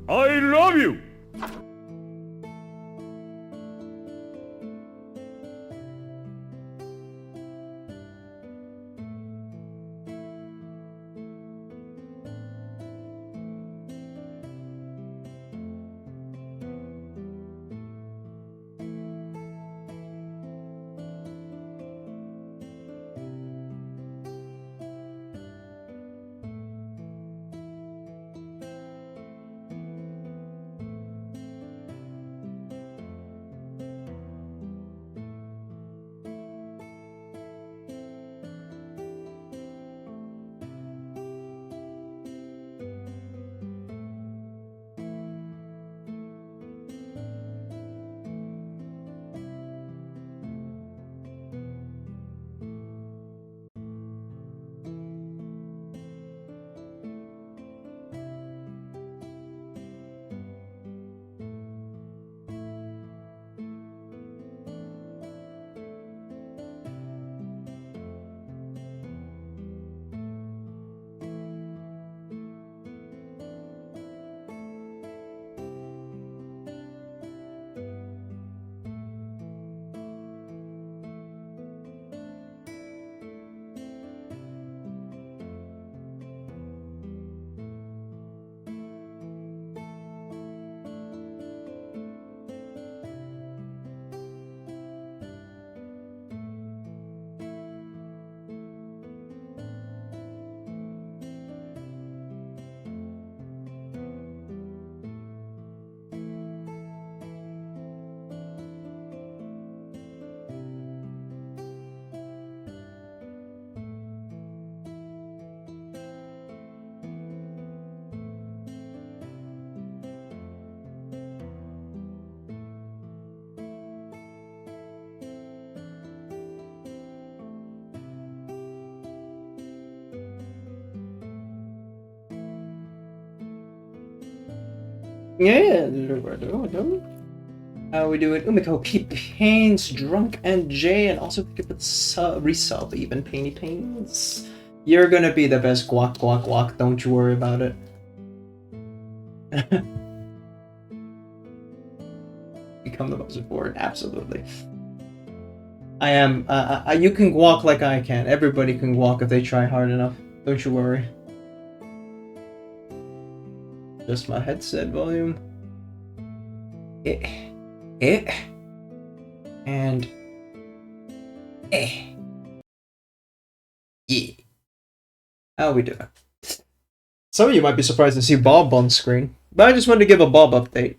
I love you! Yeah, how we do it? Umiko, keep Pains, Drunk, and Jay, and also pick up the resub, even Painy Pains. You're gonna be the best guac guac guac, don't you worry about it. Become the most important, absolutely. I am, you can guac like I can. Everybody can guac if they try hard enough. Don't you worry. Just my headset volume. And yeah. How we doing? Some of you might be surprised to see Bob on screen, but I just wanted to give a Bob update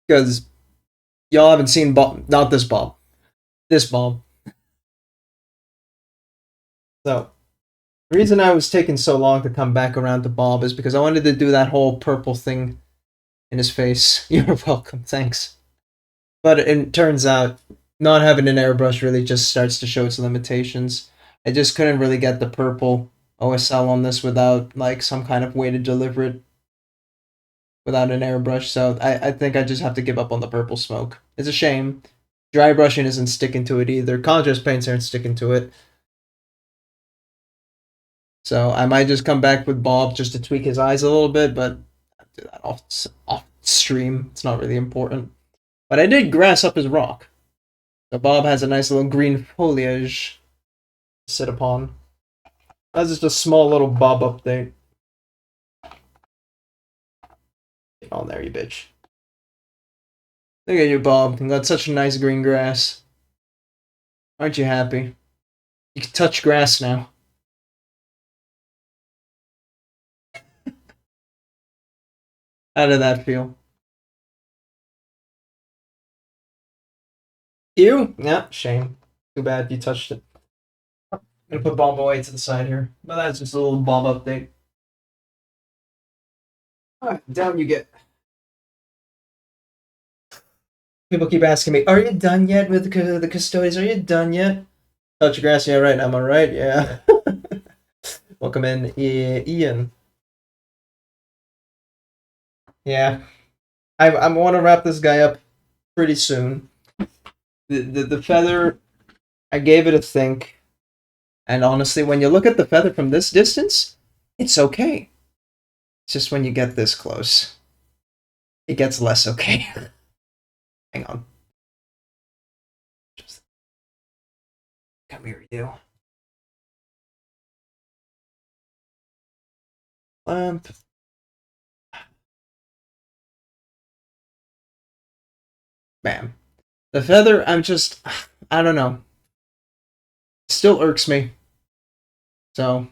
because y'all haven't seen Bob. Not this Bob. This Bob. So the reason I was taking so long to come back around to Bob is because I wanted to do that whole purple thing in his face. You're welcome, thanks. But it turns out not having an airbrush really just starts to show its limitations. I just couldn't really get the purple OSL on this without like some kind of way to deliver it without an airbrush, so I think I just have to give up on the purple smoke. It's a shame. Dry brushing isn't sticking to it either. Contrast paints aren't sticking to it. So I might just come back with Bob just to tweak his eyes a little bit, but I'll do that off stream. It's not really important. But I did grass up his rock. So Bob has a nice little green foliage to sit upon. That's just a small little Bob update. Get on there, you bitch. Look at you, Bob. You got such a nice green grass. Aren't you happy? You can touch grass now. How did that feel? You? Yeah, shame. Too bad you touched it. I'm gonna put Bob away to the side here. But that's just a little Bob update. Alright, down you get. People keep asking me, are you done yet with the custodians? Are you done yet? Touch grass, yeah, right. Am I right? Yeah. Welcome in, Ian. Yeah. I want to wrap this guy up pretty soon. The feather, I gave it a think. And honestly, when you look at the feather from this distance, it's okay. It's just when you get this close. It gets less okay. Hang on. Just come here, you. Lamp. Bam. The feather, I don't know. Still irks me. So,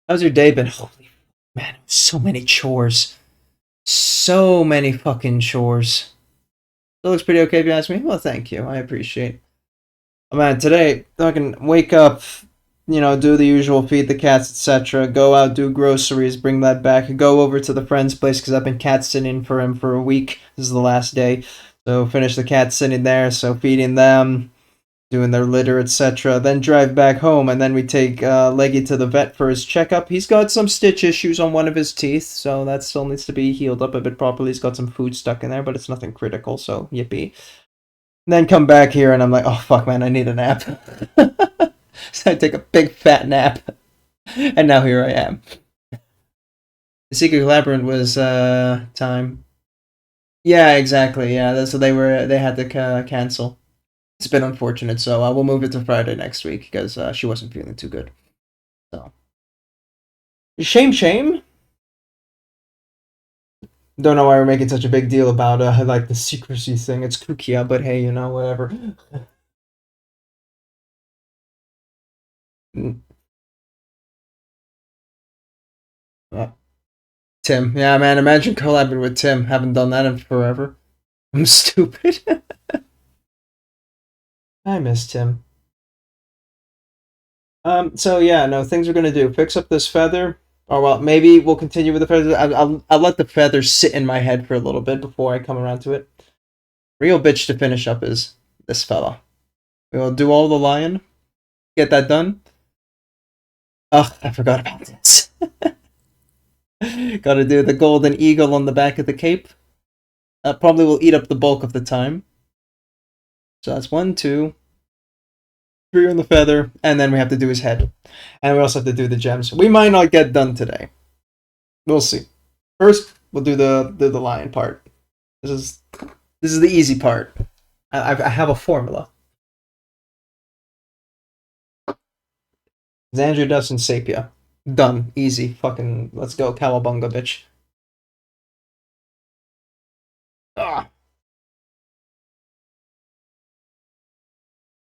how's your day been? Holy man, so many chores. So many fucking chores. It looks pretty okay if you ask me. Well, thank you. I appreciate. Oh, man, today I can wake up, do the usual, feed the cats, etc. Go out, do groceries, bring that back, go over to the friend's place because I've been cat sitting for him for a week. This is the last day, so finish the cat sitting there. So feeding them, doing their litter, etc. Then drive back home, and then we take Leggy to the vet for his checkup. He's got some stitch issues on one of his teeth, so that still needs to be healed up a bit properly. He's got some food stuck in there, but it's nothing critical, so yippee. Then come back here, and I'm like, oh fuck, man, I need a nap. So I take a big fat nap, and now here I am. The Secret Labyrinth was time. Yeah, exactly. Yeah, so they had to cancel. It's been unfortunate, so we'll move it to Friday next week because she wasn't feeling too good. So shame. Don't know why we're making such a big deal about like the secrecy thing. It's Kukia, but hey, whatever. Uh, Tim, yeah, man. Imagine collabing with Tim. Haven't done that in forever. I'm stupid. I miss Tim. So yeah, no, things we're gonna do. Fix up this feather. Or well, maybe we'll continue with the feather. I'll let the feather sit in my head for a little bit before I come around to it. Real bitch to finish up is this fella. We'll do all the lion. Get that done. Ugh, I forgot about this. Gotta do the golden eagle on the back of the cape. That probably will eat up the bulk of the time. So that's 1, 2, 3 on the feather, and then we have to do his head. And we also have to do the gems. We might not get done today. We'll see. First, we'll do the lion part. This is the easy part. I have a formula. Xandria, Dust, and Sapia. Done. Easy. Fucking let's go. Cowabunga, bitch. Ah.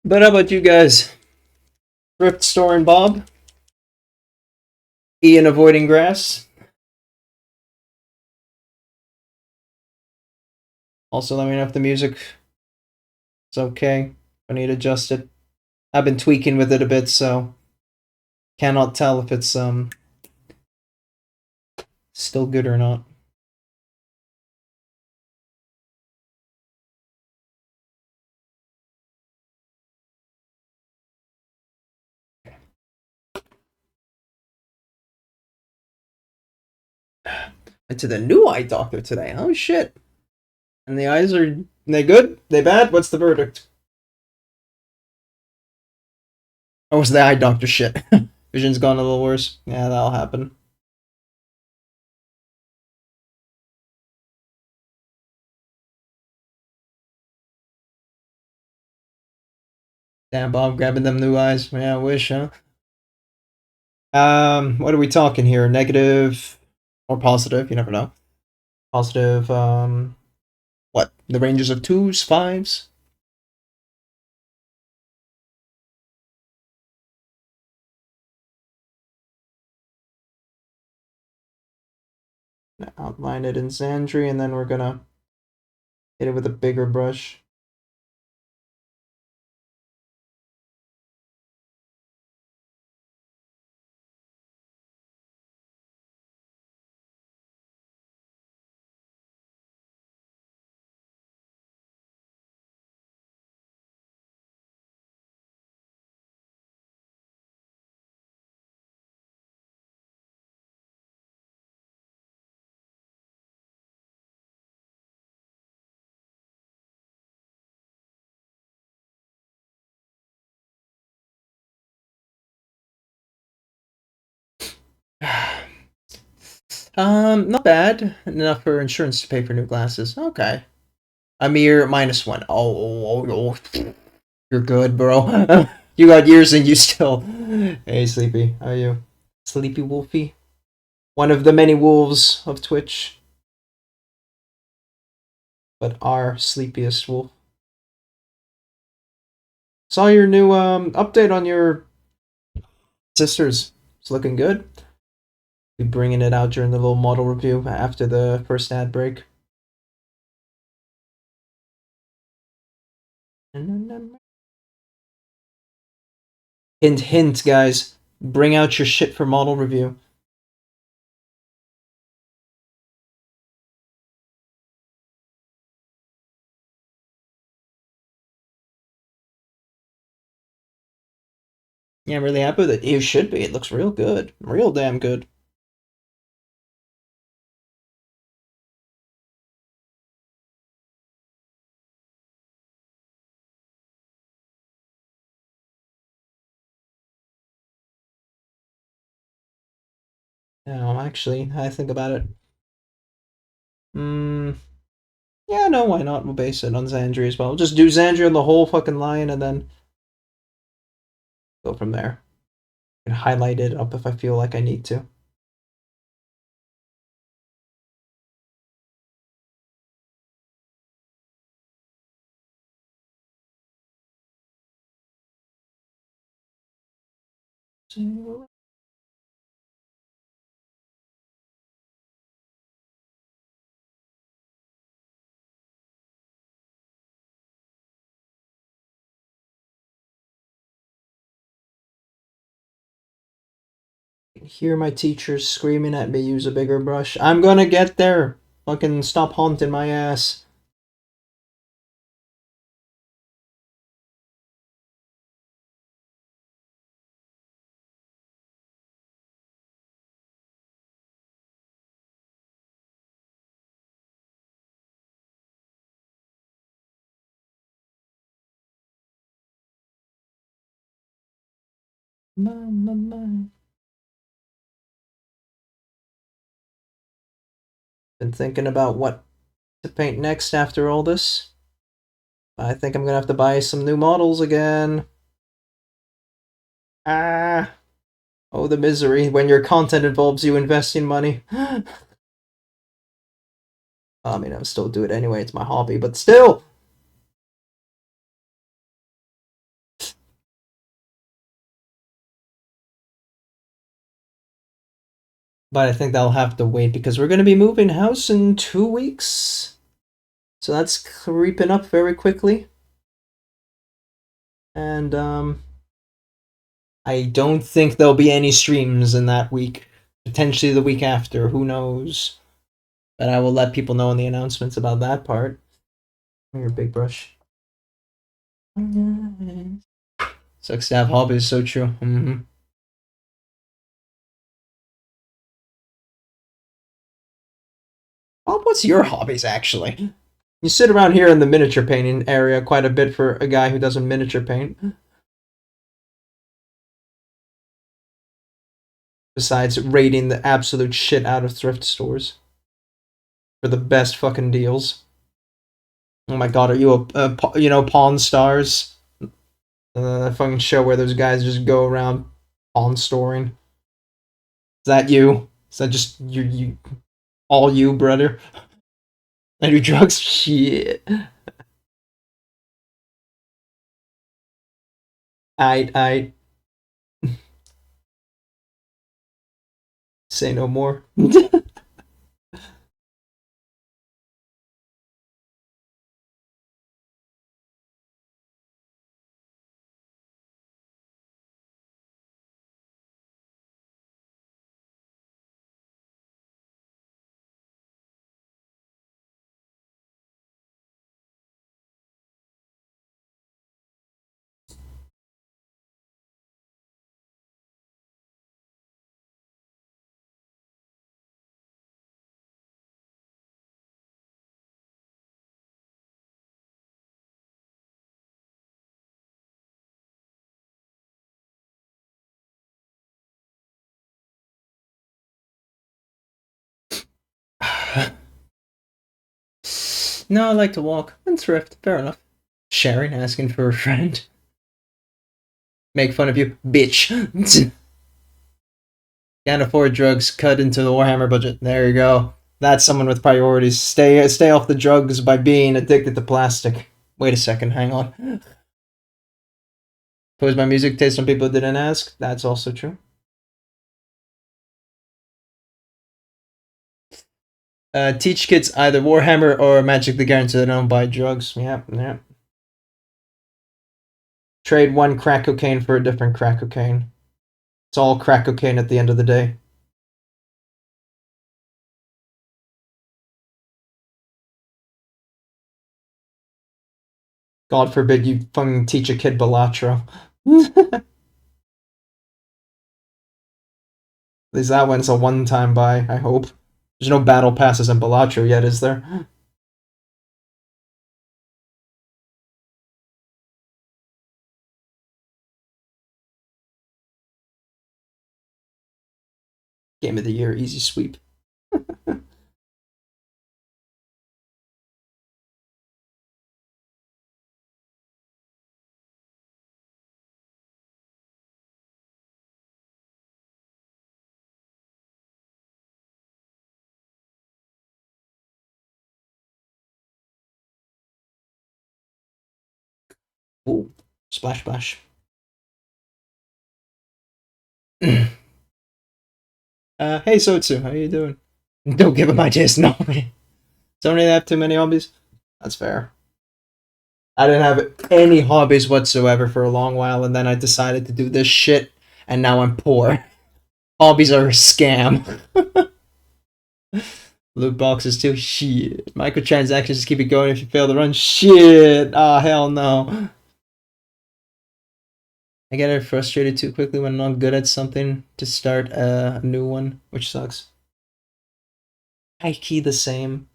But how about you guys? Thrift store and Bob? Ian avoiding grass? Also, let me know if the music is okay. I need to adjust it. I've been tweaking with it a bit, so cannot tell if it's still good or not. Went to the new eye doctor today. Oh shit! And the eyes are they good? They bad? What's the verdict? Or was the eye doctor shit? Vision's gone a little worse. Yeah, that'll happen. Damn, Bob grabbing them new eyes. Yeah, I wish, huh? What are we talking here? Negative or positive? You never know. Positive. What? The ranges of 2s, 5s. Outline it in Xandri, and then we're gonna hit it with a bigger brush. Not bad. Enough for insurance to pay for new glasses. Okay. A mere -1. Oh. You're good, bro. You got years and you still. Hey, Sleepy. How are you? Sleepy Wolfie? One of the many wolves of Twitch, but our sleepiest wolf. Saw your new update on your sisters. It's looking good. Be bringing it out during the little model review after the first ad break. Hint, hint, guys. Bring out your shit for model review. Yeah, I'm really happy with it. You should be. It looks real good. Real damn good. Now, actually, I think about it. Yeah, no, why not? We'll base it on Xandri as well. We'll just do Xandri on the whole fucking line and then go from there. And highlight it up if I feel like I need to. Hear my teachers screaming at me, use a bigger brush. I'm gonna get there. Fucking stop haunting my ass. Been thinking about what to paint next after all this. I think I'm gonna have to buy some new models again. Ah. Oh, the misery when your content involves you investing money. I mean, I'll still do it anyway. It's my hobby, but still. But I think that'll have to wait because we're going to be moving house in 2 weeks. So that's creeping up very quickly. And I don't think there'll be any streams in that week. Potentially the week after, who knows? But I will let people know in the announcements about that part. Your big brush. Sucks to have hobbies, so true. Bob, what's your hobbies actually? You sit around here in the miniature painting area quite a bit for a guy who doesn't miniature paint. Besides raiding the absolute shit out of thrift stores for the best fucking deals. Oh my god, are you Pawn Stars? That fucking show where those guys just go around pawn storing. Is that you? Is that just you all you, brother? I do drugs? Shit. I say no more. No, I like to walk and thrift. Fair enough. Sharon asking for a friend. Make fun of you, bitch. Can't afford drugs. Cut into the Warhammer budget. There you go. That's someone with priorities. Stay off the drugs by being addicted to plastic. Wait a second. Hang on. Was my music taste on people who didn't ask? That's also true. Teach kids either Warhammer or Magic the Gathering so they don't buy drugs. Yeah. Trade one crack cocaine for a different crack cocaine. It's all crack cocaine at the end of the day. God forbid you fucking teach a kid Balatro. At least that one's a one-time buy, I hope. There's no battle passes in Balatro yet, is there? Game of the year, easy sweep. Ooh, splash splash. Hey Sotsu, how you doing? Don't give him ideas, no. Don't really have too many hobbies. That's fair. I didn't have any hobbies whatsoever for a long while, and then I decided to do this shit, and now I'm poor. Hobbies are a scam. Loot boxes too. Shit. Microtransactions just keep it going if you fail to run. Shit. Ah, hell no. I get frustrated too quickly when I'm not good at something to start a new one, which sucks. I key the same.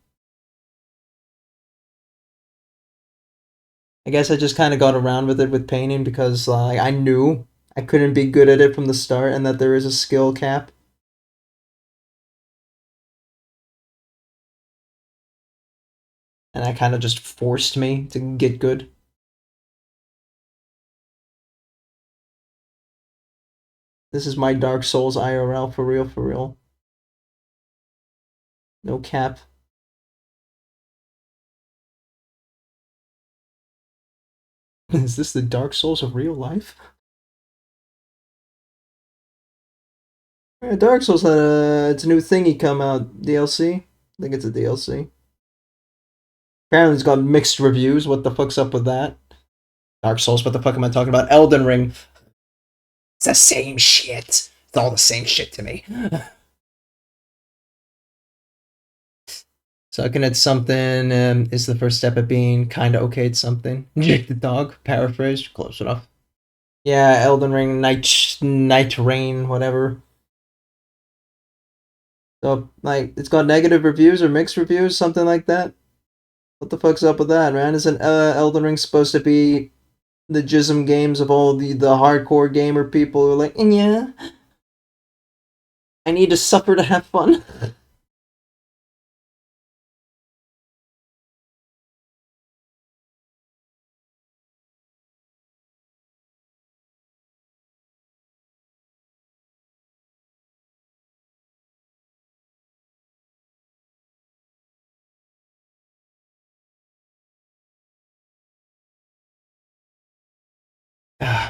I guess I just kind of got around with it with painting because I knew I couldn't be good at it from the start and that there is a skill cap. And that kind of just forced me to get good. This is my Dark Souls IRL, for real, for real. No cap. Is this the Dark Souls of real life? Yeah, Dark Souls had its new thingy come out, DLC. I think it's a DLC. Apparently it's got mixed reviews. What the fuck's up with that? Dark Souls, what the fuck am I talking about? Elden Ring. It's the same shit. It's all the same shit to me. Sucking at something is the first step at being kinda okay at something. Jake the dog, paraphrased, close enough. Yeah, Elden Ring, Night Rain, whatever. So, like, it's got negative reviews or mixed reviews, something like that. What the fuck's up with that, man? Isn't Elden Ring supposed to be the jism games of all the hardcore gamer people who are like, yeah, I need to suffer to have fun?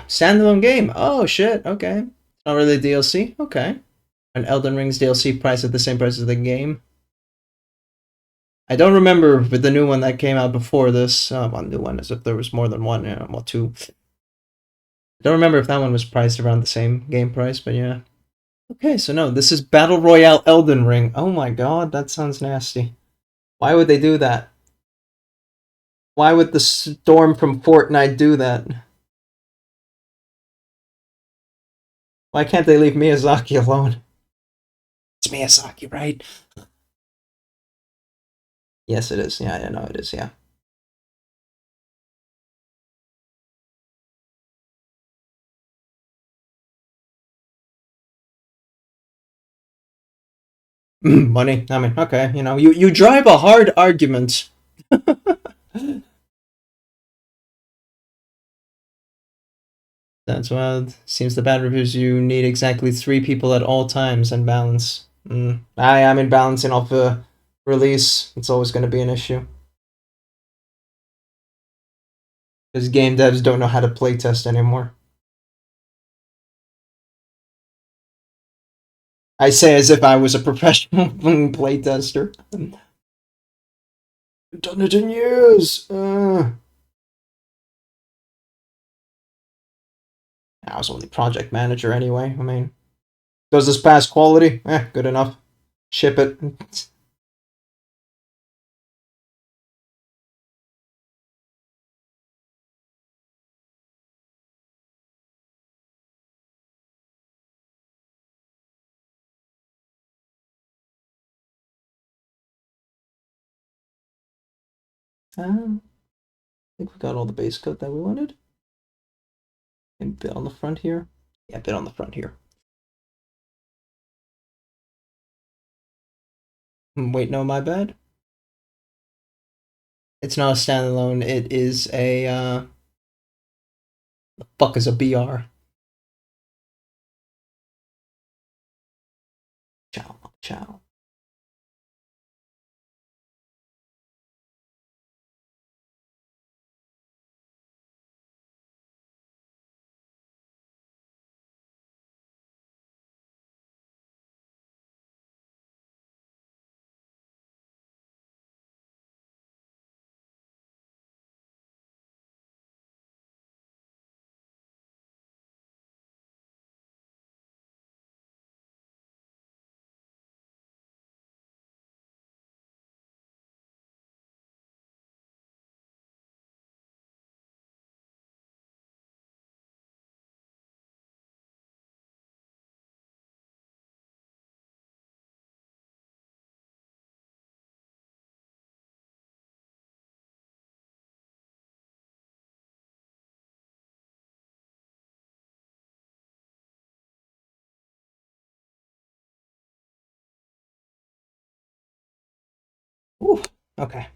Standalone game. Oh shit. Okay. Not really DLC. Okay. An Elden Ring's DLC price at the same price as the game. I don't remember with the new one that came out before this. One new one, as if there was more than one. Yeah, well, two. I don't remember if that one was priced around the same game price, but yeah. Okay, so no, this is Battle Royale Elden Ring. Oh my god, that sounds nasty. Why would they do that? Why would the storm from Fortnite do that? Why can't they leave Miyazaki alone? It's Miyazaki, right? Yes, it is. Yeah, I know it is, yeah. Money. I mean, okay, you know, you drive a hard argument. That's wild. Seems the bad reviews you need exactly 3 people at all times and balance. I mean, balancing off a release, it's always going to be an issue. Because game devs don't know how to playtest anymore. I say as if I was a professional playtester. I've done it in years. I was only project manager anyway. I mean, does this pass quality? Good enough. Ship it. I think we got all the base coat that we wanted. And a bit on the front here. Yeah, a bit on the front here. Wait, no, my bad. It's not a standalone. It is a the fuck is a BR? Ciao, ciao. Ooh, okay.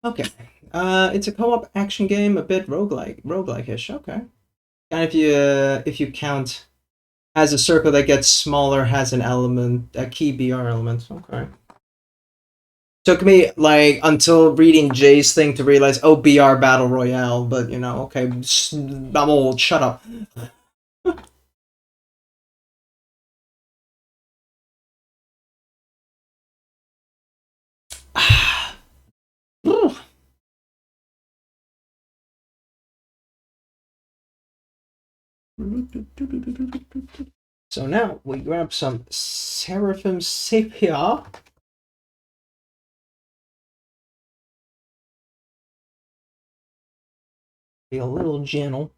Okay. It's a co-op action game, a bit roguelike-ish. Okay. And if you count, has a circle that gets smaller, has an element, a key BR element. Okay. Took me like until reading Jay's thing to realize, oh, BR Battle Royale, but you know, okay, I'm old. Shut up. So now we grab some Seraphim Sepia. Be a little gentle.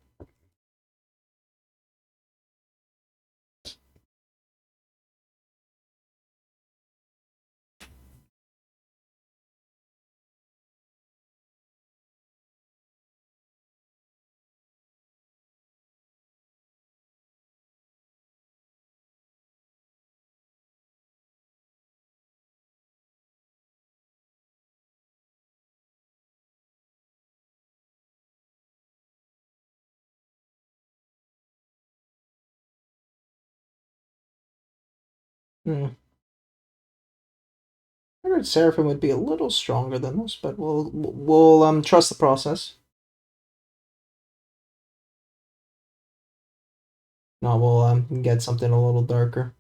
Hmm. I heard Seraphim would be a little stronger than this, but we'll trust the process. No, we'll get something a little darker.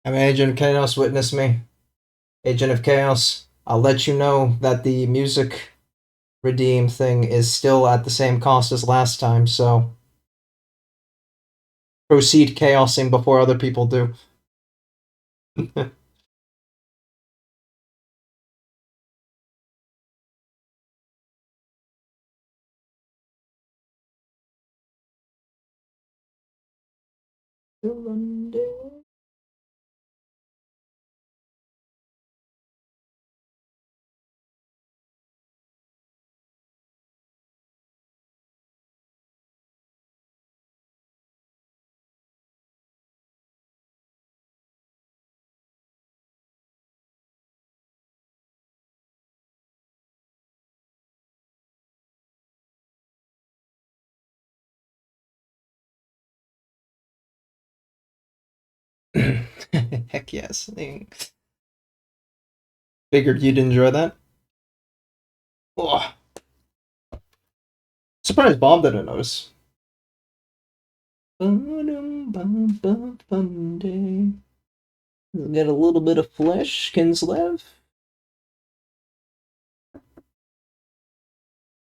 I mean, Agent of Chaos, witness me. Agent of Chaos, I'll let you know that the music redeem thing is still at the same cost as last time, so proceed chaosing before other people do. Heck yes. Figured you'd enjoy that. Oh, surprised Bob didn't notice. Fun day. Get a little bit of flesh, Kinslev.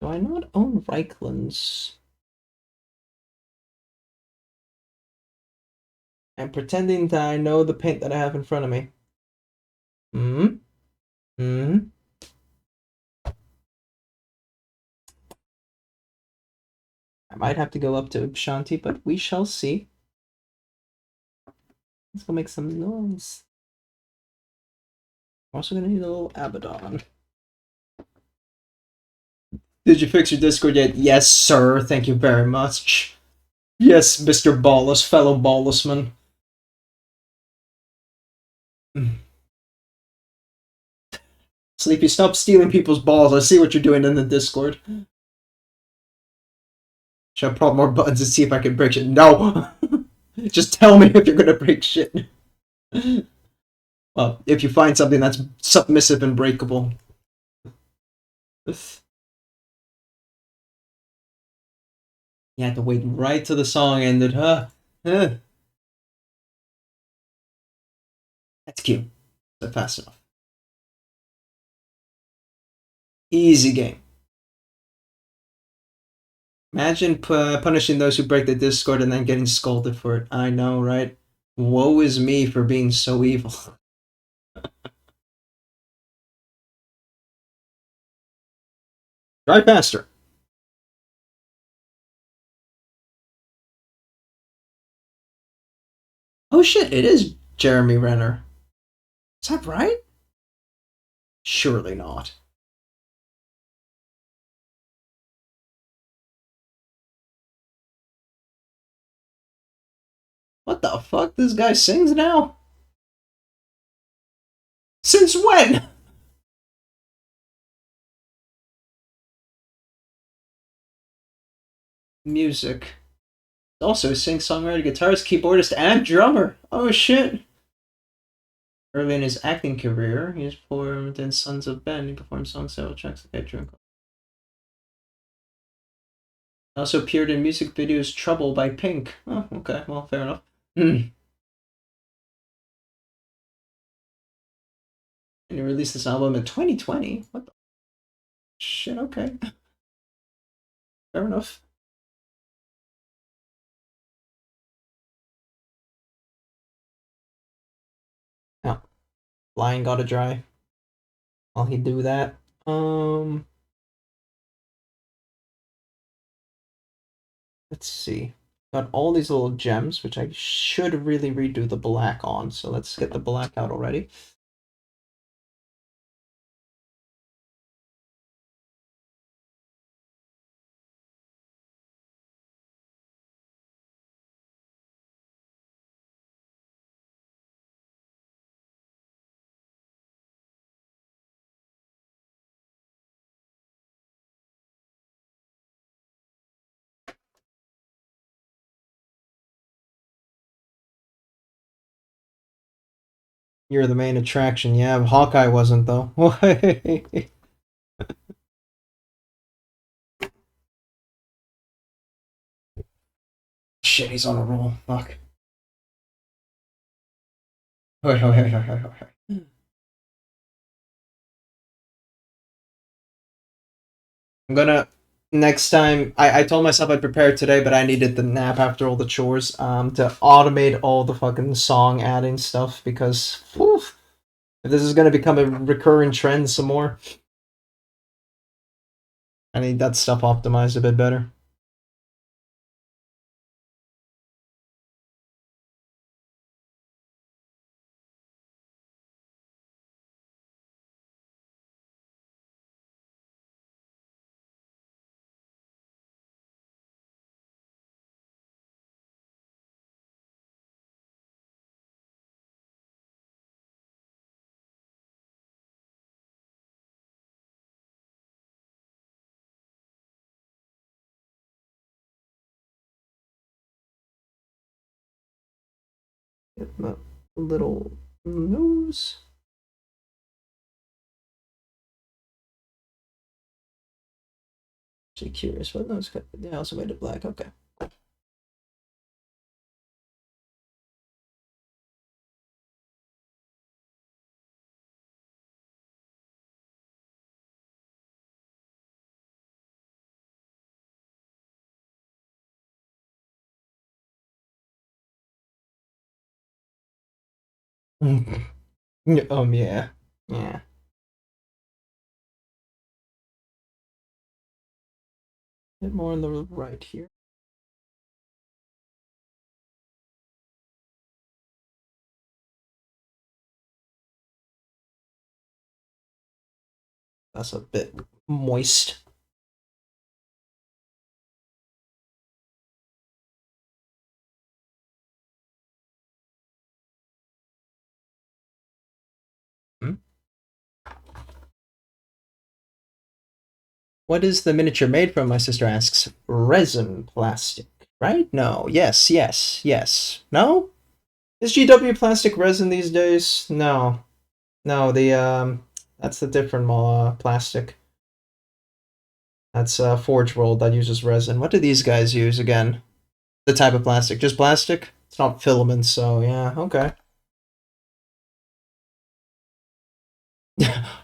Do I not own Reichlands? I'm pretending that I know the paint that I have in front of me. Hmm? Hmm? I might have to go up to Shanti, but we shall see. Let's go make some noise. I'm also gonna need a little Abaddon. Did you fix your Discord yet? Yes, sir. Thank you very much. Yes, Mr. Ballas, fellow Ballasman. Sleepy, stop stealing people's balls. I see what you're doing in the Discord. Should I prop more buttons and see if I can break shit? No! Just tell me if you're gonna break shit. Well, if you find something that's submissive and breakable. You had to wait right till the song ended, huh? That's cute. But fast enough. Easy game. Imagine punishing those who break the Discord and then getting scolded for it. I know, right? Woe is me for being so evil. Drive faster. Oh shit, it is Jeremy Renner. Is that right? Surely not. What the fuck? This guy sings now? Since when? Music. Also sings, songwriter, guitarist, keyboardist, and drummer. Oh shit. Early in his acting career, he performed in Sons of Ben. He performed songs, several tracks like I Drink. Also appeared in music videos Trouble by Pink. Oh, okay, well, fair enough. And he released this album in 2020. What the shit, okay. Fair enough. Yeah. Lion gotta dry. While he do that. Let's see. Got all these little gems, which I should really redo the black on, so let's get the black out already. You're the main attraction. Yeah, Hawkeye wasn't, though. Shit, he's on a roll. Fuck. I'm gonna next time. I told myself I'd prepare today, but I needed the nap after all the chores. To automate all the fucking song adding stuff because whew, if this is gonna become a recurring trend some more, I need that stuff optimized a bit better. Get my little nose. Actually curious what nose cut. They also made it black. Okay. Yeah. Yeah. Bit more on the right here. That's a bit moist. Hmm? What is the miniature made from? My sister asks. Resin plastic, right? No. Yes, yes, yes. No? Is GW plastic resin these days? No. No, that's the different plastic. That's Forge World that uses resin. What do these guys use again? The type of plastic. Just plastic? It's not filaments, so yeah, okay.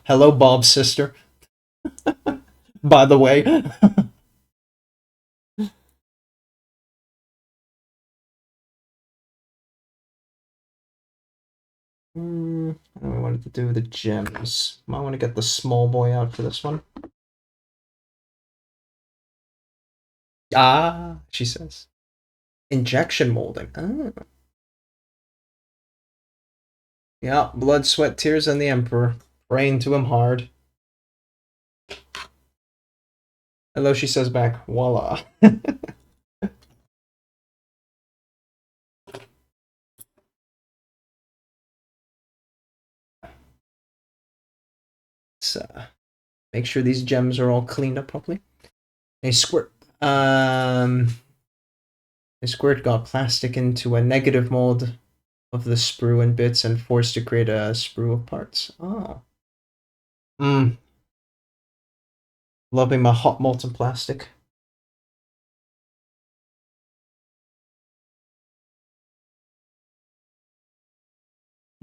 Hello, Bob's sister. By the way. And we wanted to do the gems. I want to get the small boy out for this one. Ah, she says. Injection molding. Oh. Yeah, blood, sweat, tears, and the Emperor. Praying to him hard. Hello, she says back. Voila. So, make sure these gems are all cleaned up properly. A squirt. A squirt got plastic into a negative mold of the sprue and bits and forced to create a sprue of parts. Oh. Loving my hot molten plastic.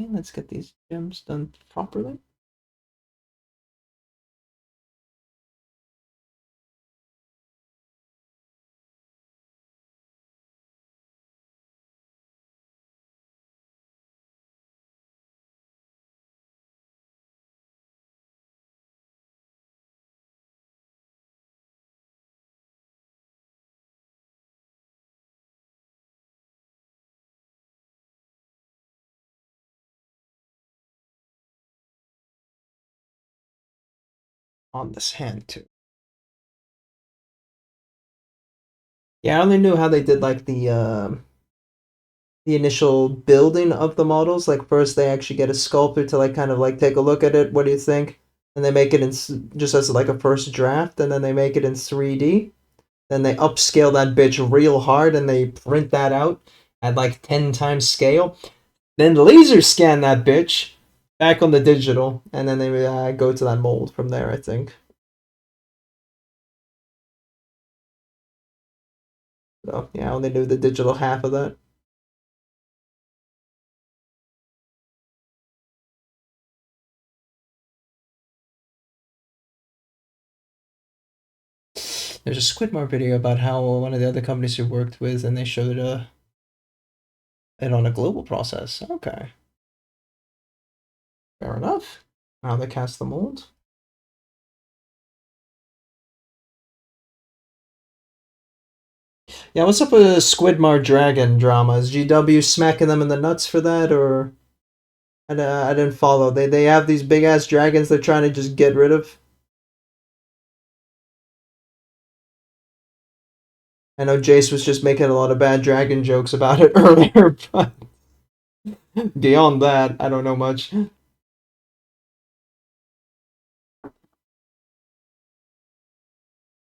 Okay, let's get these gems done properly. On this hand too. Yeah, I only knew how they did like the initial building of the models. Like first they actually get a sculptor to like kind of like take a look at it. What do you think? And they make it in just as like a first draft, and then they make it in 3D. Then they upscale that bitch real hard, and they print that out at like 10 times scale. Then laser scan that bitch back on the digital, and then they go to that mold from there. I think. So yeah, I only knew the digital half of that. There's a Squidmore video about how one of the other companies we worked with, and they showed it on a global process. Okay, fair enough. Now they cast the mold. Yeah, what's up with the Squidmore Dragon drama? Is GW smacking them in the nuts for that, or I didn't follow. They have these big ass dragons they're trying to just get rid of. I know Jace was just making a lot of bad dragon jokes about it earlier, but beyond that, I don't know much. The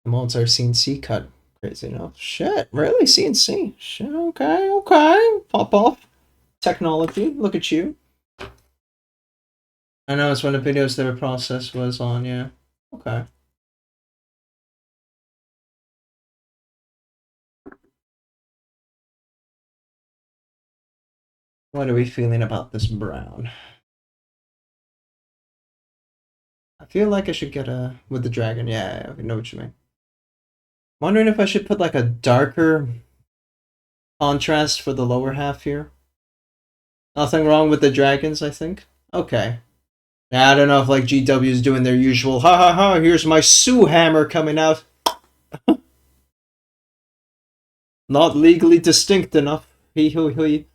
molds are CNC cut. Crazy enough. Shit, really? CNC? Shit, okay, okay. Pop off. technology. Look at you. I know it's one of the videos their process was on, yeah. Okay. What are we feeling about this brown? I feel like I should get a with the dragon. Yeah, I know what you mean. Wondering if I should put like a darker contrast for the lower half here. Nothing wrong with the dragons, I think. Okay. Yeah, I don't know if like GW is doing their usual ha ha ha, here's my Sue hammer coming out. Not legally distinct enough. Hee hee hee.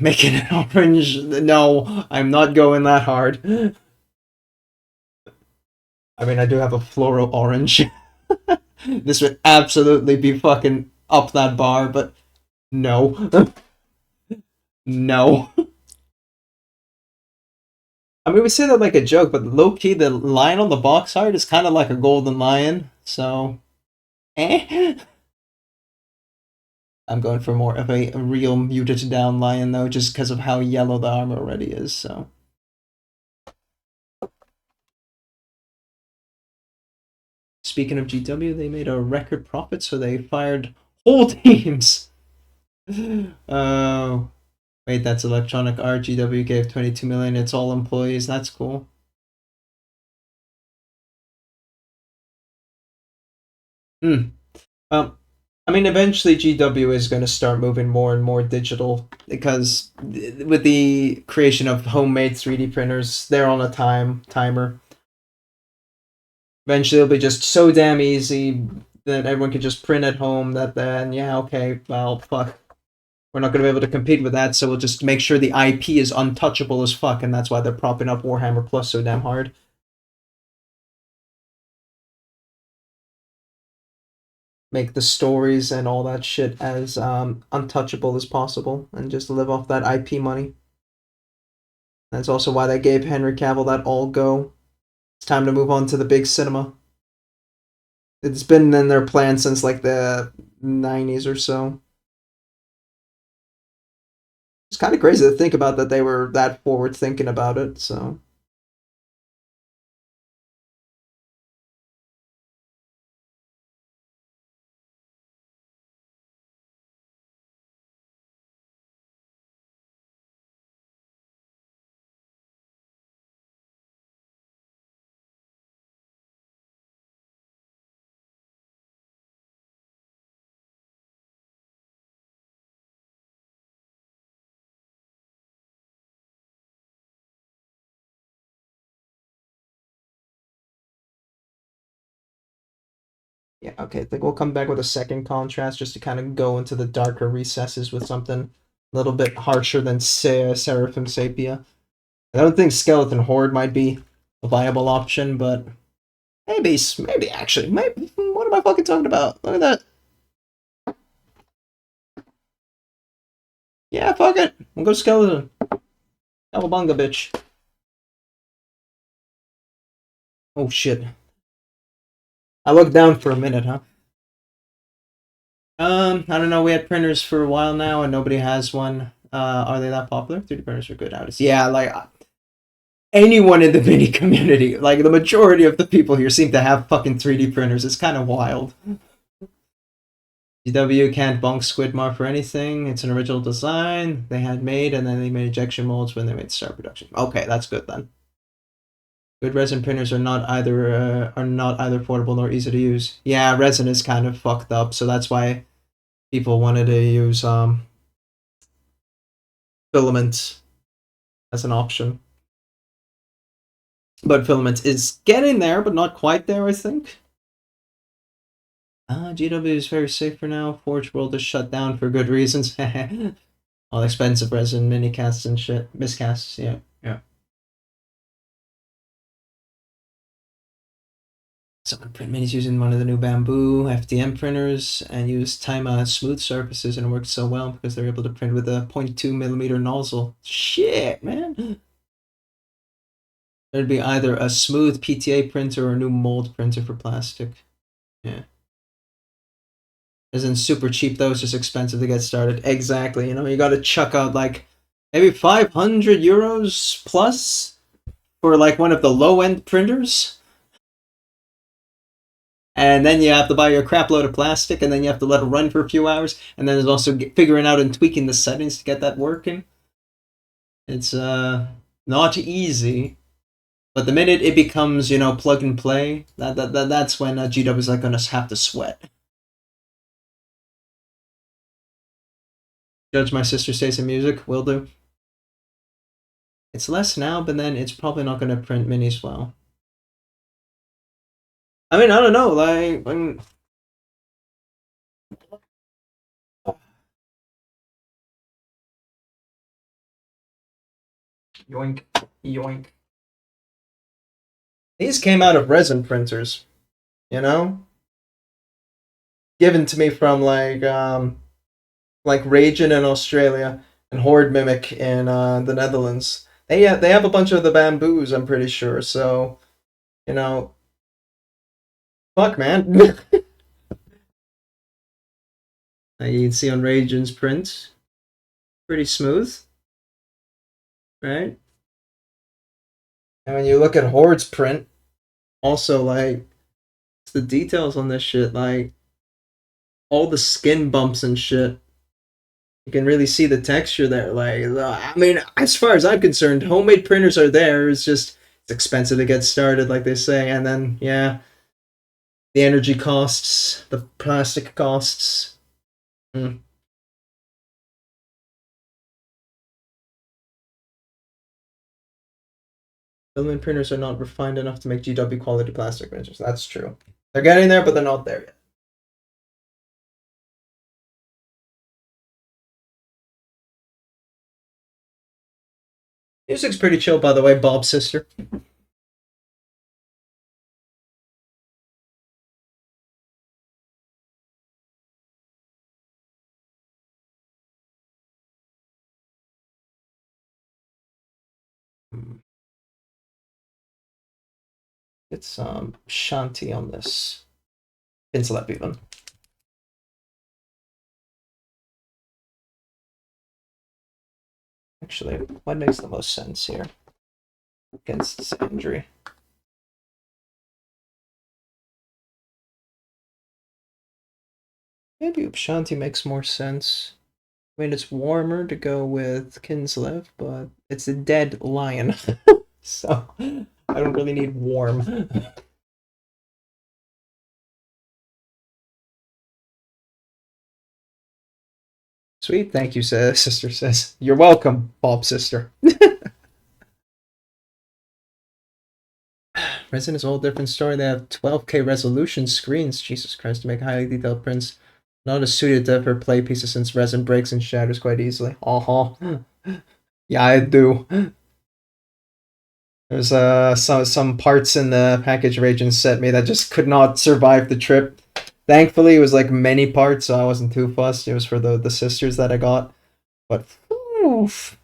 Making it orange. No, I'm not going that hard. I mean, I do have a floral orange. This would absolutely be fucking up that bar, but no. No. I mean, we say that like a joke, but low-key, the lion on the box art is kind of like a golden lion, so... Eh? I'm going for more of a real muted down lion, though, just because of how yellow the armor already is, so... Speaking of GW, they made a record profit, so they fired whole teams! Oh... Wait, that's Electronic Art. GW gave 22 million. It's all employees. That's cool. Hmm. I mean, eventually GW is going to start moving more and more digital because with the creation of homemade 3D printers, they're on a timer. Eventually, it'll be just so damn easy that everyone can just print at home. That then, yeah, okay, well, fuck. We're not going to be able to compete with that, so we'll just make sure the IP is untouchable as fuck, and that's why they're propping up Warhammer Plus so damn hard. Make the stories and all that shit as untouchable as possible, and just live off that IP money. That's also why they gave Henry Cavill that all go. It's time to move on to the big cinema. It's been in their plan since like the 90s or so. It's kind of crazy to think about that they were that forward thinking about it, so. Yeah, okay, I think we'll come back with a second contrast just to kind of go into the darker recesses with something a little bit harsher than Seraphim Sapia. I don't think Skeleton Horde might be a viable option, but maybe actually, maybe. What am I fucking talking about? Look at that. Yeah, fuck it. We'll go Skeleton. Cowabunga, bitch. Oh shit. I looked down for a minute, huh? I don't know. We had printers for a while now, and nobody has one. Are they that popular? 3D printers are good nowadays. Yeah, like anyone in the mini community, like the majority of the people here seem to have fucking 3D printers. It's kind of wild. GW can't bonk Squidmar for anything. It's an original design they had made, and then they made injection molds when they made Star Production. Okay, that's good then. Good resin printers are not either affordable nor easy to use. Yeah, resin is kind of fucked up, so that's why people wanted to use filament as an option. But filament is getting there, but not quite there, I think. GW is very safe for now. Forge World is shut down for good reasons. All expensive resin, mini casts and shit. Miscasts, yeah. Someone print minis using one of the new bamboo FDM printers and use Tima smooth surfaces, and it works so well because they're able to print with a 0.2mm nozzle. Shit, man. There'd be either a smooth PTA printer or a new mold printer for plastic. Yeah. isn't super cheap though. It's just expensive to get started. Exactly. You know, you got to chuck out like maybe 500 euros plus for like one of the low end printers. And then you have to buy your crap load of plastic, and then you have to let it run for a few hours. And then there's also figuring out and tweaking the settings to get that working. It's not easy. But the minute it becomes, you know, plug and play, that's when GW is like gonna have to sweat. Judge my sister's taste in music, will do. It's less now, but then it's probably not gonna print minis well. I mean, I don't know, like when yoink, yoink. These came out of resin printers, you know, given to me from like Ragin in Australia and Horde Mimic in the Netherlands. They have a bunch of the bamboos, I'm pretty sure. So you know, fuck man. You can see on Ragin's print, pretty smooth, right? And when you look at Horde's print, also like the details on this shit, like all the skin bumps and shit. You can really see the texture there. Like, I mean, as far as I'm concerned, homemade printers are there. It's expensive to get started, like they say, and then yeah, the energy costs, the plastic costs. Mm. Filament printers are not refined enough to make GW quality plastic printers. That's true. They're getting there, but they're not there yet. Music's pretty chill, by the way, Bob's sister. Get some shanty on this. Insulep even. Actually, what makes the most sense here? Against Sandry. Maybe Upshanti makes more sense. I mean, it's warmer to go with Kinslev, but it's a dead lion. So, I don't really need warm. Sweet, thank you, sister says. You're welcome, Bob sister. Resin is a whole different story. They have 12K resolution screens, Jesus Christ, to make highly detailed prints. Not as suited for play pieces since resin breaks and shatters quite easily. Uh-huh. Yeah, I do. There's some parts in the package Raging sent me that just could not survive the trip. Thankfully, it was like many parts, so I wasn't too fussed. It was for the sisters that I got. But, oof.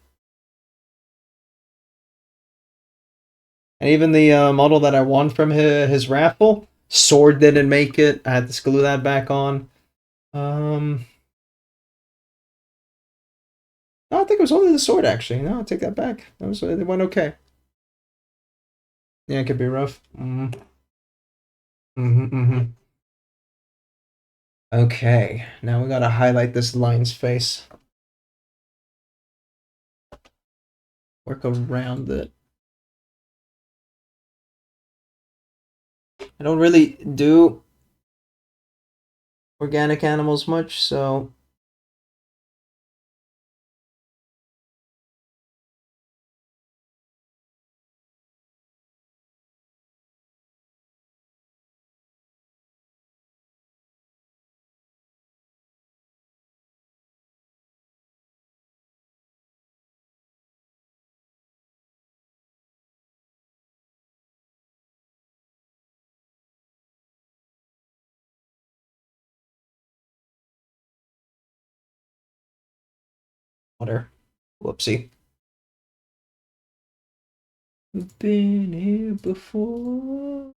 And even the model that I won from his raffle, sword didn't make it. I had to glue that back on. No, I think it was only the sword, actually. No, I'll take that back. It went okay. Yeah, it could be rough. Okay, now we gotta highlight this lion's face. Work around it. I don't really do organic animals much, so water. Whoopsie. Been here before.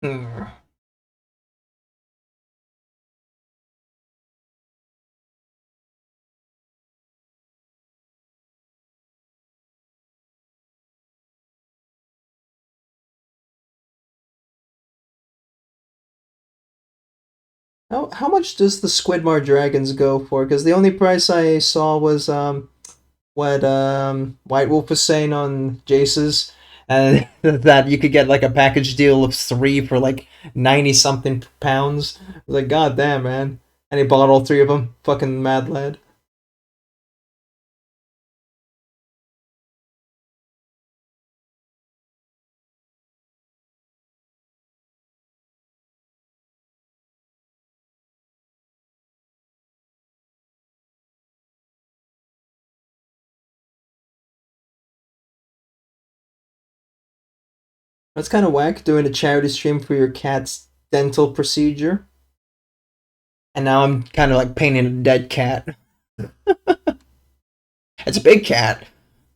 Hmm. How much does the Squidmar Dragons go for? Because the only price I saw was what White Wolf was saying on Jace's, and that you could get like a package deal of 3 for like 90 something pounds. I was like, God damn, man! And he bought all 3 of them. Fucking mad lad. That's kind of whack doing a charity stream for your cat's dental procedure. And now I'm kind of like painting a dead cat. It's a big cat,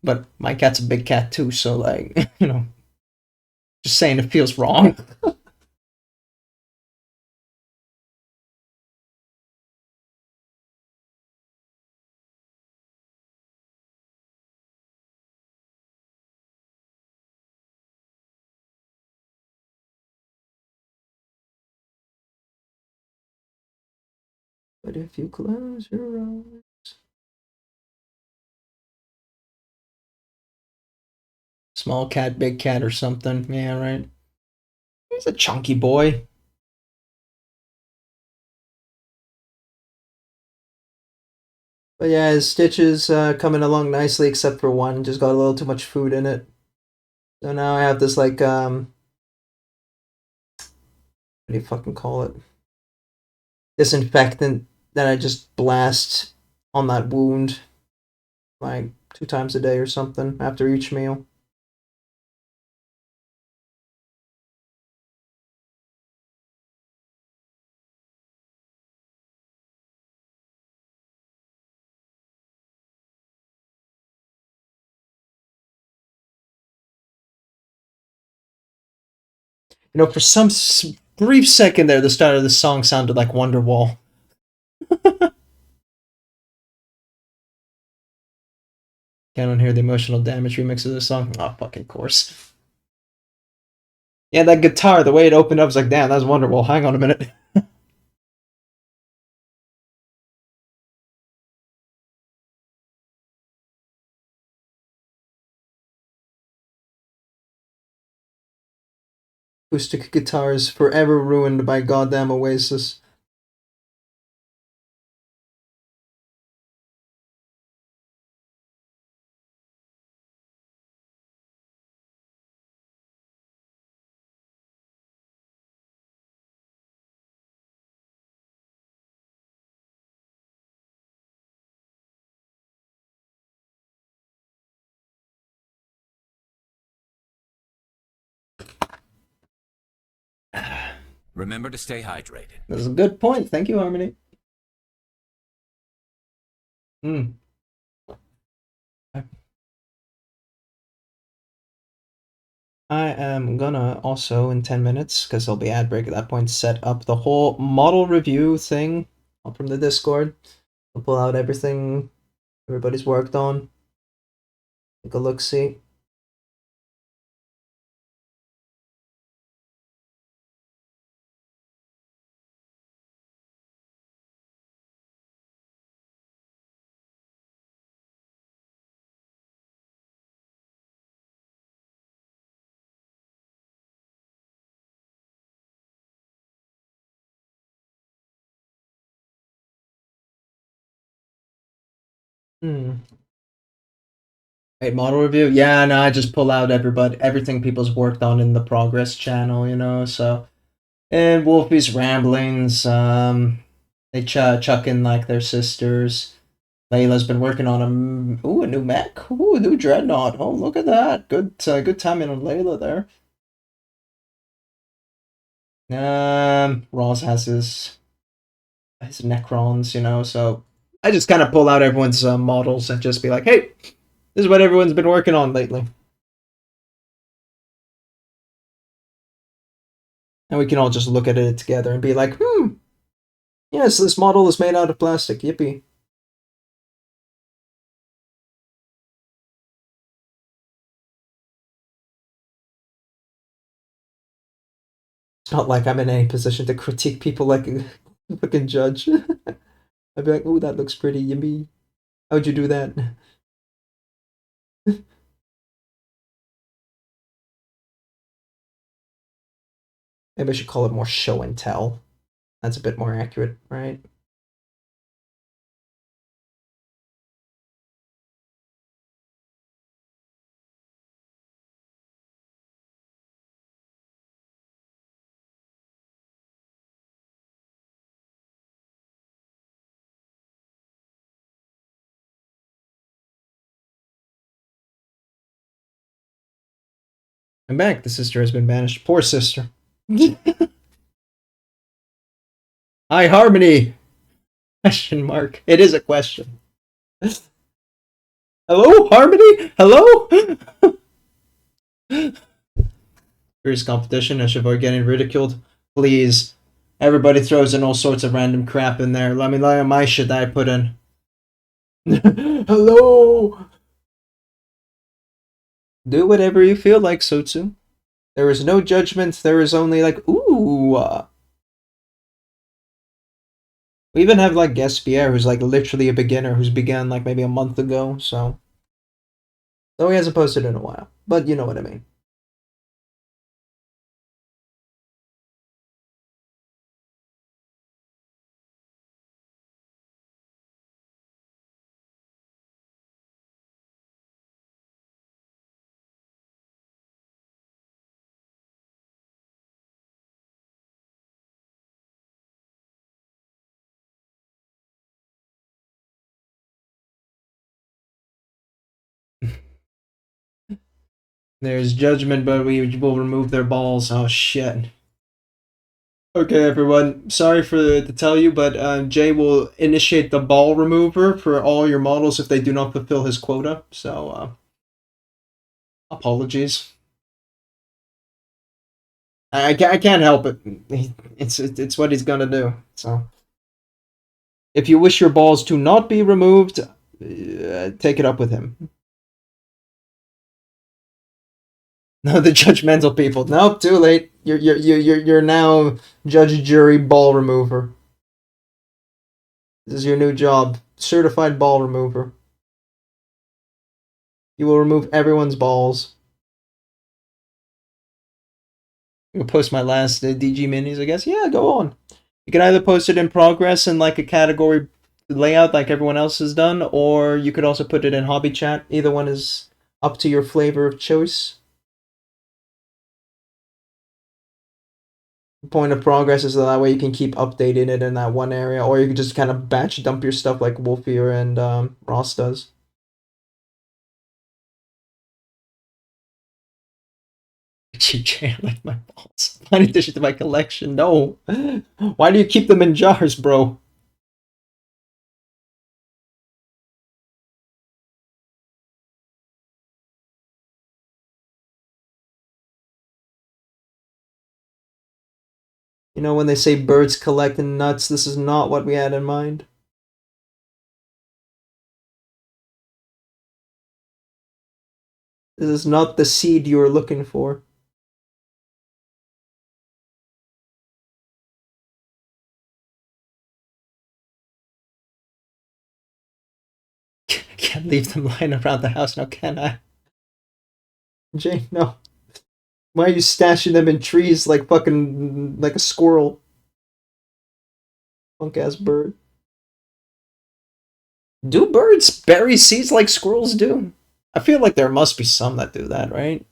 but my cat's a big cat too. So like, just saying it feels wrong. But if you close your eyes, small cat, big cat, or something. Yeah, right. He's a chunky boy. But yeah, his stitches coming along nicely, except for one. Just got a little too much food in it. So now I have this like what do you fucking call it? Disinfectant that I just blast on that wound like 2 times a day or something after each meal. For some brief second there, the start of the song sounded like Wonderwall. Can't hear the emotional damage remix of the song. Oh, fucking course. Yeah, that guitar, the way it opened up, was like, damn, that's Wonderwall. Hang on a minute. Acoustic guitars forever ruined by goddamn Oasis. Remember to stay hydrated. That's a good point. Thank you, Harmony. Mm. I am gonna also, in 10 minutes, because there'll be ad break at that point, set up the whole model review thing from the Discord. I'll pull out everything everybody's worked on. Take a look, see. Hmm. Right, model review. Yeah, no, I just pull out everything people's worked on in the progress channel, so and Wolfie's ramblings, they chuck in like their sisters. Layla's been working on a new mech. Ooh, a new dreadnought. Oh, look at that. Good timing on Layla there. Ross has his Necrons, so I just kind of pull out everyone's models and just be like, hey, this is what everyone's been working on lately. And we can all just look at it together and be like, yes, this model is made out of plastic. Yippee. It's not like I'm in any position to critique people like a fucking judge. I'd be like, oh, that looks pretty, yippee. How'd you do that? Maybe I should call it more show and tell. That's a bit more accurate, right? I'm back. The sister has been banished. Poor sister. Hi, Harmony! Question mark. It is a question. Hello, Harmony? Hello? Fierce competition. I should avoid getting ridiculed. Please. Everybody throws in all sorts of random crap in there. Let me lie on my shit that I put in. Hello! Do whatever you feel like, Sotsu. There is no judgment. There is only like, ooh. We even have like Gaspier, who's like literally a beginner, who's began like maybe a month ago. So, though he hasn't posted in a while, but you know what I mean. There's judgment, but we will remove their balls. Oh shit. Okay, everyone. Sorry to tell you, but Jay will initiate the ball remover for all your models if they do not fulfill his quota. So, apologies. I can't help it. It's what he's gonna do. So, if you wish your balls to not be removed, take it up with him. No, the judgmental people. Nope, too late. You're now judge, jury, ball remover. This is your new job, certified ball remover. You will remove everyone's balls. I'm gonna post my last DG minis, I guess. Yeah, go on. You can either post it in progress in like a category layout like everyone else has done, or you could also put it in hobby chat. Either one is up to your flavor of choice. The point of progress is that way you can keep updating it in that one area, or you can just kind of batch dump your stuff like Wolfier and Ross does. GJ, I like my balls. Fine addition to my collection. No. Why do you keep them in jars, bro? You know, when they say birds collecting nuts, this is not what we had in mind. This is not the seed you were looking for. Can't leave them lying around the house now, can I? Jane, no. Why are you stashing them in trees like fucking like a squirrel? Punk ass bird. Do birds bury seeds like squirrels do? I feel like there must be some that do that, right?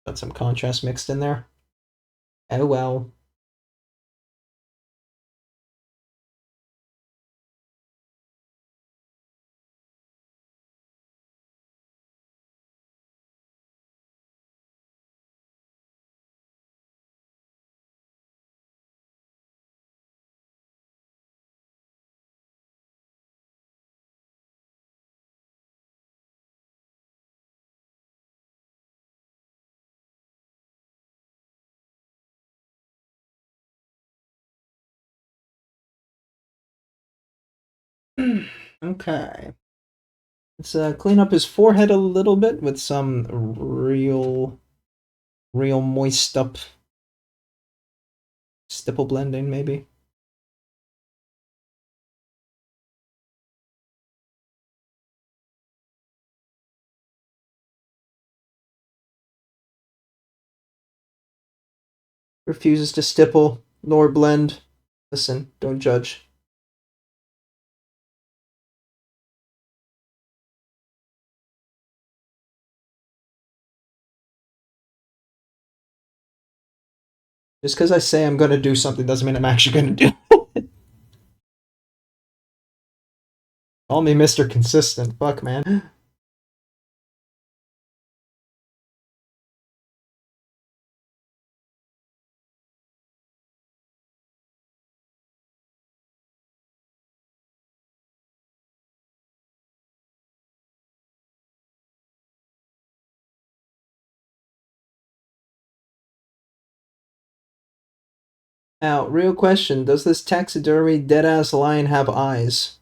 Got some contrast mixed in there. Oh well. Okay. Let's clean up his forehead a little bit with some real moist up stipple blending, maybe. Refuses to stipple nor blend. Listen, don't judge. Just because I say I'm going to do something doesn't mean I'm actually going to do it. Call me Mr. Consistent. Fuck, man. Now, real question. Does this taxidermy dead-ass lion have eyes?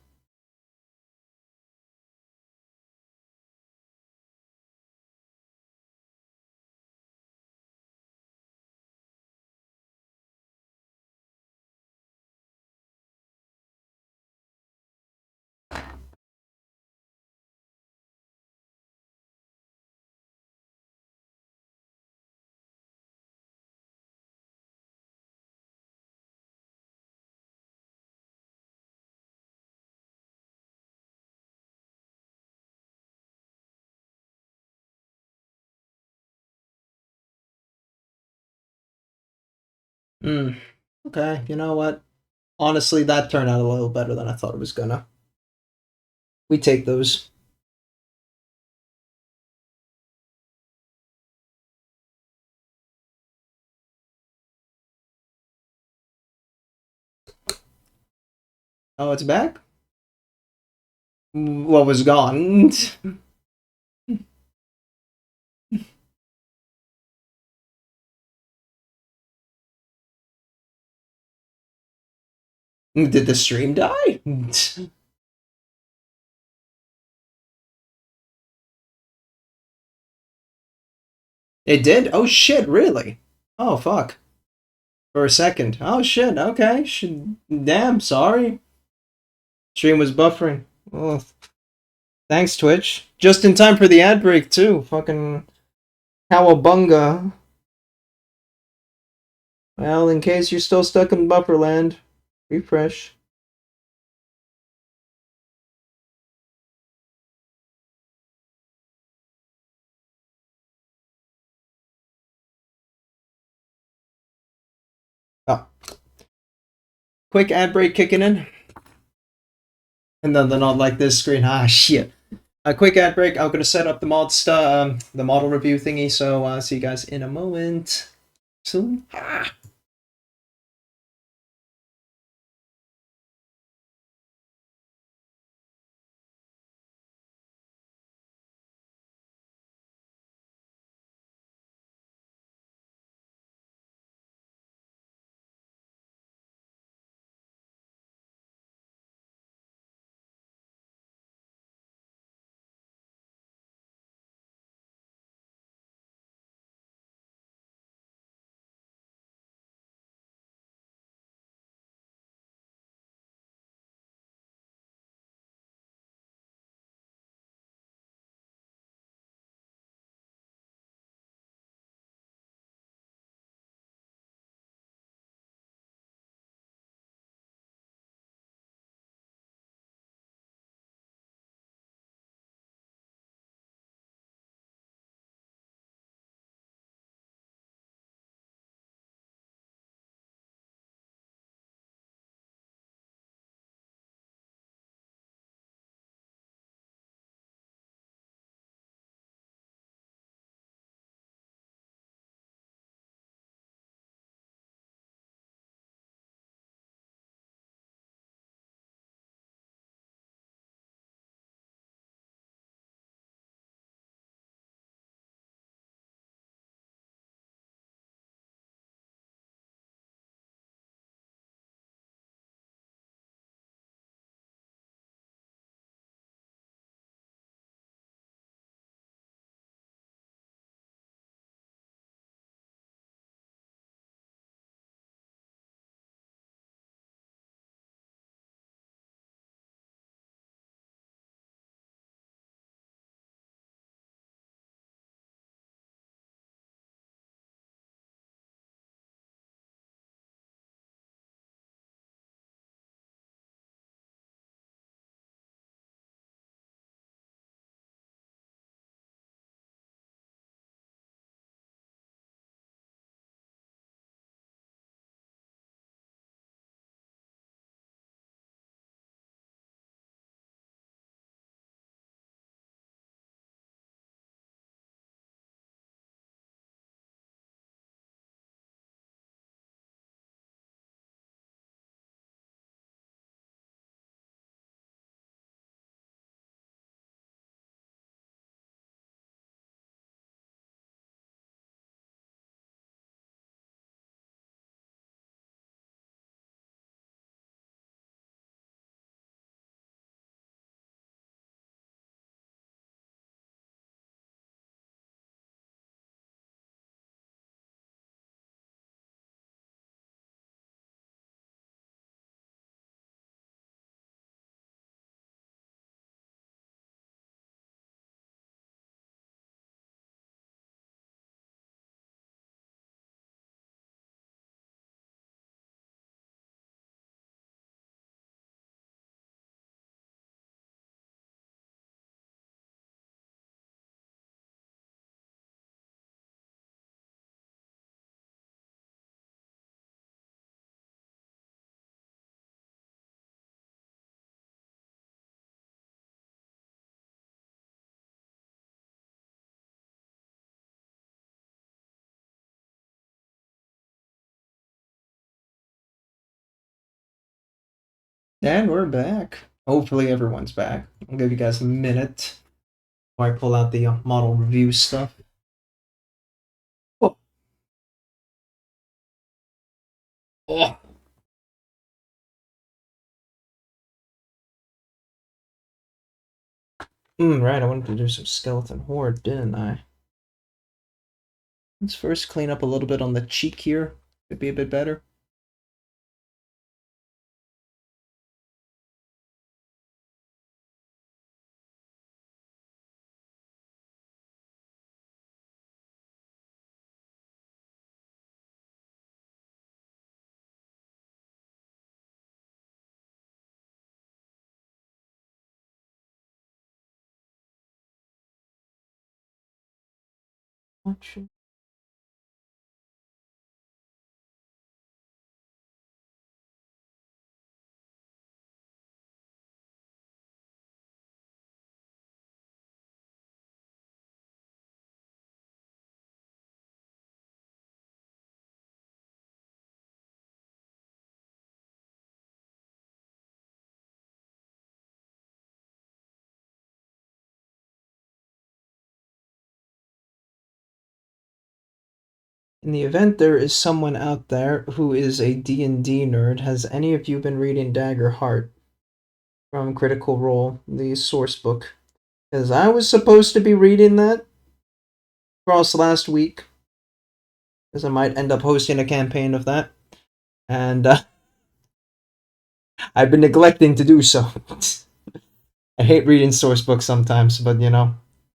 Hmm. Okay, you know what? Honestly, that turned out a little better than I thought it was gonna. We take those. Oh, it's back? What was gone? Did the stream die? It did? Oh shit, really? Oh fuck. For a second. Oh shit, okay. Damn, sorry. Stream was buffering. Oh, thanks, Twitch. Just in time for the ad break, too. Fucking cowabunga. Well, in case you're still stuck in bufferland, refresh. Oh, quick ad break kicking in. And then they're not like this screen. Ah, shit. A quick ad break. I'm gonna set up the the model review thingy. So see you guys in a moment. Soon. Ah. And we're back. Hopefully everyone's back. I'll give you guys a minute while I pull out the model review stuff. Oh. Oh. Right, I wanted to do some skeleton horde, didn't I? Let's first clean up a little bit on the cheek here. Could be a bit better. In the event there is someone out there who is a D&D nerd, has any of you been reading Dagger Heart from Critical Role, the source book? Because I was supposed to be reading that across last week, because I might end up hosting a campaign of that, and I've been neglecting to do so. I hate reading source books sometimes, but you know,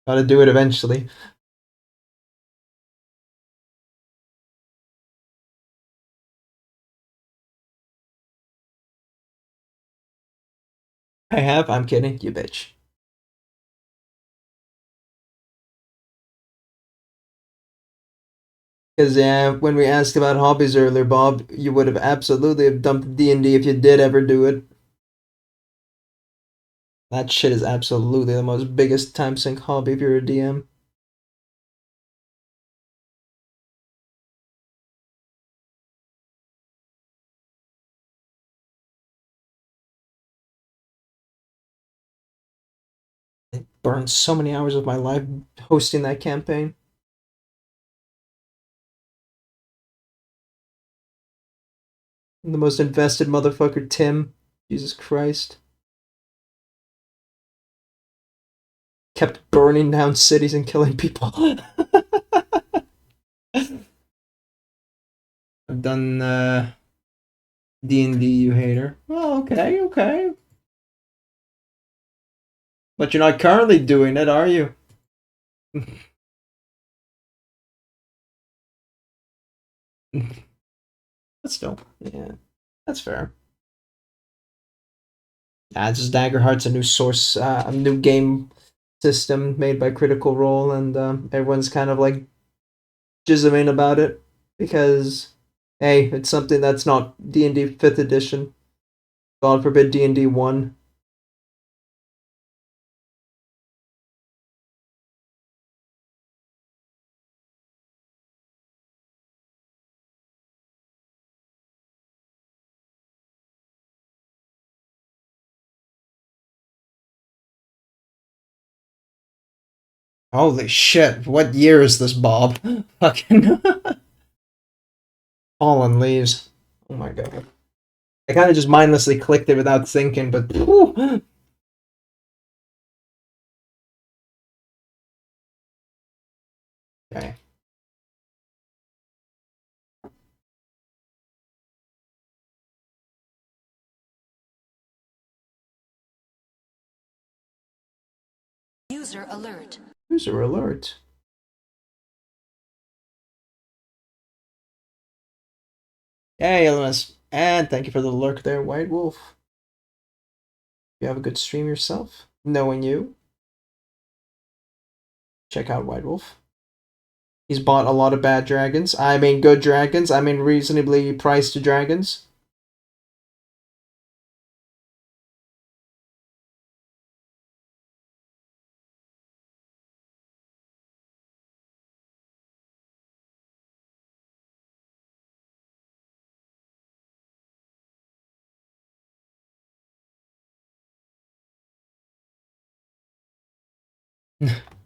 gotta do it eventually. I have, I'm kidding, you bitch. Because yeah, when we asked about hobbies earlier, Bob, you would have absolutely have dumped D&D if you did ever do it. That shit is absolutely the most biggest time sink hobby if you're a DM. I burned so many hours of my life hosting that campaign. I'm the most invested motherfucker, Tim. Jesus Christ. Kept burning down cities and killing people. I've done D&D, you hater. Oh, okay, okay. But you're not currently doing it, are you? But still, yeah, that's fair. Just Dagger Heart's a new source, a new game system made by Critical Role, and everyone's kind of like jizzing about it because, hey, it's something that's not D&D 5th edition. God forbid D&D 1. Holy shit! What year is this, Bob? Fucking fallen leaves. Oh my god! I kind of just mindlessly clicked it without thinking, but whew. Okay. User alert. User alert. Hey, LMS, and thank you for the lurk there, White Wolf. You have a good stream yourself. Knowing you, check out White Wolf. He's bought a lot of bad dragons. I mean, good dragons. I mean, reasonably priced dragons.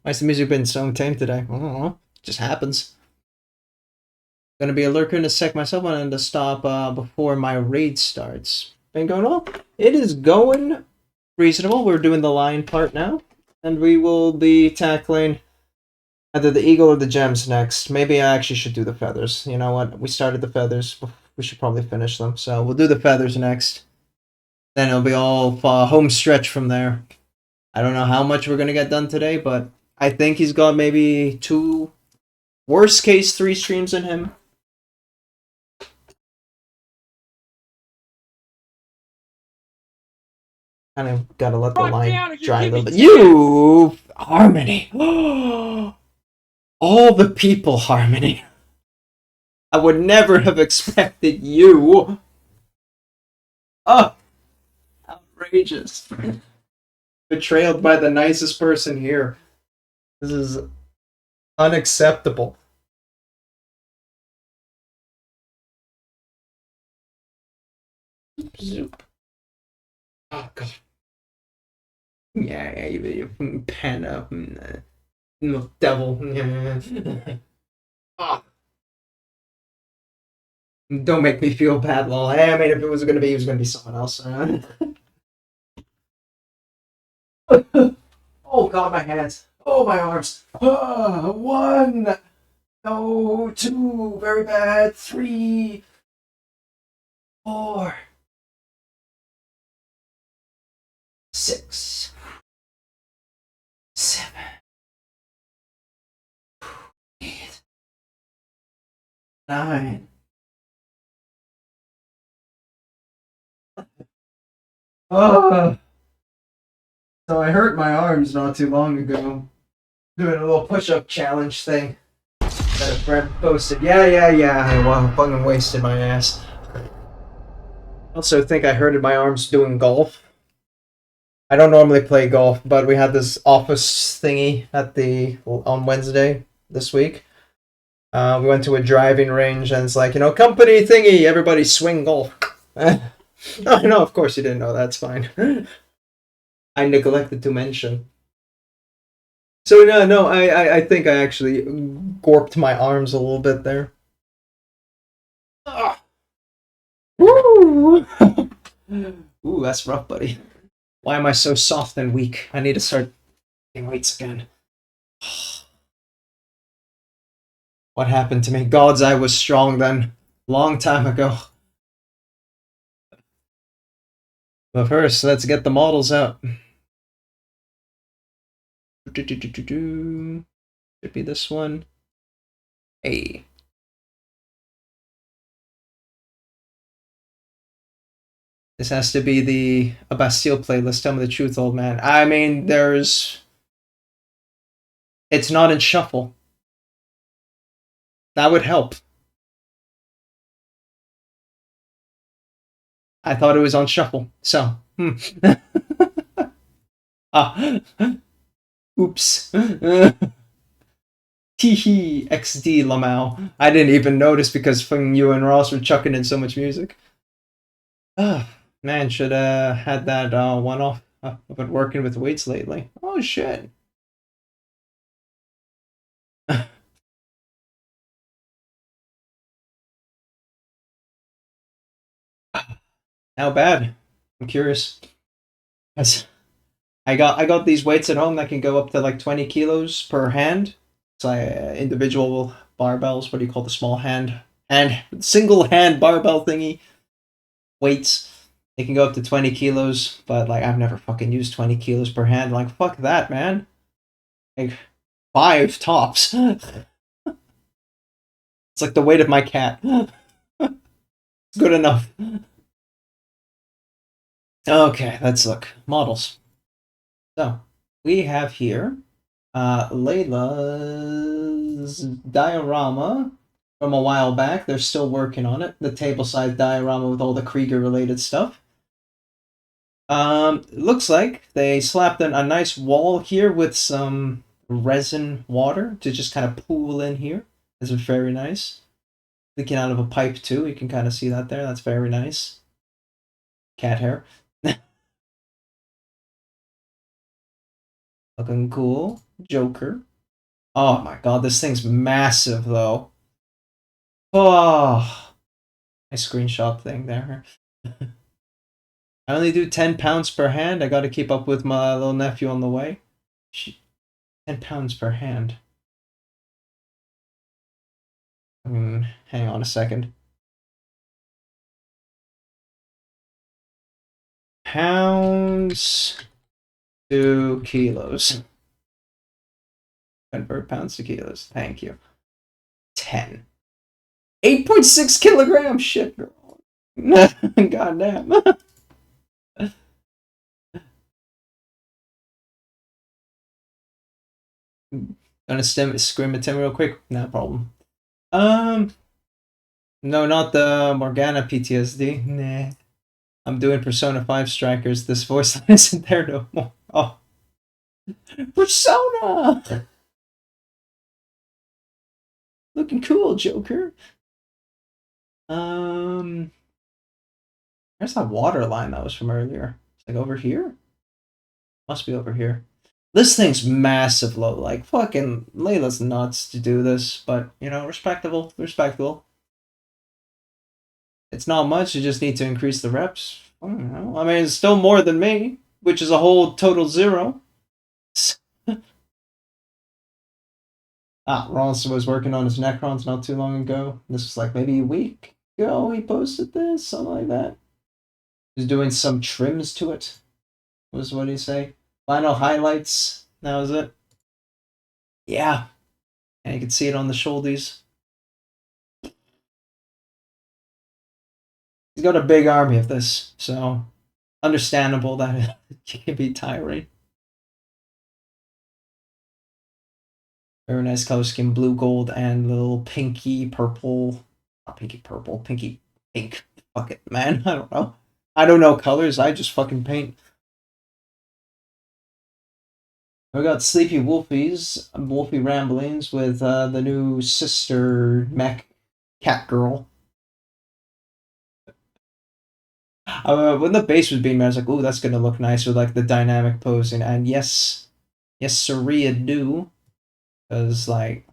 Why's the music been so tame today? I don't know. Just happens. Gonna be a lurker in a sec myself. I wanted to stop before my raid starts. Been going well? It is going reasonable. We're doing the lion part now. And we will be tackling either the eagle or the gems next. Maybe I actually should do the feathers. You know what? We started the feathers. We should probably finish them. So we'll do the feathers next. Then it'll be all home stretch from there. I don't know how much we're going to get done today, but I think he's got maybe 2, worst case 3 streams in him. Kind of gotta let the line dry a little bit. You! Harmony! All the people, Harmony. I would never have expected you. Oh! Outrageous. Betrayed by the nicest person here. This is unacceptable. Zoop. Oh, God. Yeah, you panda. No devil. Oh. Don't make me feel bad, lol. I mean, if it was gonna be, someone else. Oh, God, my hands. Oh, my arms. 1. No, 2. Very bad. 3. 4. 6. 7. 8. 9. Oh. So I hurt my arms not too long ago. Doing a little push-up challenge thing that a friend posted. Yeah. I fucking wasted my ass. Also think I hurted my arms doing golf. I don't normally play golf, but we had this office thingy on Wednesday this week. We went to a driving range and it's like, company thingy, everybody swing golf. Oh, no, of course you didn't know, that's fine. I neglected to mention. So no, I think I actually gorped my arms a little bit there. Woo! Ooh, that's rough, buddy. Why am I so soft and weak? I need to start lifting weights again. What happened to me? Gods, I was strong then. Long time ago. But first, let's get the models out. Should be this one. Hey. This has to be a Bastille playlist. Tell me the truth, old man. I mean, it's not in shuffle. That would help. I thought it was on shuffle, so. Ah. Oops. Teehee, XD Lamau. I didn't even notice because you and Ross were chucking in so much music. Man, should have had that one off. I've been working with weights lately. Oh, shit. How bad? I'm curious. I got these weights at home that can go up to like 20 kilos per hand. It's like individual barbells. What do you call the small single hand barbell thingy? Weights. They can go up to 20 kilos, but like I've never fucking used 20 kilos per hand. Like fuck that, man. Like 5 tops. It's like the weight of my cat. It's good enough. Okay, let's look. Models. So, we have here Layla's diorama from a while back. They're still working on it. The table-side diorama with all the Krieger-related stuff. Looks like they slapped in a nice wall here with some resin water to just kind of pool in here. This is very nice. Leaking out of a pipe too. You can kind of see that there. That's very nice. Cat hair. Looking cool. Joker. Oh my god, this thing's massive though. Oh, I screenshot thing there. I only do 10 pounds per hand. I gotta keep up with my little nephew on the way. 10 pounds per hand. Hang on a second. Pounds to kilos. Convert pounds to kilos. Thank you. 10. 8.6 kilograms. Shit, girl. Goddamn. Gonna scream at Tim real quick. No problem. No, not the Morgana PTSD. Nah. I'm doing Persona 5 Strikers. This voice line isn't there no more. Oh. Persona! Looking cool, Joker. Where's that water line that was from earlier? It's like over here? Must be over here. This thing's massive low. Like, fucking Layla's nuts to do this, but, you know, respectable. Respectable. It's not much, you just need to increase the reps. I don't know. I mean, it's still more than me, which is a whole total 0. Ross was working on his Necrons not too long ago. This was like maybe a week ago he posted this, something like that. He's doing some trims to it, was what he say. Final highlights, that was it. Yeah, and you can see it on the shoulders. He's got a big army of this, so understandable that it can be tiring. Very nice color scheme, blue, gold, and little pinky purple. Not pinky purple, pinky pink. Fuck it, man. I don't know. I don't know colors, I just fucking paint. We got Sleepy Wolfies, Wolfie Ramblings with the new sister mech cat girl. When the base was being made, I was like, ooh, that's gonna look nice with like the dynamic posing. And yes, sirree, it do. Because, like,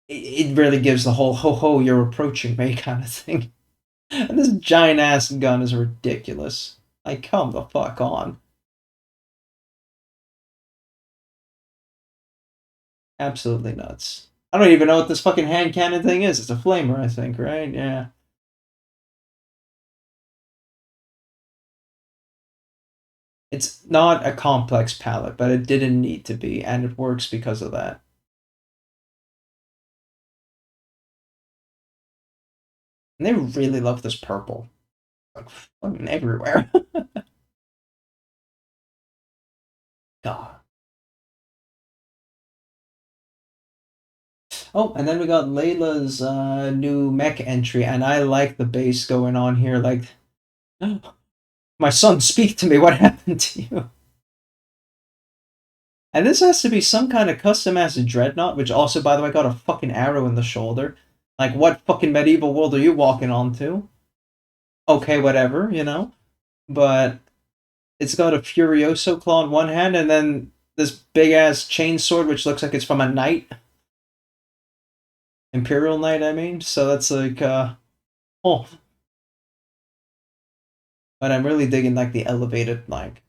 it really gives the whole ho ho, you're approaching me kind of thing. And this giant ass gun is ridiculous. Like, come the fuck on. Absolutely nuts. I don't even know what this fucking hand cannon thing is. It's a flamer, I think, right? Yeah. It's not a complex palette, but it didn't need to be, and it works because of that. And they really love this purple. Like, fucking everywhere. God. Oh, and then we got Layla's new mech entry, and I like the base going on here. Like, my son, speak to me. What happened to you? And this has to be some kind of custom-ass dreadnought, which also, by the way, got a fucking arrow in the shoulder. Like, what fucking medieval world are you walking onto? Okay, whatever, you know? But it's got a Furioso claw in one hand, and then this big-ass chainsword, which looks like it's from a knight. Imperial Knight, I mean. So that's like, oh. But I'm really digging, like, the elevated, like,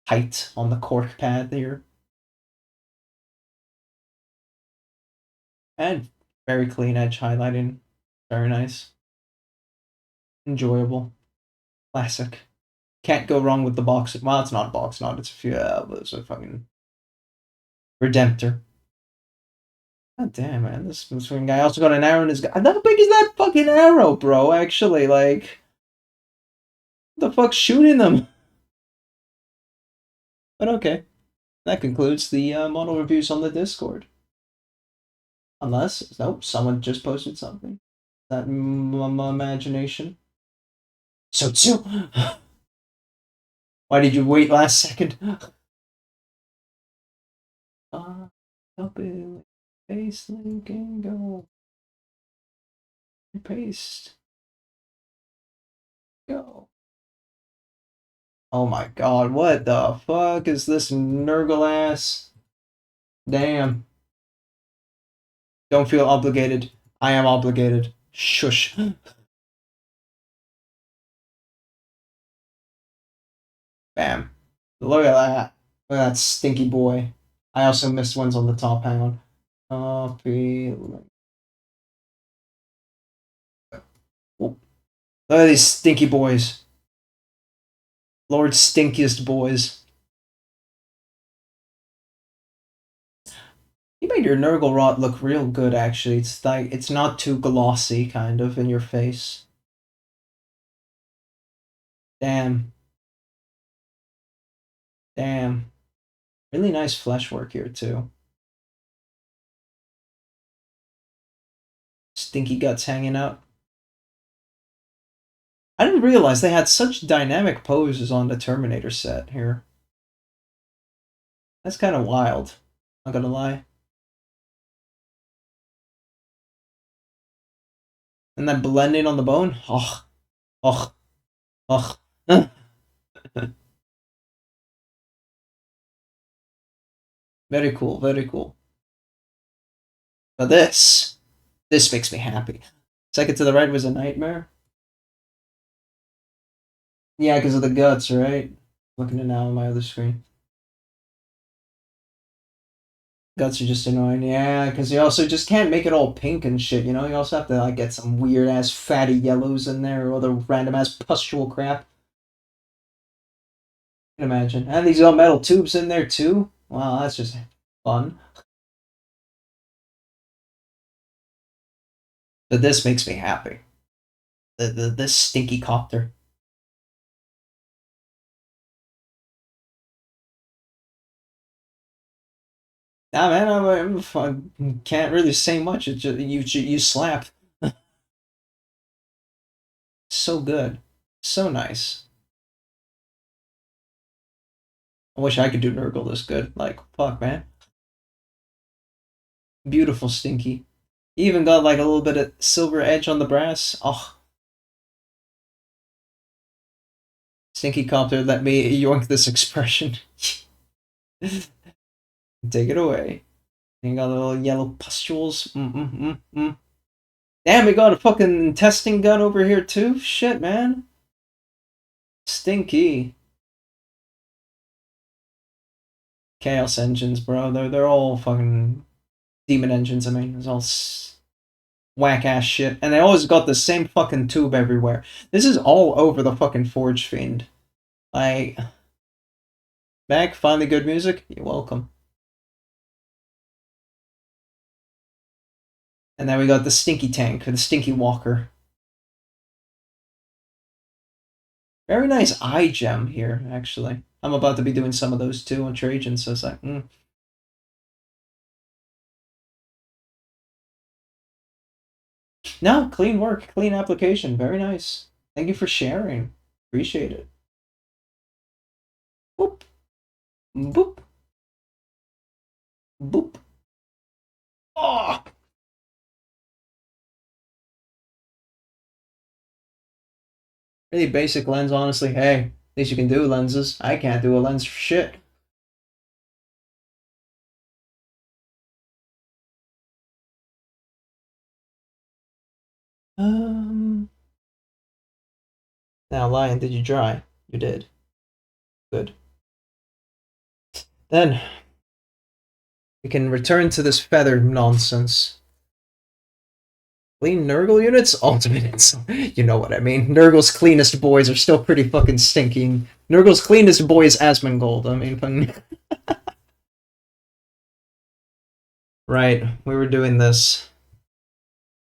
height on the cork pad here. And very clean edge highlighting. Very nice. Enjoyable. Classic. Can't go wrong with the box. Well, it's not a box, not. It's a few. It's a fucking Redemptor. God damn, man. This fucking guy also got an arrow in his gun. How big is that fucking arrow, bro? Actually, like, what the fuck's shooting them? But okay. That concludes the model reviews on the Discord. Unless, nope, someone just posted something. That imagination. So too. Why did you wait last second? Copy, paste, link, and go. Paste. Go. Oh my god, what the fuck is this Nurgle ass? Damn. Don't feel obligated. I am obligated. Shush. Bam. Look at that. Look at that stinky boy. I also missed ones on the top. Hang on. Copy. Look at these stinky boys. Lord stinkiest boys. You made your Nurgle rot look real good, actually. It's like it's not too glossy, kind of, in your face. Damn. Damn. Really nice flesh work here, too. Stinky guts hanging out. I didn't realize they had such dynamic poses on the Terminator set here. That's kind of wild. Not gonna lie. And then blending on the bone. Oh, oh, oh. Very cool, very cool. But this makes me happy. Second to the right was a nightmare. Yeah, because of the guts, right? Looking at now on my other screen. Guts are just annoying, yeah, because you also just can't make it all pink and shit, you know? You also have to like get some weird-ass fatty yellows in there or other random-ass pustule crap. I can imagine. And these got metal tubes in there, too? Wow, that's just fun. But this makes me happy. This stinky copter. Nah, man, I can't really say much. It just, you slap. So good. So nice. I wish I could do Nurgle this good. Like, fuck, man. Beautiful Stinky. He even got like a little bit of silver edge on the brass. Oh. Stinky Copter, let me yoink this expression. Take it away. You got little yellow pustules. Damn, we got a fucking testing gun over here too? Shit, man. Stinky. Chaos engines, bro. They're all fucking demon engines. I mean, it's all whack ass shit, and they always got the same fucking tube everywhere. This is all over the fucking Forge Fiend. Like, back, finally good music. You're welcome. And then we got the Stinky Tank, or the Stinky Walker. Very nice eye gem here, actually. I'm about to be doing some of those too on Trajan, so it's like, No, clean work, clean application. Very nice. Thank you for sharing. Appreciate it. Boop. Boop. Boop. Oh! Really basic lens, honestly. Hey, at least you can do lenses. I can't do a lens for shit. Now, Lion, did you dry? You did. Good. Then, we can return to this feather nonsense. Clean Nurgle units? Ultimate. You know what I mean. Nurgle's cleanest boys are still pretty fucking stinking. Nurgle's cleanest boy is Asmongold. I mean, right, we were doing this.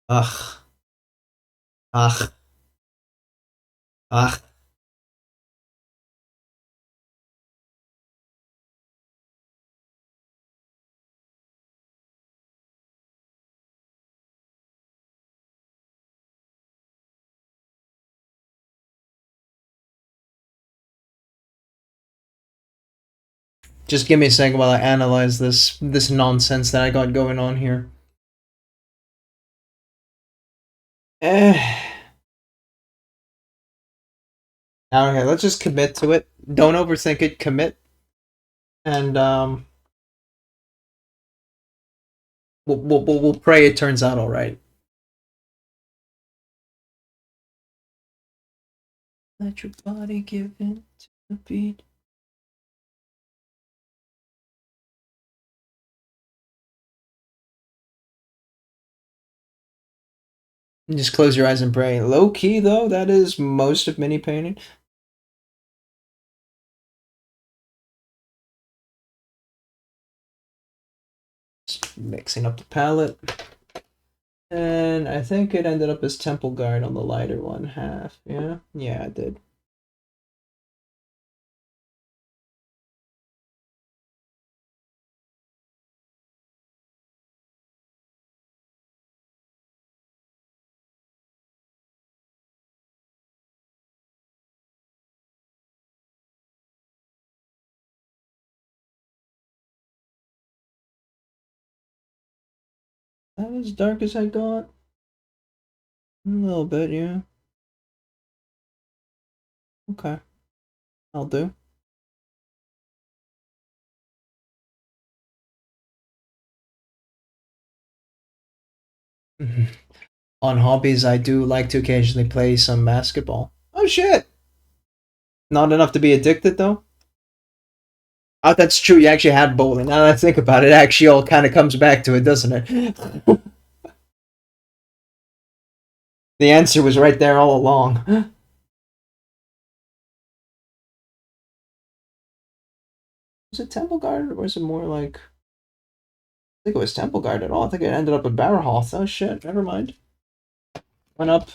Ugh. Ugh. Ugh. Just give me a second while I analyze this nonsense that I got going on here. Okay, let's just commit to it. don't overthink it, commit, and we'll pray it turns out all right. Let your body give in to the beat. And just close your eyes and pray. Low key though, that is most of mini painting. Just mixing up the palette. And I think it ended up as Temple Guard on the lighter one half. Yeah? Yeah, it did. That was as dark as I got. A little bit, yeah. Okay. I'll do. On hobbies, I do like to occasionally play some basketball. Oh shit! Not enough to be addicted though? Oh, that's true. You actually had bowling. Now that I think about it, it actually all kind of comes back to it, doesn't it? The answer was right there all along. Was it Temple Guard or was it more like... I think it was Temple Guard at all. I think it ended up with Barrowhoth. Oh shit, never mind. Went up.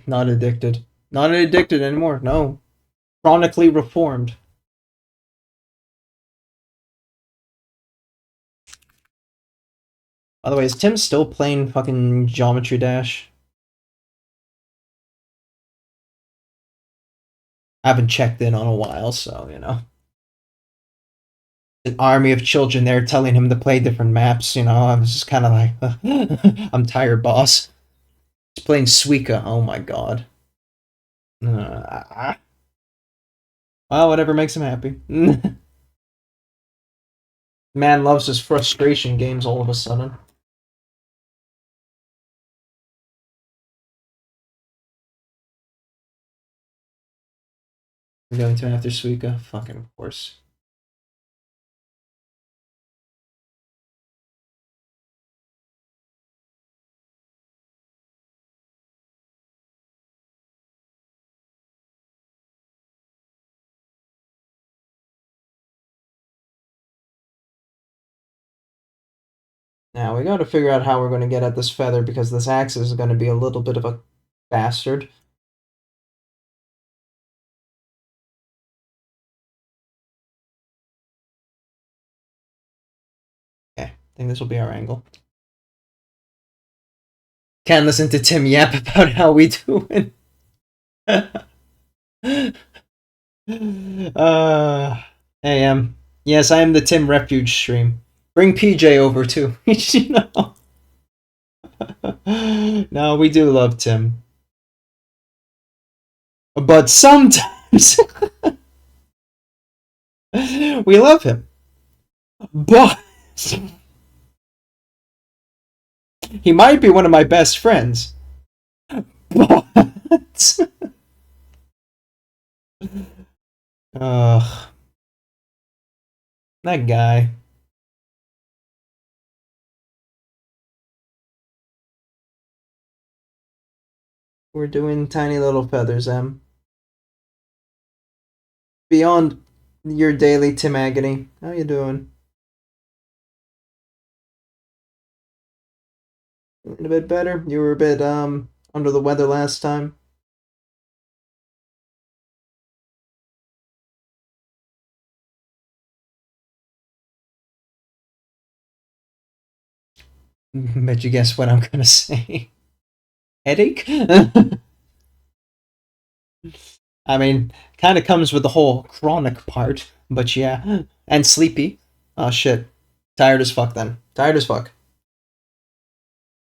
Not addicted. Not addicted anymore, no. Chronically reformed. By the way, is Tim still playing fucking Geometry Dash? I haven't checked in on a while, so, you know. An army of children there telling him to play different maps, you know. I was just kind of like, I'm tired, boss. He's playing Suika, oh my god. Well, whatever makes him happy. Man loves his frustration games all of a sudden. We're going to after Suika? Fucking of course. Now, we gotta figure out how we're gonna get at this feather, because this axe is gonna be a little bit of a bastard. Okay, I think this will be our angle. Can't listen to Tim yap about how we doing. AM. Yes, I am the Tim Refuge stream. Bring PJ over too. You know. No, we do love Tim. But sometimes we love him. But he might be one of my best friends. But ugh. That guy. We're doing tiny little feathers, Em. Beyond your daily Tim agony. How you doing? A bit better? You were a bit under the weather last time. Bet you guess what I'm gonna say. Headache? I mean, kind of comes with the whole chronic part, but yeah. And sleepy. Oh shit. Tired as fuck then. Tired as fuck.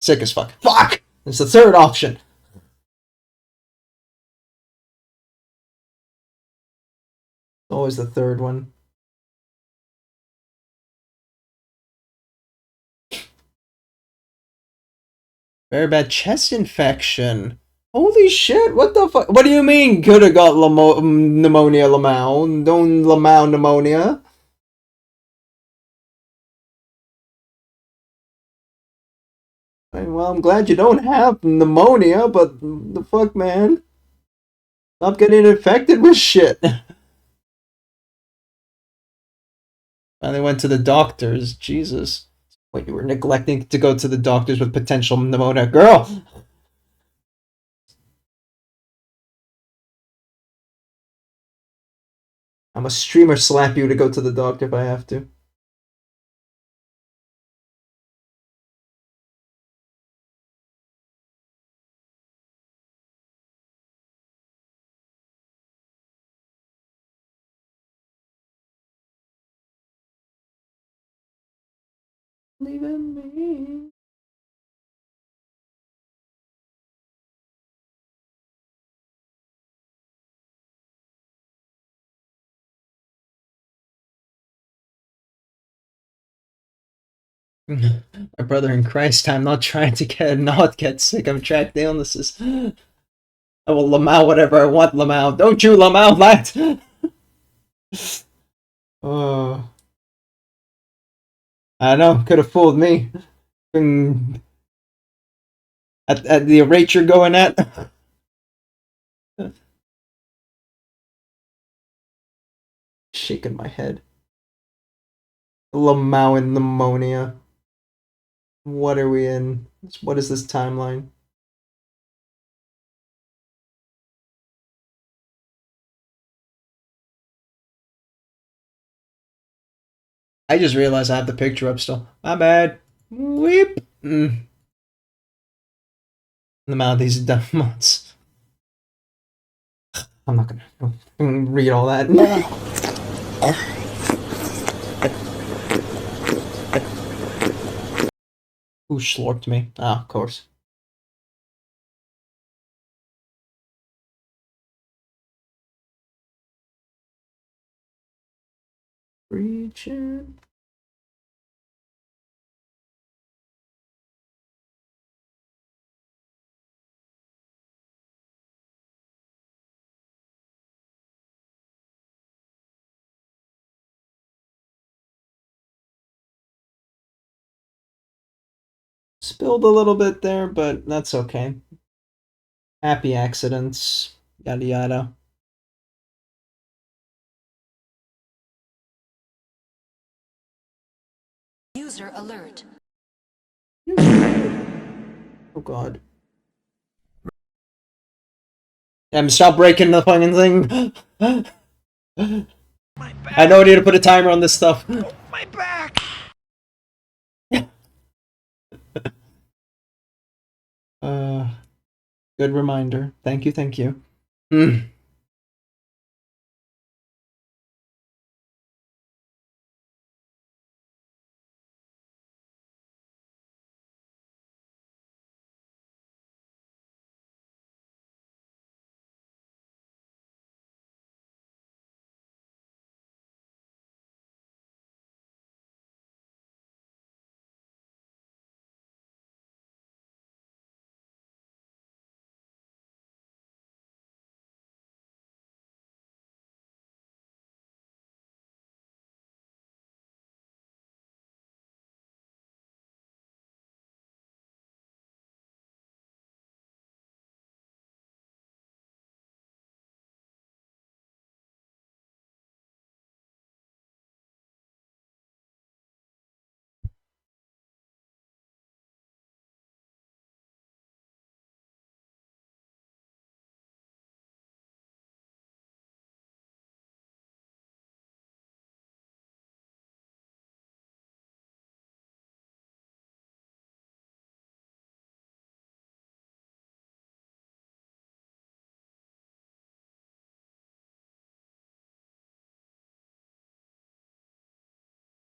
Sick as fuck. Fuck! It's the third option. Always the third one. Very bad chest infection. Holy shit, what the fuck? What do you mean, coulda got pneumonia, Lamau? Don't Lamau pneumonia? Well, I'm glad you don't have pneumonia, but the fuck, man? Stop getting infected with shit. And they went to the doctors. Jesus. Wait, you were neglecting to go to the doctors with potential pneumonia. Girl! I'm a streamer slap you to go to the doctor if I have to. Leaving me. My brother in Christ, I'm not trying to not get sick. I'm tracked illnesses. I will Lamau whatever I want, Lamau. Don't you Lamau that! Oh. I know, could have fooled me. At the rate you're going at. Shaking my head. Lamau and pneumonia. What are we in? What is this timeline? I just realized I have the picture up still. My bad. Weep. The amount of these dumb months. I'm not gonna read all that. Who slurped me? Ah, of course. Reaching. Spilled a little bit there, but that's okay. Happy accidents. Yada yada. User alert. Oh god. Damn, stop breaking the fucking thing. I know I need to put a timer on this stuff. My back! Good reminder. Thank you, thank you. Mm.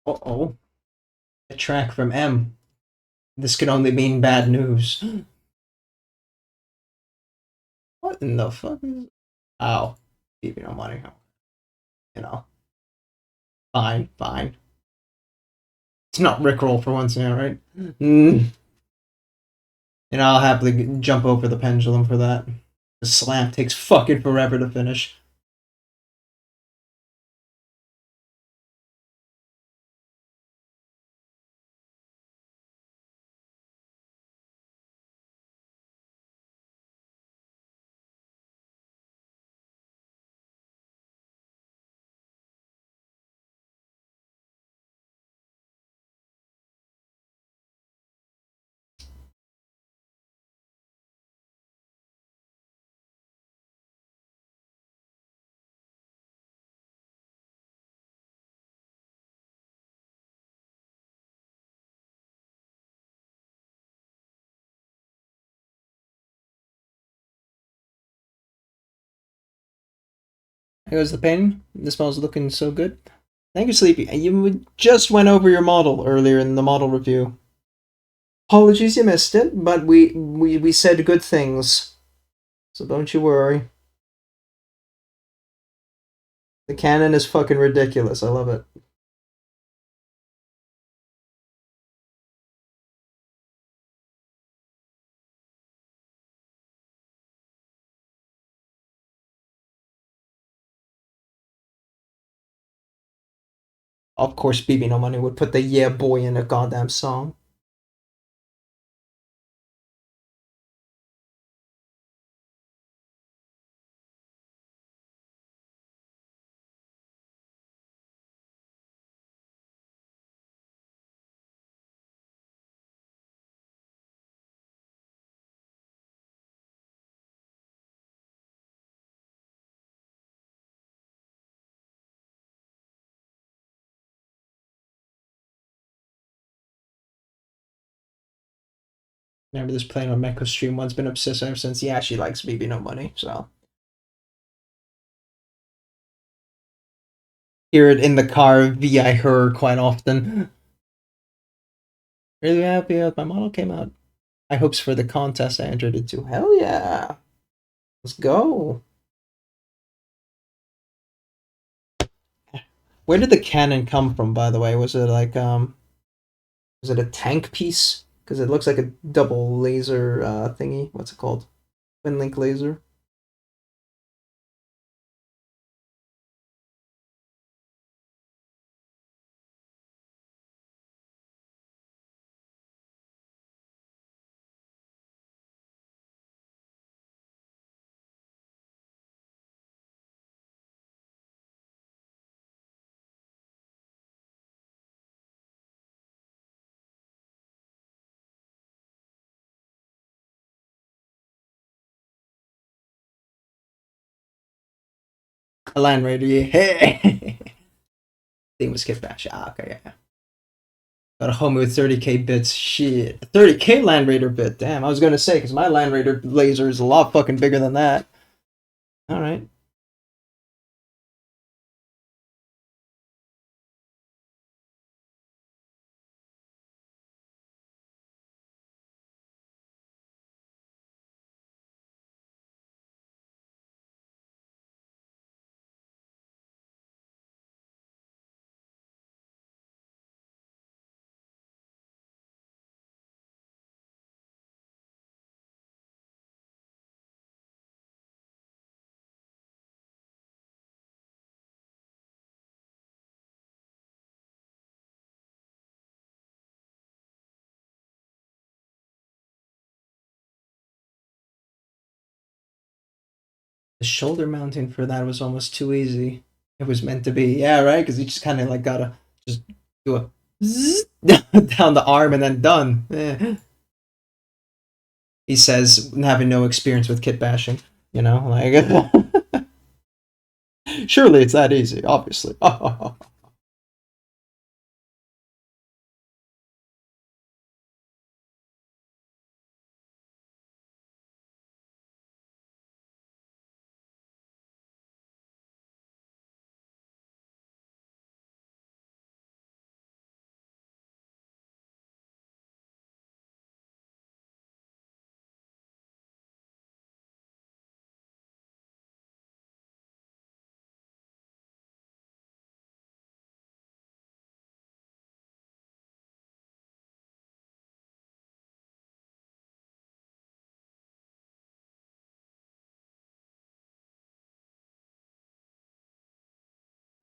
Uh-oh. A track from M. This could only mean bad news. What in the fuck is... Ow. Keeping on money. you know, fine, fine. It's not Rickroll for once now, right? And I'll happily jump over the pendulum for that. The slam takes fucking forever to finish. Here goes the painting. This model's looking so good. Thank you, Sleepy. You just went over your model earlier in the model review. Apologies you missed it, but we said good things. So don't you worry. The cannon is fucking ridiculous. I love it. Of course, BB No Money would put the yeah boy in a goddamn song. Remember this playing on Mecha stream once, been obsessed ever since. Yeah, she likes BB No Money, so. Hear it in the car via her quite often. Really happy that my model came out. High hopes for the contest I entered into. Hell yeah. Let's go. Where did the cannon come from, by the way? Was it like, was it a tank piece? Because it looks like a double laser thingy. What's it called? Twin link laser. A Land Raider, yeah. Hey! Thing was Kit Bash. Ah, okay, yeah. Got a homie with 30k bits. Shit. 30k Land Raider bit. Damn, I was gonna say, because my Land Raider laser is a lot fucking bigger than that. Alright. The shoulder mounting for that was almost too easy. It was meant to be. Yeah, right? Because you just kind of like gotta just do a zzz down the arm and then done. He says, having no experience with kit bashing. You know, like, surely it's that easy, obviously.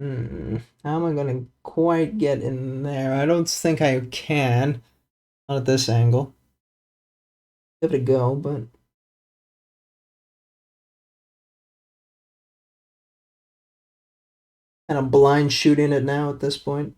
How am I gonna quite get in there? I don't think I can. Not at this angle. Give it a go, but kind of blind shooting it now at this point.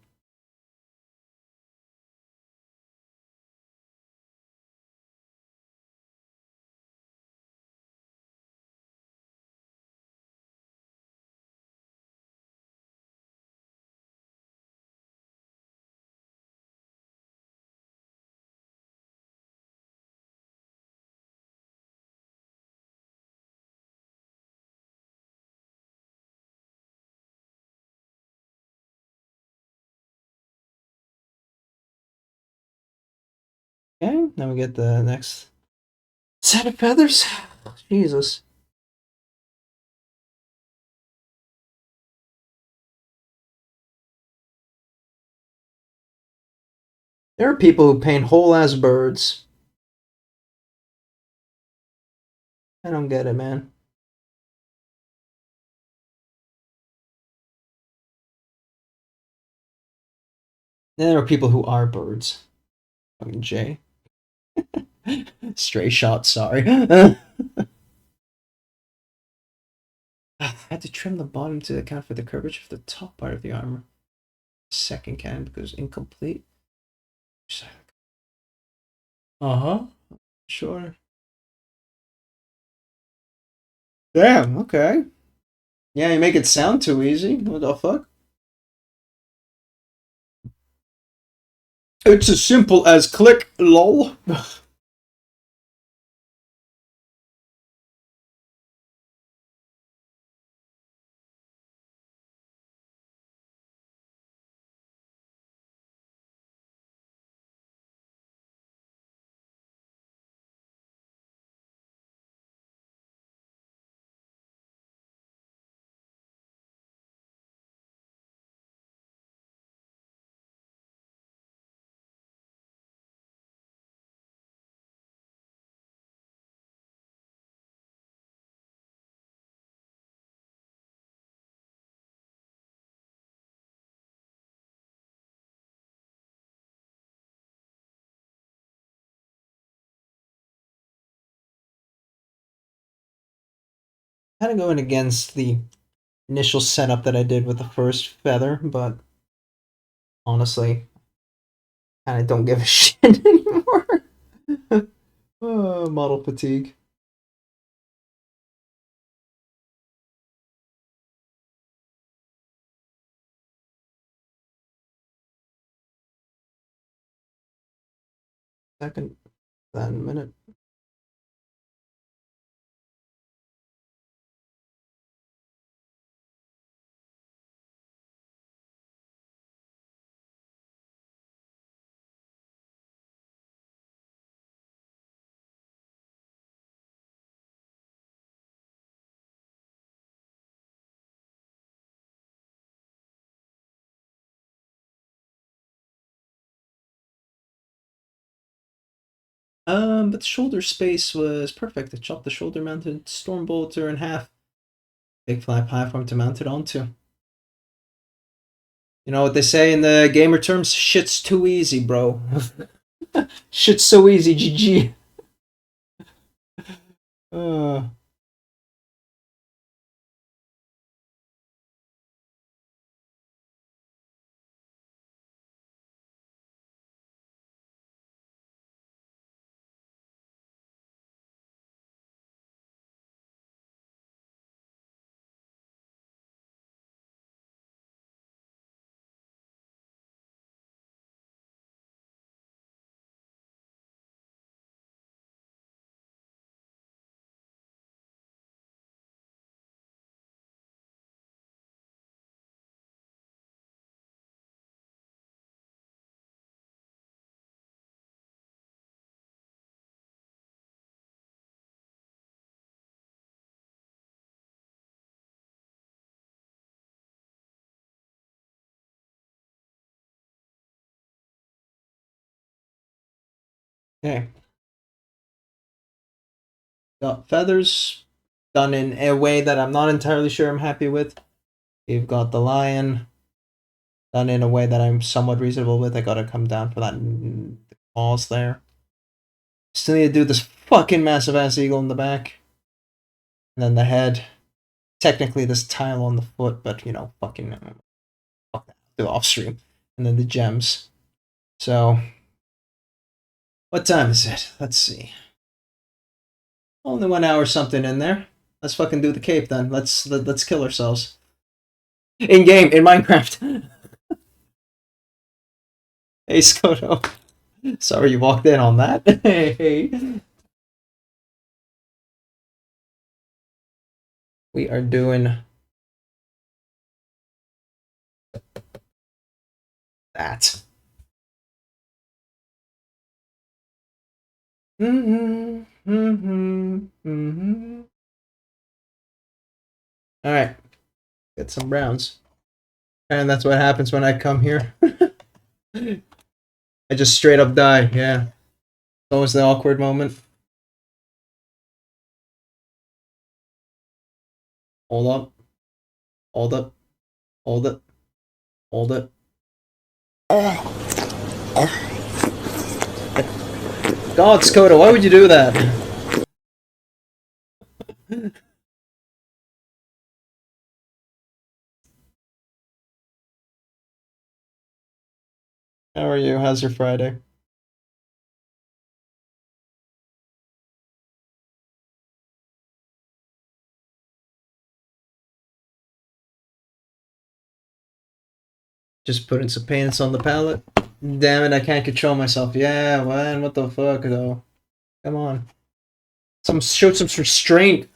Okay, now we get the next set of feathers. Jesus. There are people who paint whole ass birds. I don't get it, man. Then there are people who are birds. Fucking Jay. Stray shot, sorry. I had to trim the bottom to account for the curvature of the top part of the armor. Second cannon because incomplete. Uh-huh. Sure. Damn, okay. Yeah, you make it sound too easy. What the fuck? It's as simple as click, lol. Kind of going against the initial setup that I did with the first feather, but honestly, kind of don't give a shit anymore. Model fatigue. Second, then minute. But the shoulder space was perfect. I chopped the shoulder mounted storm bolter in half. Big flat platform to mount it onto. You know what they say in the gamer terms? Shit's too easy, bro. Shit's so easy, GG. Uh, okay. Got feathers done in a way that I'm not entirely sure I'm happy with. You've got the lion done in a way that I'm somewhat reasonable with. I gotta come down for that claws there. Still need to do this fucking massive ass eagle in the back. And then the head. Technically this tile on the foot, but you know, fucking fuck that. Do off stream. And then the gems. So what time is it? Let's see. Only 1 hour something in there. Let's fucking do the cape then. Let's kill ourselves. In game, in Minecraft. Hey Skoto. Sorry you walked in on that. Hey. We are doing that. Alright. Get some browns. And that's what happens when I come here. I just straight up die, yeah. It's always the awkward moment. Hold up. Hold up. Hold it. Hold it. God, Skoda, why would you do that? How are you? How's your Friday? Just putting some paints on the palette. Damn it, I can't control myself. Yeah, man, what the fuck, though? Come on. Show some restraint.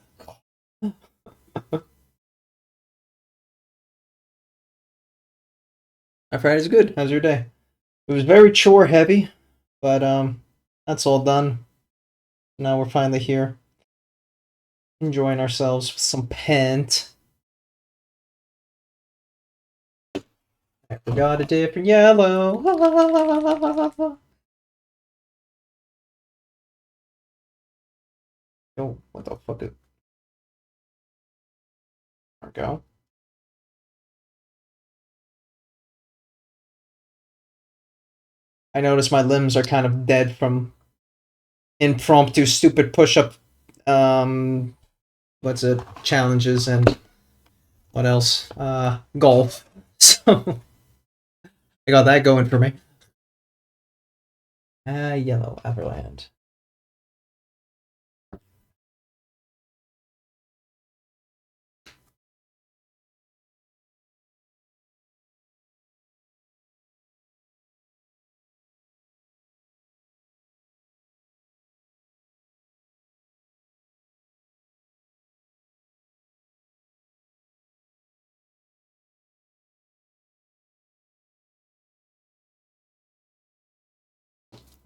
My Friday's good. How's your day? It was very chore heavy, but that's all done. Now we're finally here. Enjoying ourselves with some paint. I forgot a different yellow. Oh, what the fuck? There we go. I notice my limbs are kind of dead from impromptu stupid push-up what's it, challenges and what else? Golf. So I got that going for me. Yellow Everland.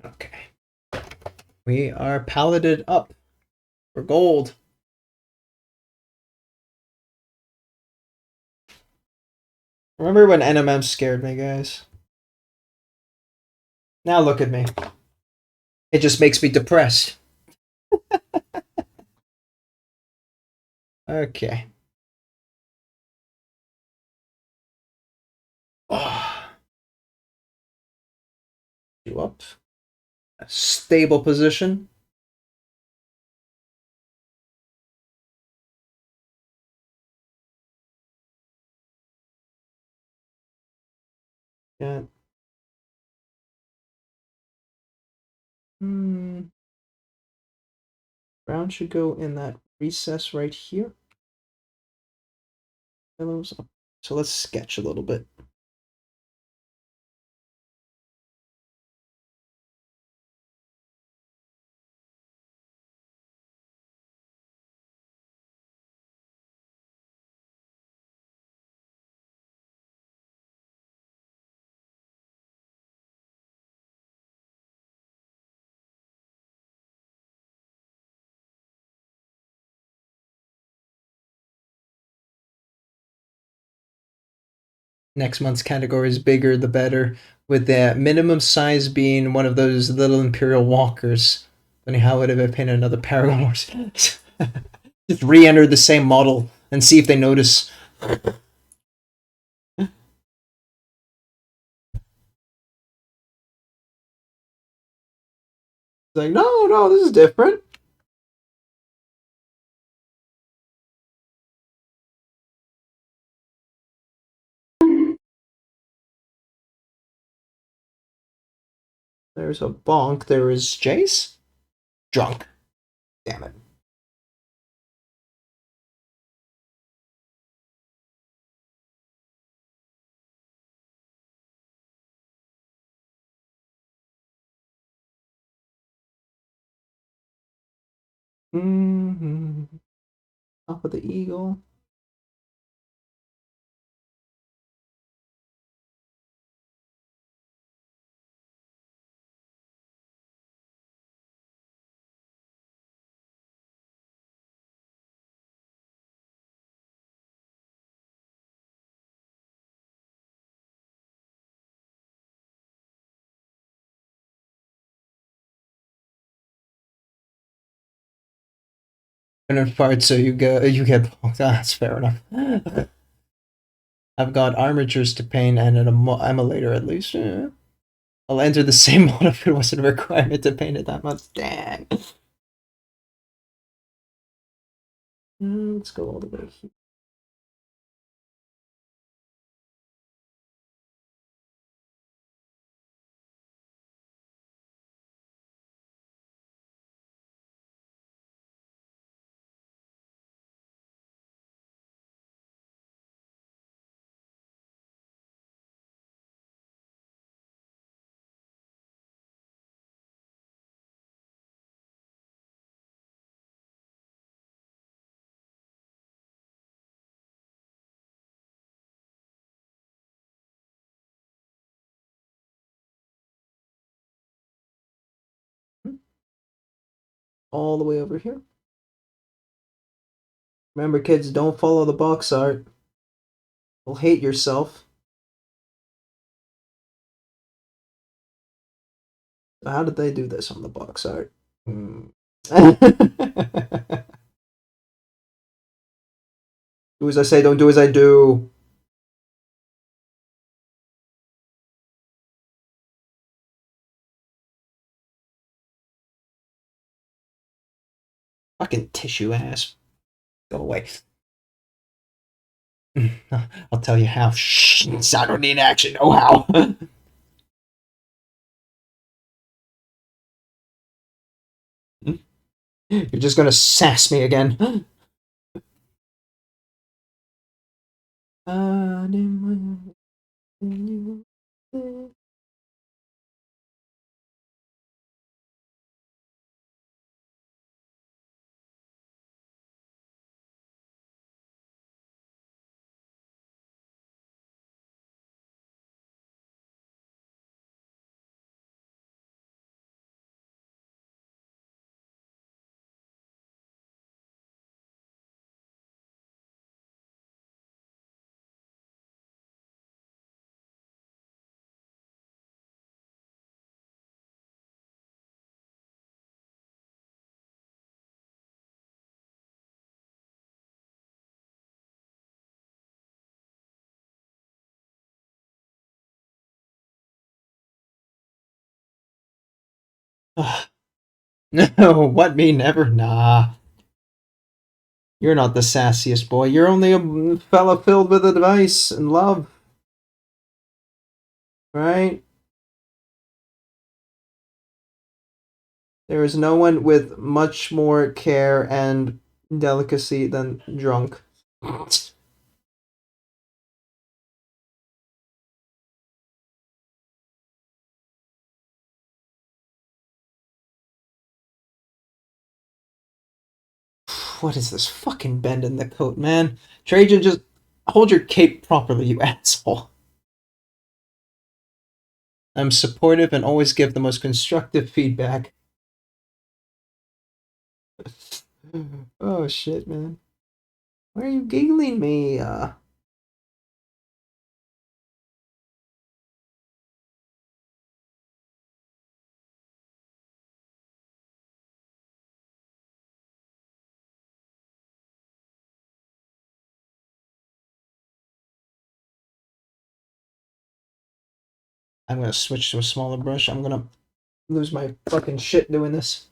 Okay. We are paletted up for gold. Remember when NMM scared me, guys? Now look at me. It just makes me depressed. Okay. Oh. You up. A stable position. Yeah. Brown should go in that recess right here. Yellow's up. So let's sketch a little bit. Next month's category is bigger the better, with the minimum size being one of those little Imperial walkers. Funny how would have painted another Paragon horse. Just re-enter the same model and see if they notice. like, no, no, this is different. There's a bonk. There is Jace. Drunk. Damn it. Mm-hmm. Top of the eagle. And part, so you get bonked. That's fair enough. I've got armatures to paint and an emulator at least. I'll enter the same mode if it wasn't a requirement to paint it that much. Dang. Let's go all the way here. All the way over here. Remember, kids, don't follow the box art. You'll hate yourself. So how did they do this on the box art? Do as I say, don't do as I do. Fucking tissue ass. Go away. I'll tell you how. Shh, I don't need to actually know how. You're just gonna sass me again. No, what me never? Nah. You're not the sassiest boy. You're only a fella filled with advice and love. Right? There is no one with much more care and delicacy than drunk. What is this fucking bend in the coat, man? Trajan, just hold your cape properly, you asshole. I'm supportive and always give the most constructive feedback. Oh shit, man. Why are you giggling me? I'm gonna switch to a smaller brush. I'm gonna lose my fucking shit doing this.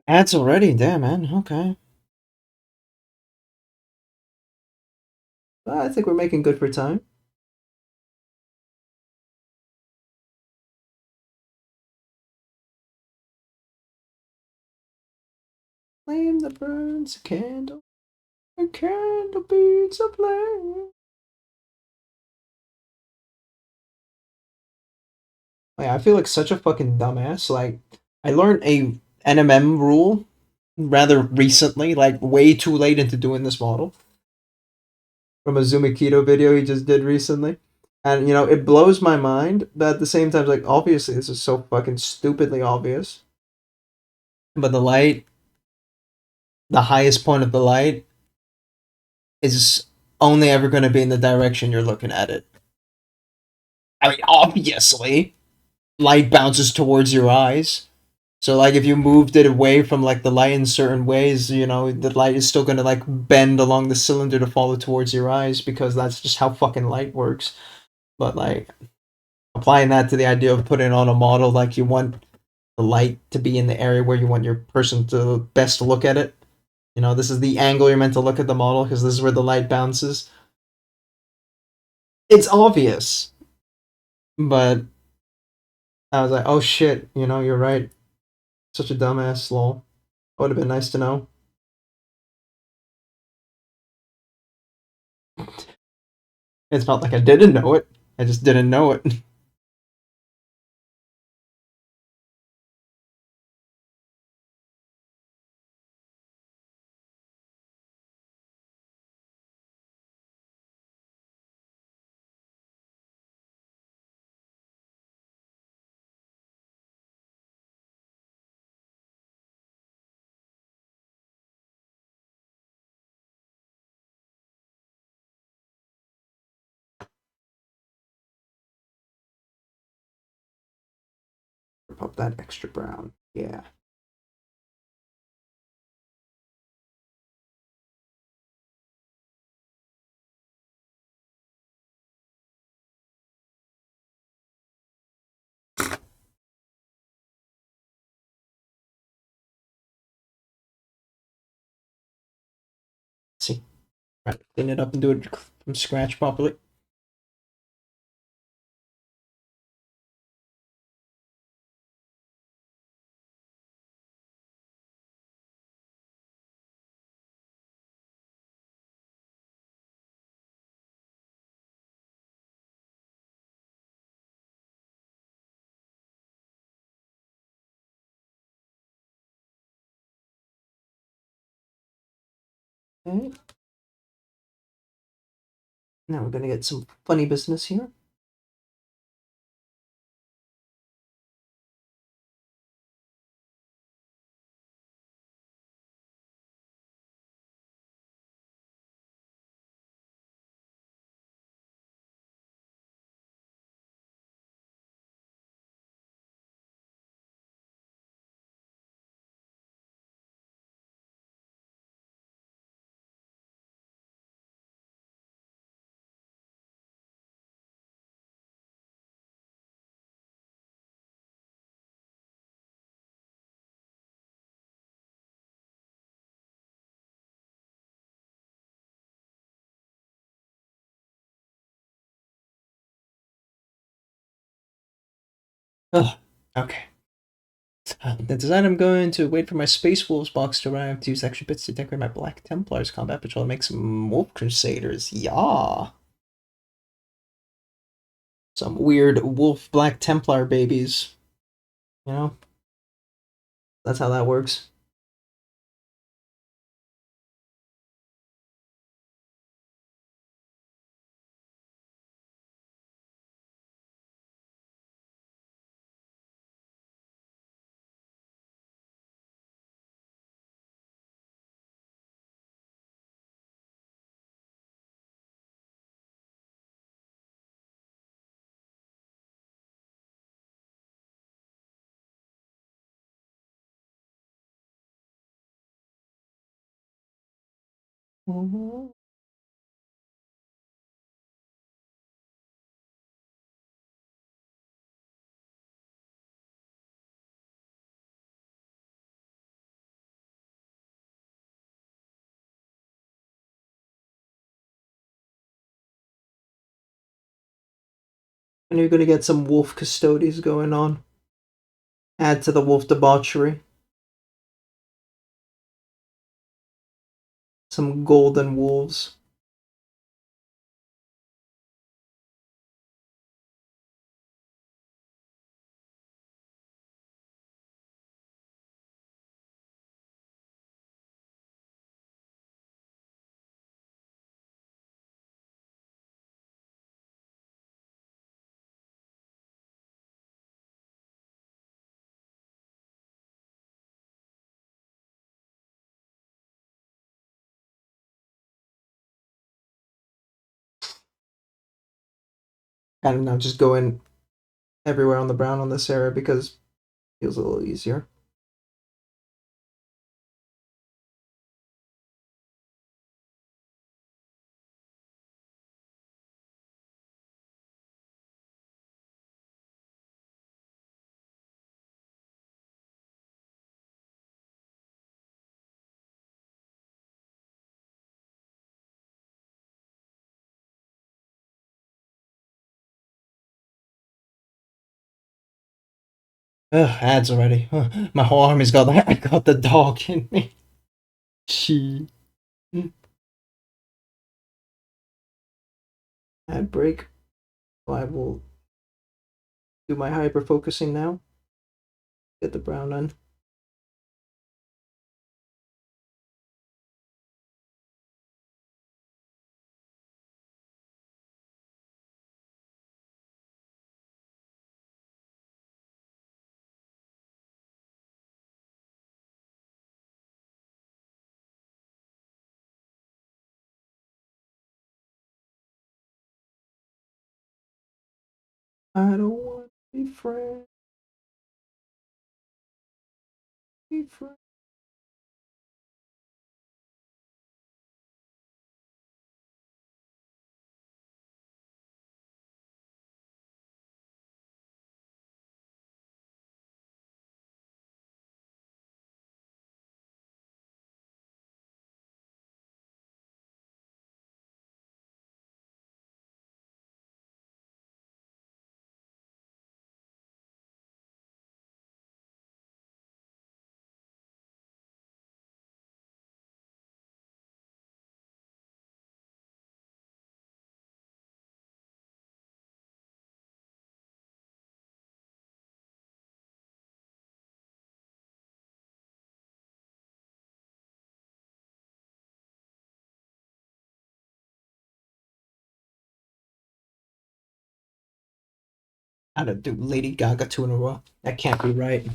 Ads already? Damn, man. Okay. Well, I think we're making good for time. Flame that burns a candle beats a flame. Like, I feel like such a fucking dumbass. Like, I learned a NMM rule rather recently, like way too late into doing this model, from a Zumakito video he just did recently. And, you know, it blows my mind, but at the same time, like, obviously, this is so fucking stupidly obvious. But the light, the highest point of the light, is only ever going to be in the direction you're looking at it. I mean, obviously, light bounces towards your eyes. So, like, if you moved it away from, like, the light in certain ways, you know, the light is still going to, like, bend along the cylinder to follow towards your eyes because that's just how fucking light works. But, like, applying that to the idea of putting on a model, like, you want the light to be in the area where you want your person to best look at it. You know, this is the angle you're meant to look at the model because this is where the light bounces. It's obvious, but I was like, oh shit, you know, you're right. Such a dumbass, lol. Would have been nice to know. It's not like I didn't know it. I just didn't know it. Pop that extra brown. Yeah. See. Right. Clean it up and do it from scratch properly. Okay. Now we're gonna get some funny business here. Ugh. Okay. The design I'm going to wait for my Space Wolves box to arrive to use extra bits to decorate my Black Templars combat patrol and make some Wolf Crusaders. Yeah. Some weird Wolf Black Templar babies. You know? That's how that works. Mhm. And you're gonna get some wolf custodies going on. Add to the wolf debauchery. Some golden wolves. I don't know, just go in everywhere on the brown on this area because it feels a little easier. Ugh, ads already. My whole army's got I got the dog in me. She. Ad break. I will do my hyper focusing now. Get the brown done. I don't want to be friends. Be friends. I don't do Lady Gaga 2 in a row. That can't be right.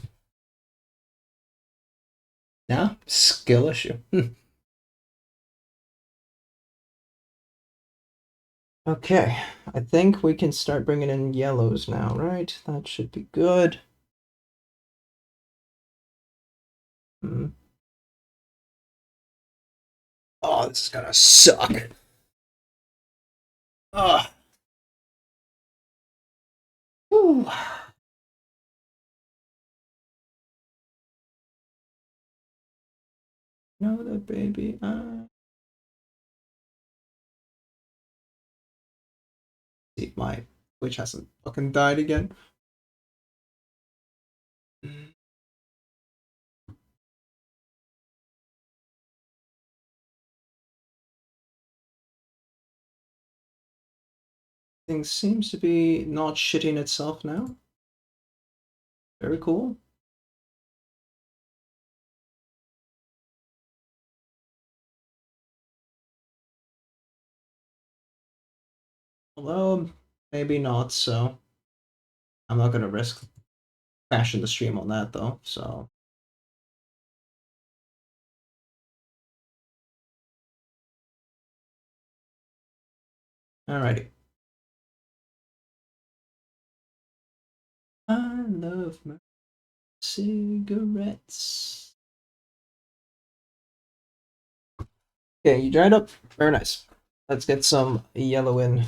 No? Skill issue. Okay, I think we can start bringing in yellows now, right? That should be good. Hmm. Oh, this is gonna suck. Ugh. Whew. No, the baby. See, my witch hasn't fucking died again. Thing seems to be not shitting itself now. Very cool. Although, maybe not, so I'm not gonna risk crashing the stream on that though, so. Alrighty. I love my cigarettes. Okay, you dried up. Very nice. Let's get some yellow in.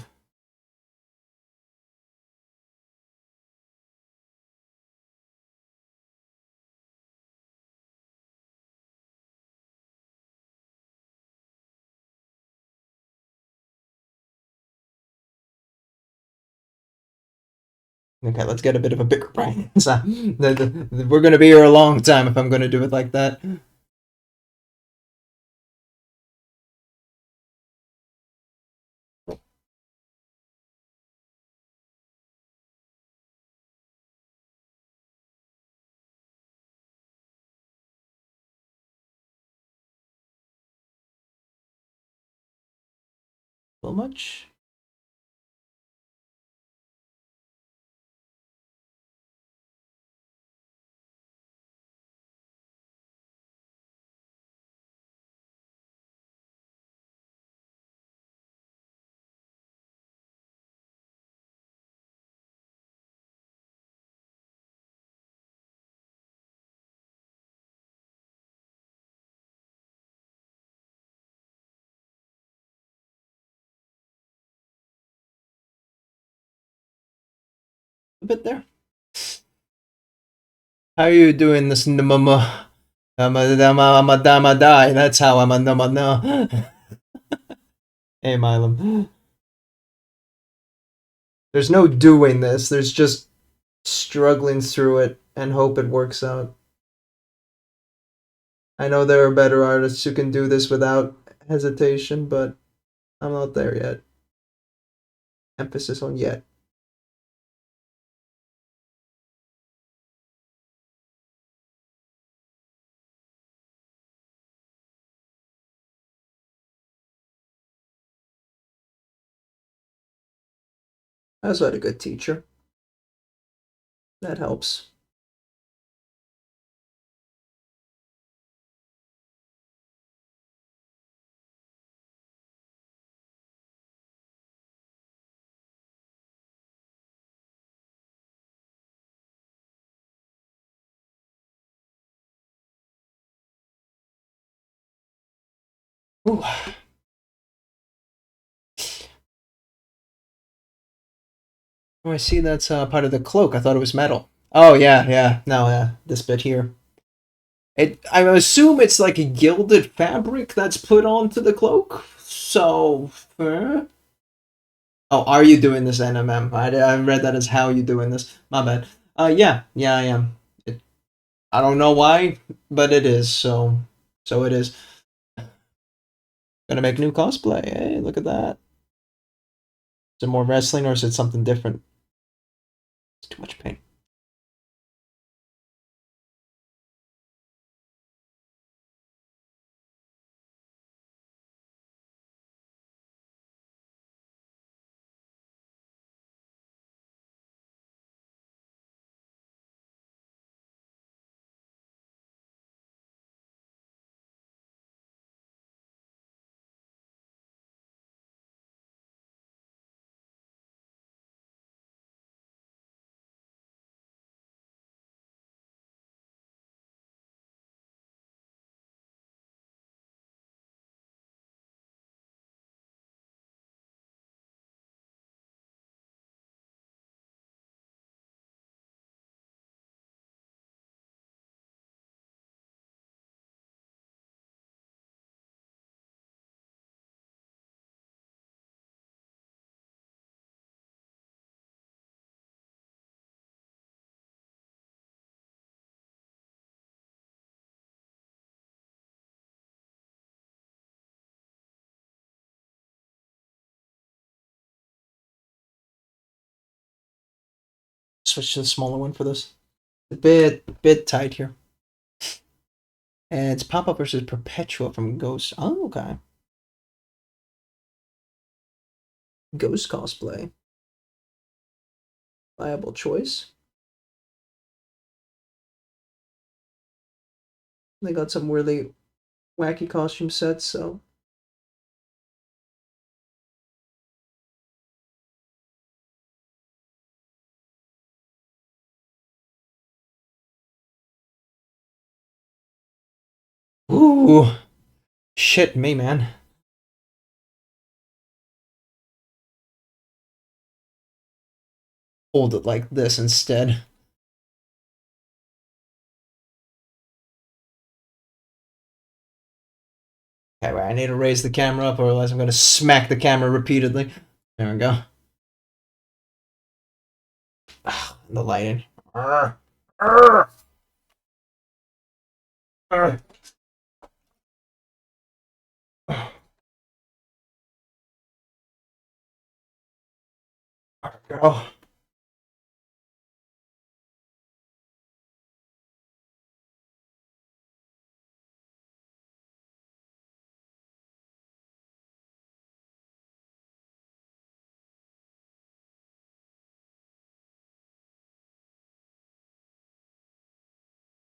Okay, let's get a bit of a bigger brain. We're gonna be here a long time if I'm gonna do it like that. So much. A bit there. How are you doing this? Mama? I'm a die. That's how I'm a no. Hey, Milam. There's no doing this. There's just struggling through it and hope it works out. I know there are better artists who can do this without hesitation, but I'm not there yet. Emphasis on yet. I also had a good teacher. That helps. Ooh. Oh, I see that's part of the cloak. I thought it was metal. Oh, yeah, yeah. No, this bit here. I assume it's like a gilded fabric that's put onto the cloak. So, oh, are you doing this, NMM? I read that as how you doing this. My bad. Yeah, I am. I don't know why, but it is. So it is. Gonna make new cosplay. Hey, look at that. Is it more wrestling or is it something different? It's too much paint. Switch to the smaller one for this. A bit tight here. And it's Pop-Up versus Perpetua from Ghost. Oh, okay. Ghost cosplay. Viable choice. They got some really wacky costume sets, so. Ooh. Shit me, man. hold it like this instead. Okay, wait, I need to raise the camera up, or otherwise I'm going to smack the camera repeatedly. There we go. The lighting. Arr, arr, arr. There we go.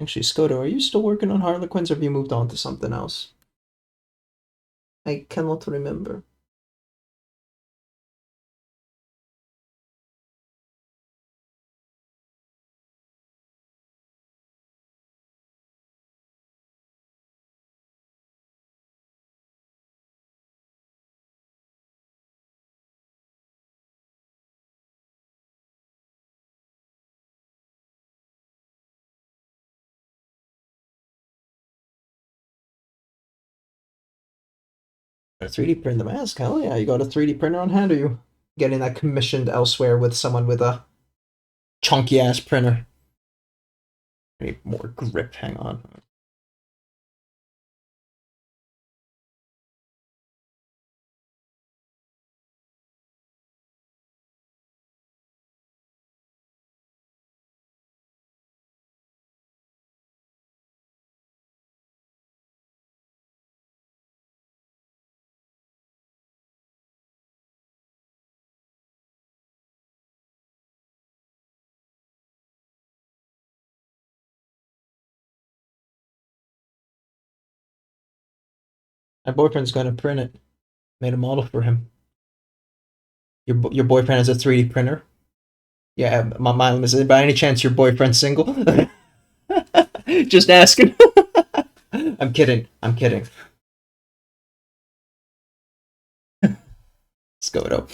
Actually, Skoto, are you still working on Harlequins, or have you moved on to something else? I cannot remember. A 3D print the mask? Hell yeah, you got a 3D printer on hand, or you getting that commissioned elsewhere with someone with a chunky ass printer? I need more grip, hang on. My boyfriend's gonna print it. Made a model for him. Your boyfriend has a 3D printer? Yeah, my mind is, by any chance your boyfriend's single? Just asking. I'm kidding. I'm kidding. Let's go it up.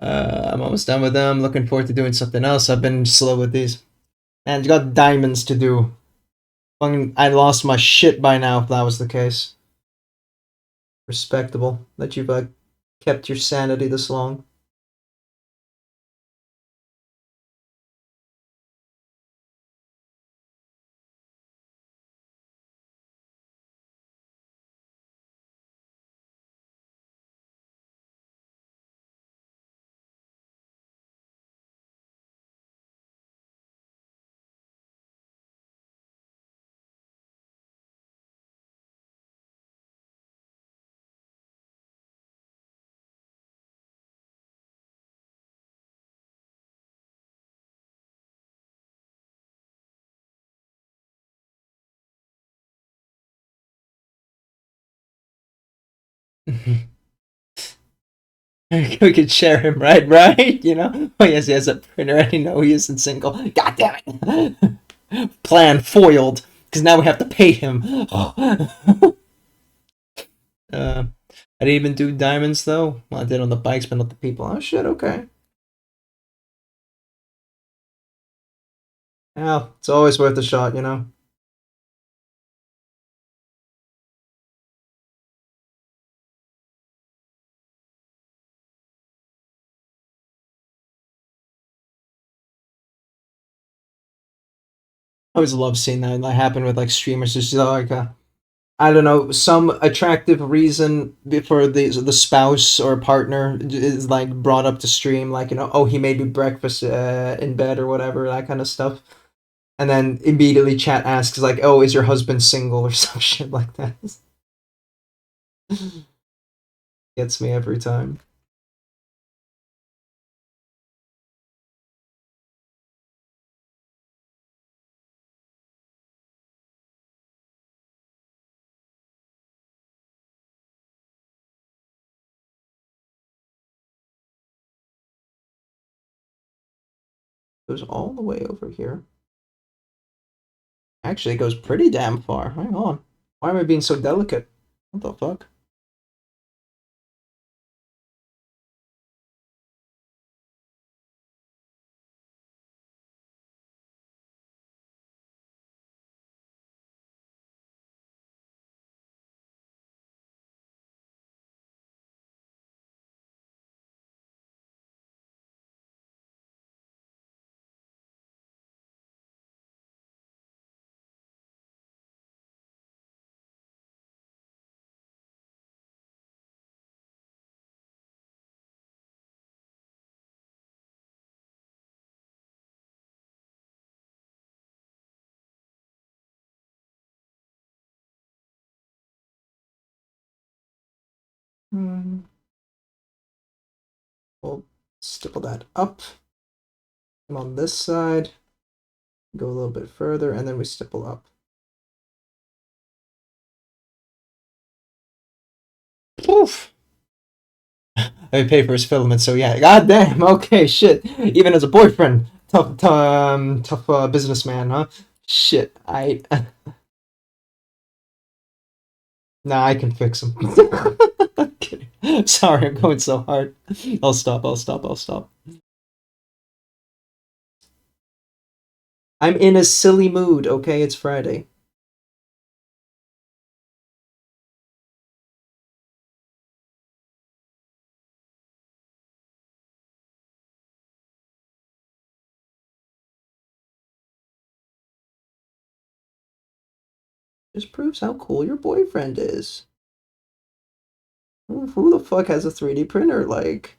I'm almost done with them. Looking forward to doing something else. I've been slow with these. And you got diamonds to do. I lost my shit by now if that was the case. Respectable that you've kept your sanity this long. We could share him, right? Right? You know? Oh, yes, he has a printer. I didn't know he isn't single. God damn it. Plan foiled. Because now we have to pay him. I didn't even do diamonds, though. Well, I did on the bikes, but not the people. Oh, shit, okay. Yeah, it's always worth a shot, you know? I always love seeing that happen with like streamers. It's just like I don't know, some attractive reason for the spouse or partner is like brought up to stream, like, you know, oh, he made me breakfast in bed or whatever, that kind of stuff, and then immediately chat asks like, oh, is your husband single or some shit like that. Gets me every time. Goes all the way over here. Actually, it goes pretty damn far. Hang on. Why am I being so delicate? What the fuck? Hmm. We'll stipple that up. And on this side, go a little bit further, and then we stipple up. Poof! I pay for his filament, so yeah. God damn. Okay, shit. Even as a boyfriend, tough businessman, huh? Shit. Nah, I can fix him. I'm kidding. Sorry, I'm going so hard. I'll stop. I'm in a silly mood. Okay, it's Friday. Just proves how cool your boyfriend is. Who the fuck has a 3D printer? Like,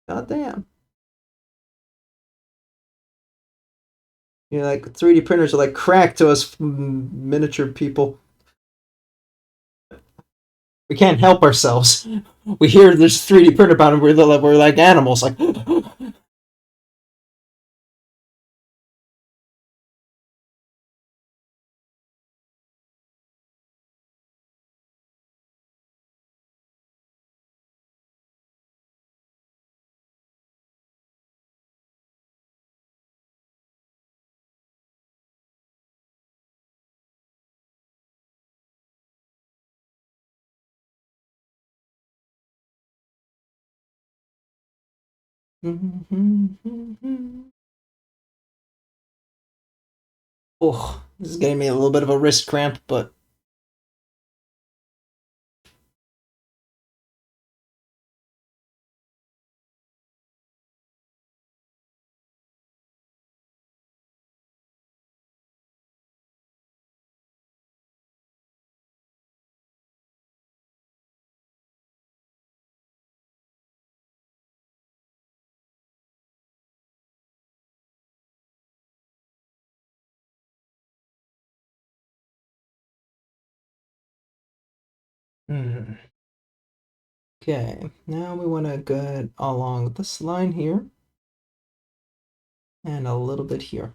goddamn. You know, like 3D printers are like crack to us miniature people. We can't help ourselves. We hear there's 3D printer about and we're like animals. Like, oh, this is getting me a little bit of a wrist cramp, but okay. Now we want to get along this line here and a little bit here.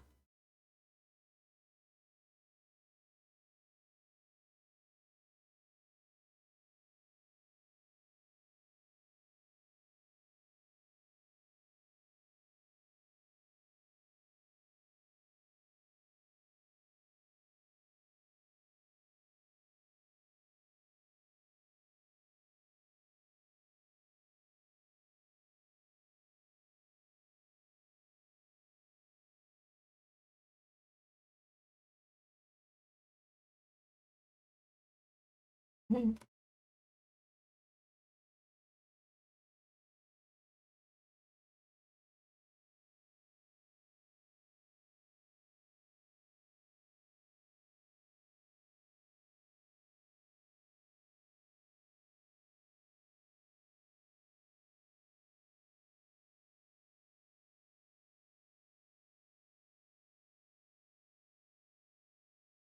A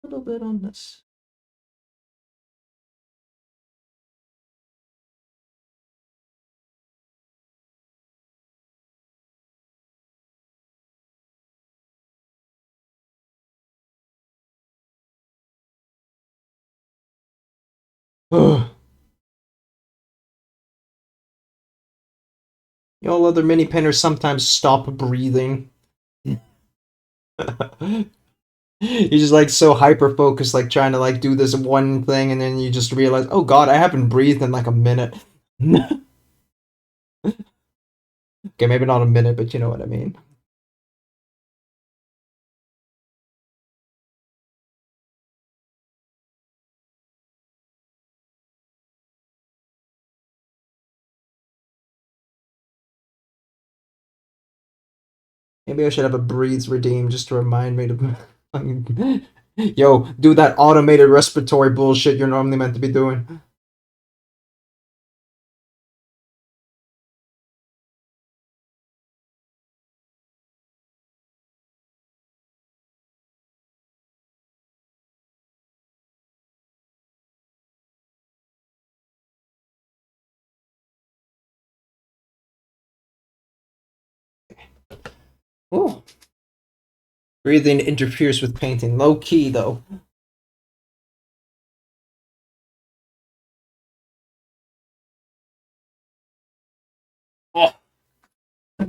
little bit on this. Y'all other mini painters sometimes stop breathing. You're just like so hyper focused, like trying to like do this one thing, and then you just realize, oh god, I haven't breathed in like a minute. Okay, maybe not a minute, but you know what I mean. Maybe I should have a breathes redeem just to remind me to. Yo, do that automated respiratory bullshit you're normally meant to be doing. Oh, breathing interferes with painting. Low key though. Oh,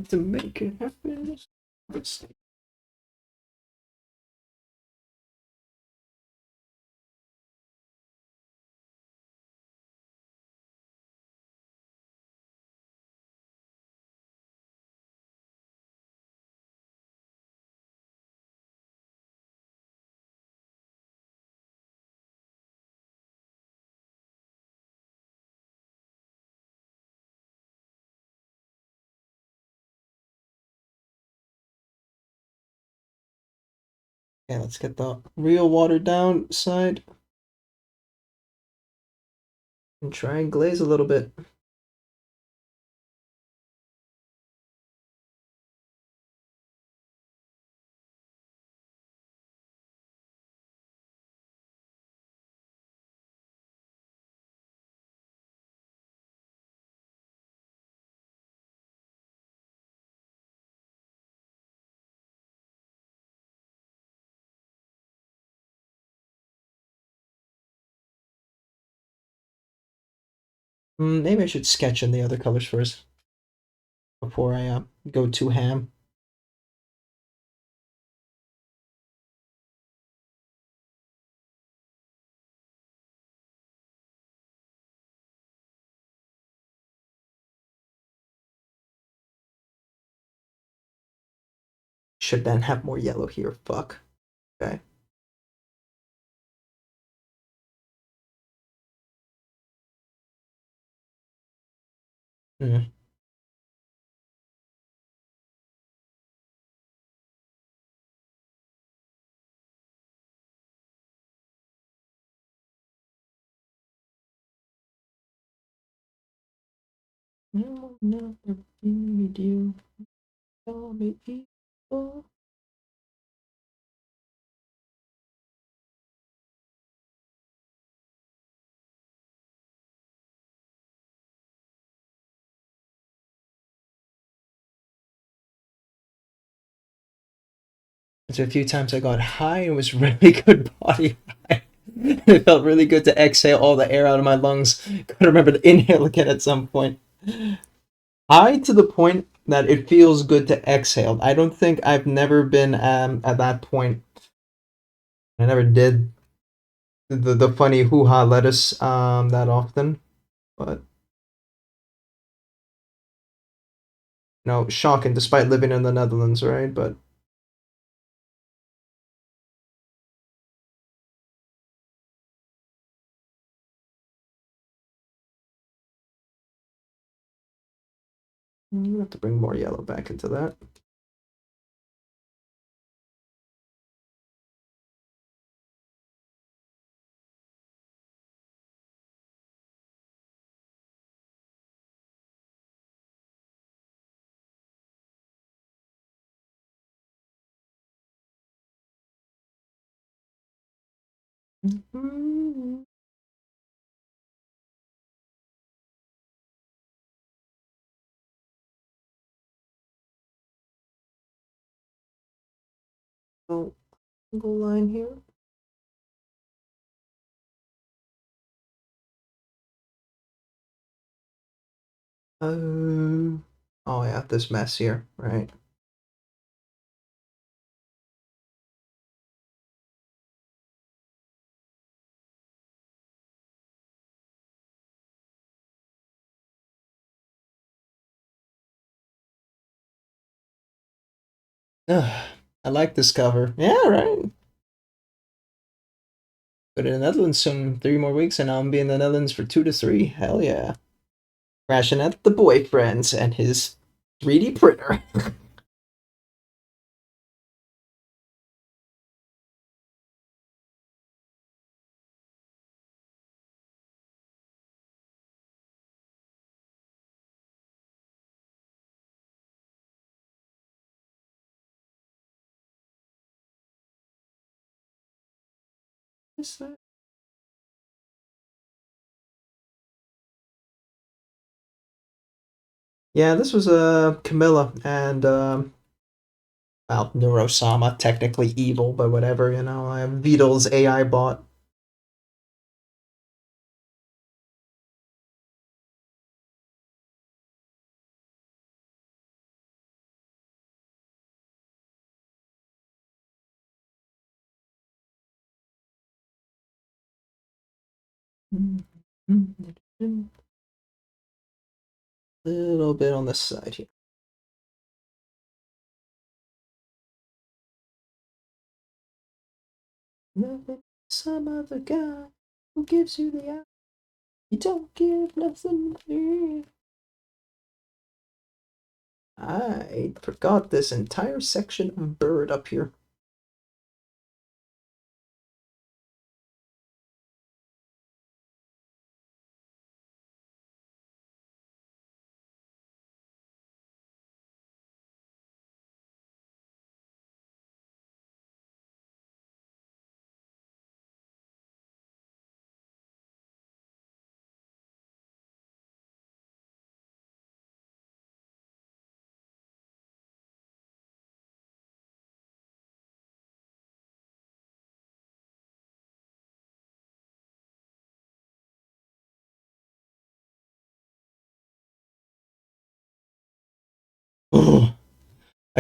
to make it happen. Okay, let's get the real watered down side and try and glaze a little bit. Maybe I should sketch in the other colors first before I go too ham. Should then have more yellow here. Fuck. Okay. Hmm. No, no, need you. Call me evil. There's a few times I got high and it was really good body high. It felt really good to exhale all the air out of my lungs. Gotta remember to inhale again at some point. High to the point that it feels good to exhale. I don't think I've never been at that point. I never did the funny hoo ha lettuce that often, but shocking despite living in the Netherlands, right? But you have to bring more yellow back into that. Mm-hmm. So, single line here. Oh yeah, this mess here, right? Ugh, I like this cover. Yeah, right. Go to the Netherlands soon, 3 more weeks, and I'll be in the Netherlands for 2 to 3. Hell yeah. Crashing at the boyfriend's and his 3D printer. What's that? Yeah, this was Camilla, and Well, Neurosama, technically evil, but whatever, you know. I have Beetle's AI bot. Little bit on this side here. Some other guy who gives you the eye. You don't give nothing to me. I forgot this entire section of bird up here.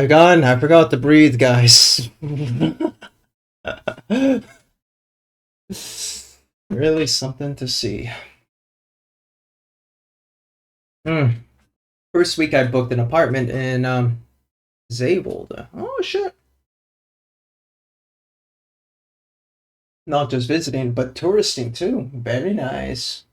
I forgot to breathe, guys. Really something to see. First week I booked an apartment in Zabelda. Oh shit. Not just visiting, but touristing too. Very nice.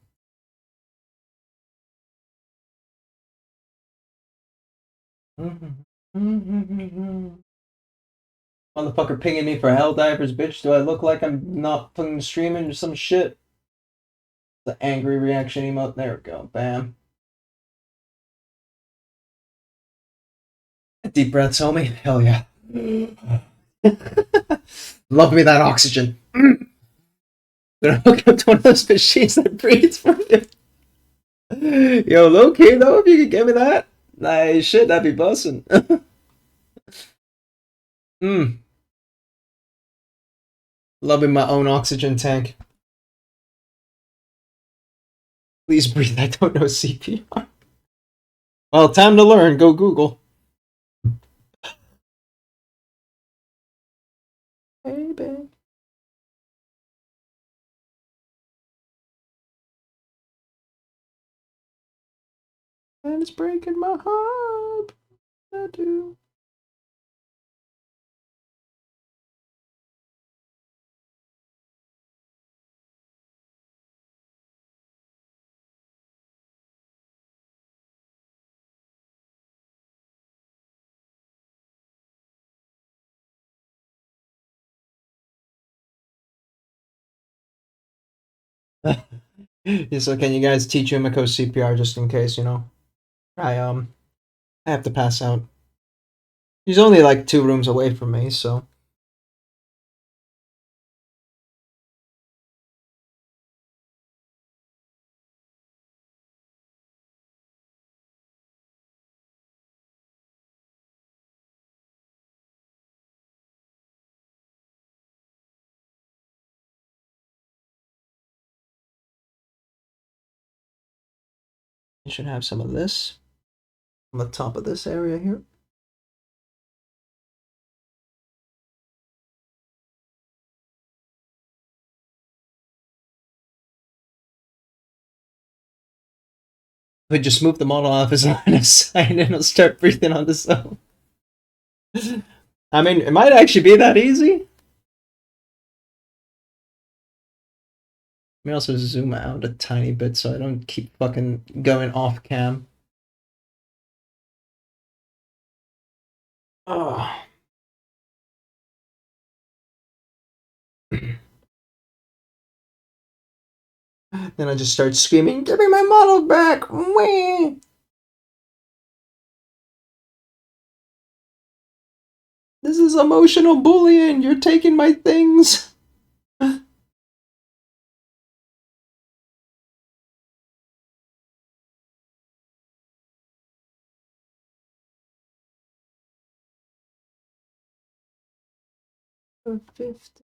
Motherfucker pinging me for Helldivers, bitch. Do I look like I'm not fucking streaming or some shit? The angry reaction emote. There we go. Bam. Deep breaths, homie. Hell yeah. Love me that oxygen. Gonna hook up to one of those machines that breathes for you. Yo, low key though, if you could give me that, nice shit, that'd be bussin'. Loving my own oxygen tank. Please breathe. I don't know CPR. Well, time to learn. Go Google. Hey, babe. And it's breaking my heart. I do. Yeah, so can you guys teach Umiko CPR just in case, you know? I have to pass out. He's only like 2 rooms away from me, so. You should have some of this on the top of this area here. We just move the model off his line of sight and it'll start breathing on its own. I mean, it might actually be that easy. Let me also zoom out a tiny bit so I don't keep fucking going off cam. Oh. Then I just start screaming, "Give me my model back!" Whee! This is emotional bullying. You're taking my things. 50.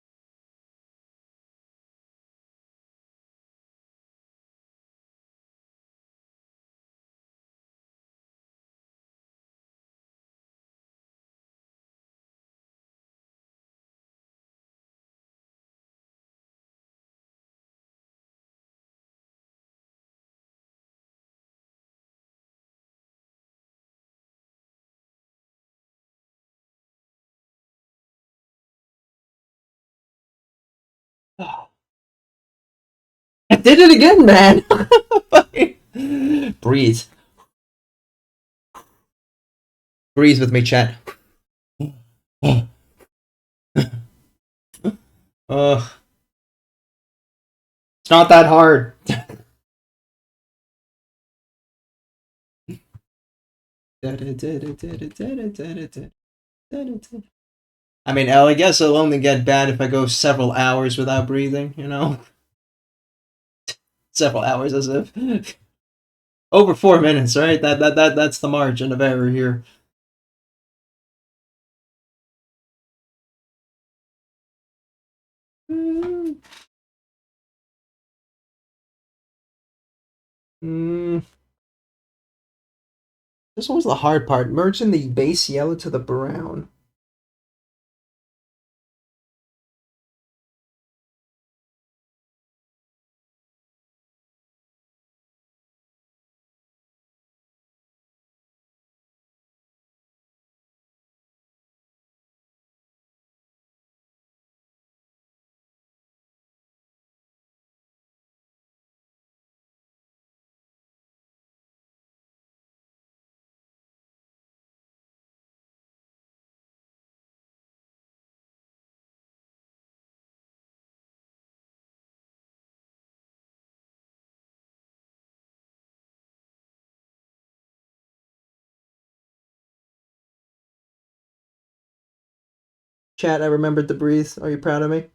I did it again, man. Breathe. Breathe with me, chat. Ugh. It's not that hard. I mean, I guess it'll only get bad if I go several hours without breathing, you know? Several hours as if. Over 4 minutes, right? That's the margin of error here. This was the hard part, merging the base yellow to the brown. Chat, I remembered to breathe. Are you proud of me?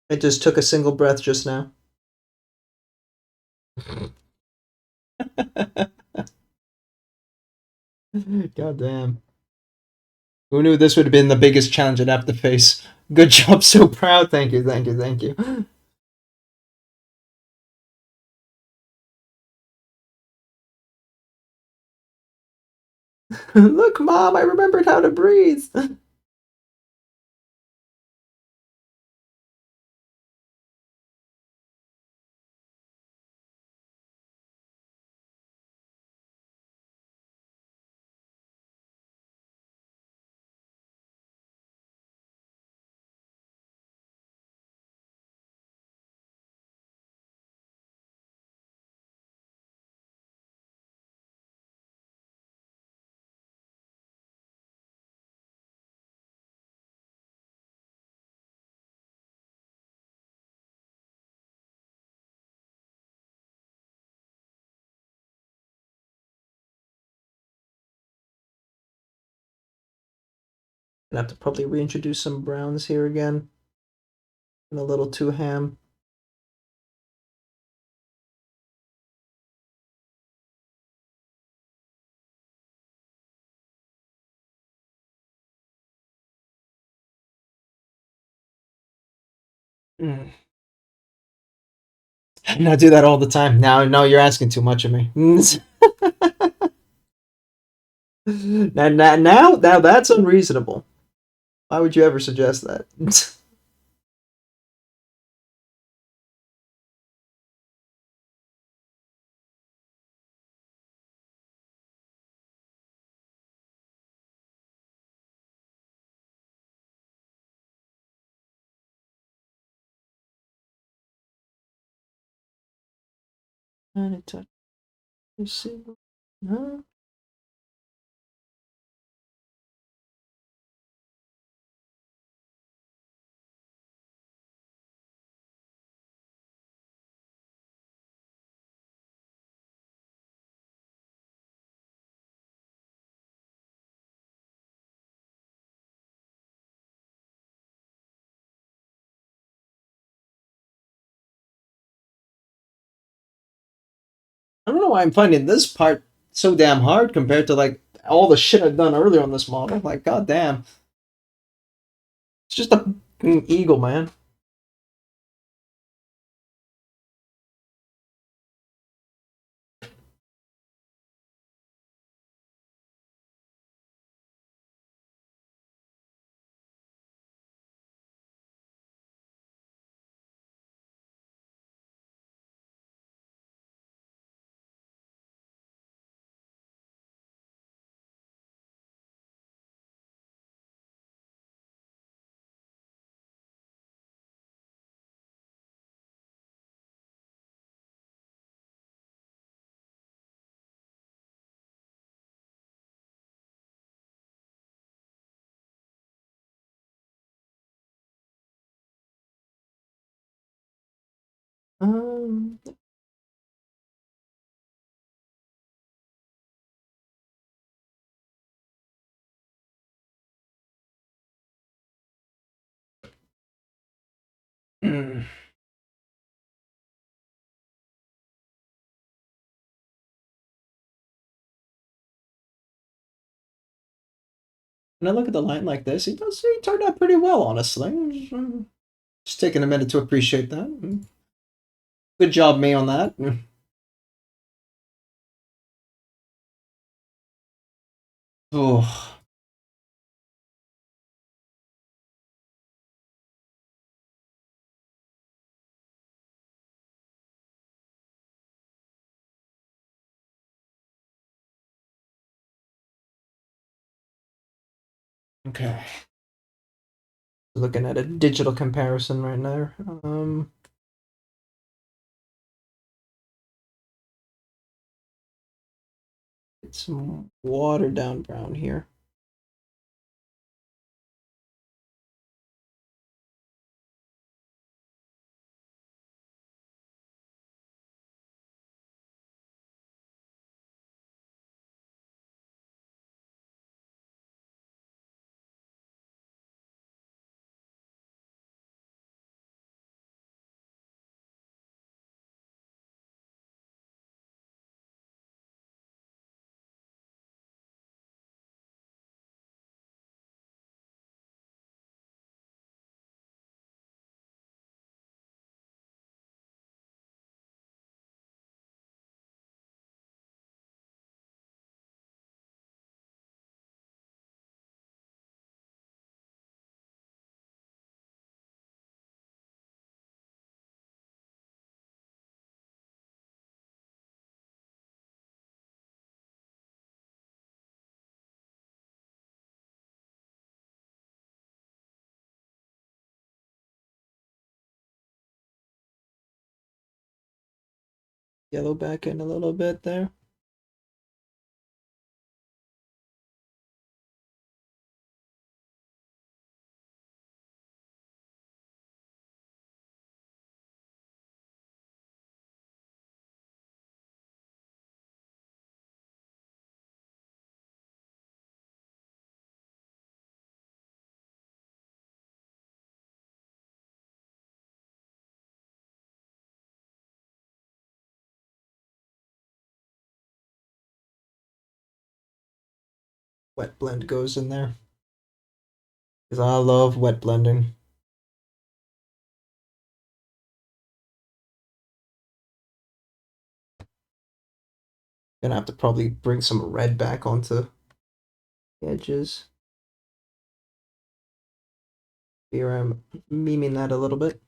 I just took a single breath just now. God damn. Who knew this would have been the biggest challenge I'd have to face? Good job, so proud. Thank you, thank you, thank you. Look, Mom, I remembered how to breathe. I have to probably reintroduce some browns here again. And a little too ham. Mm. I do that all the time. Now you're asking too much of me. now that's unreasonable. Why would you ever suggest that? I don't know why I'm finding this part so damn hard compared to like all the shit I've done earlier on this model. Like, goddamn. It's just a fucking eagle, man. Um, mm. When I look at the line like this, he turned out pretty well, honestly. Just taking a minute to appreciate that. Good job, me, on that. Oh, okay. Looking at a digital comparison right now. Get some watered down brown here. Yellow back in a little bit there. Wet blend goes in there. Because I love wet blending. Gonna have to probably bring some red back onto the edges. Here I'm memeing that a little bit.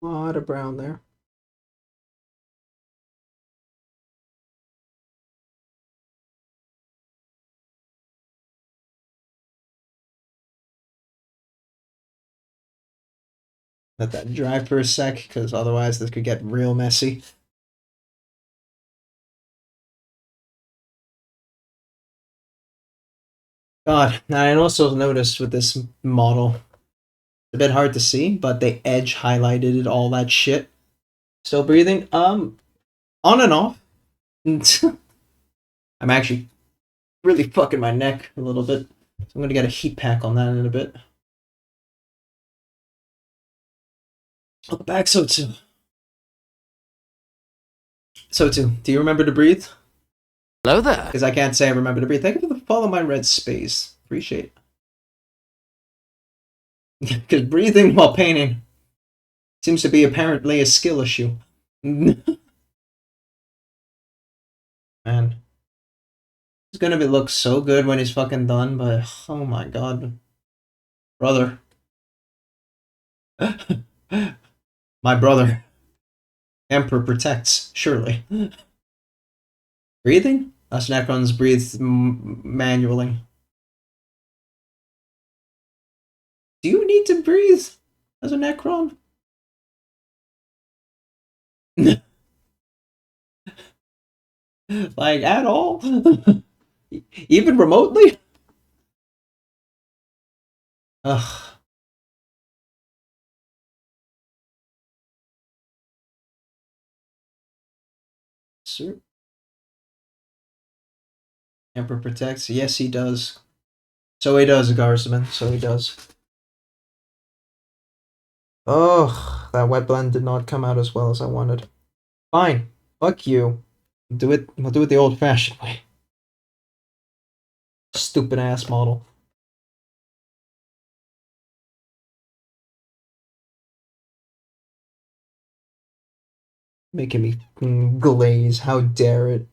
A lot of brown there. Let that dry for a sec, because otherwise this could get real messy. God, I also noticed with this model, it's a bit hard to see, but they edge highlighted it, all that shit. Still breathing? On and off. I'm actually really fucking my neck a little bit. So I'm gonna get a heat pack on that in a bit. Look back, so too. So too. Do you remember to breathe? Hello there. Because I can't say I remember to breathe. Thank you for the follow my red space. Appreciate it. Because breathing while painting seems to be apparently a skill issue. Man. It's gonna look so good when he's fucking done, but oh my god. Brother. My brother. Emperor protects, surely. Breathing? Us Necrons breathe manually. Do you need to breathe as a Necron? Like, at all? Even remotely? Ugh. Sir. Emperor protects? Yes, he does. So he does, Garsman. So he does. Ugh, that wet blend did not come out as well as I wanted. Fine. Fuck you. Do it. We'll do it the old-fashioned way. Stupid ass model. Making me glaze. How dare it?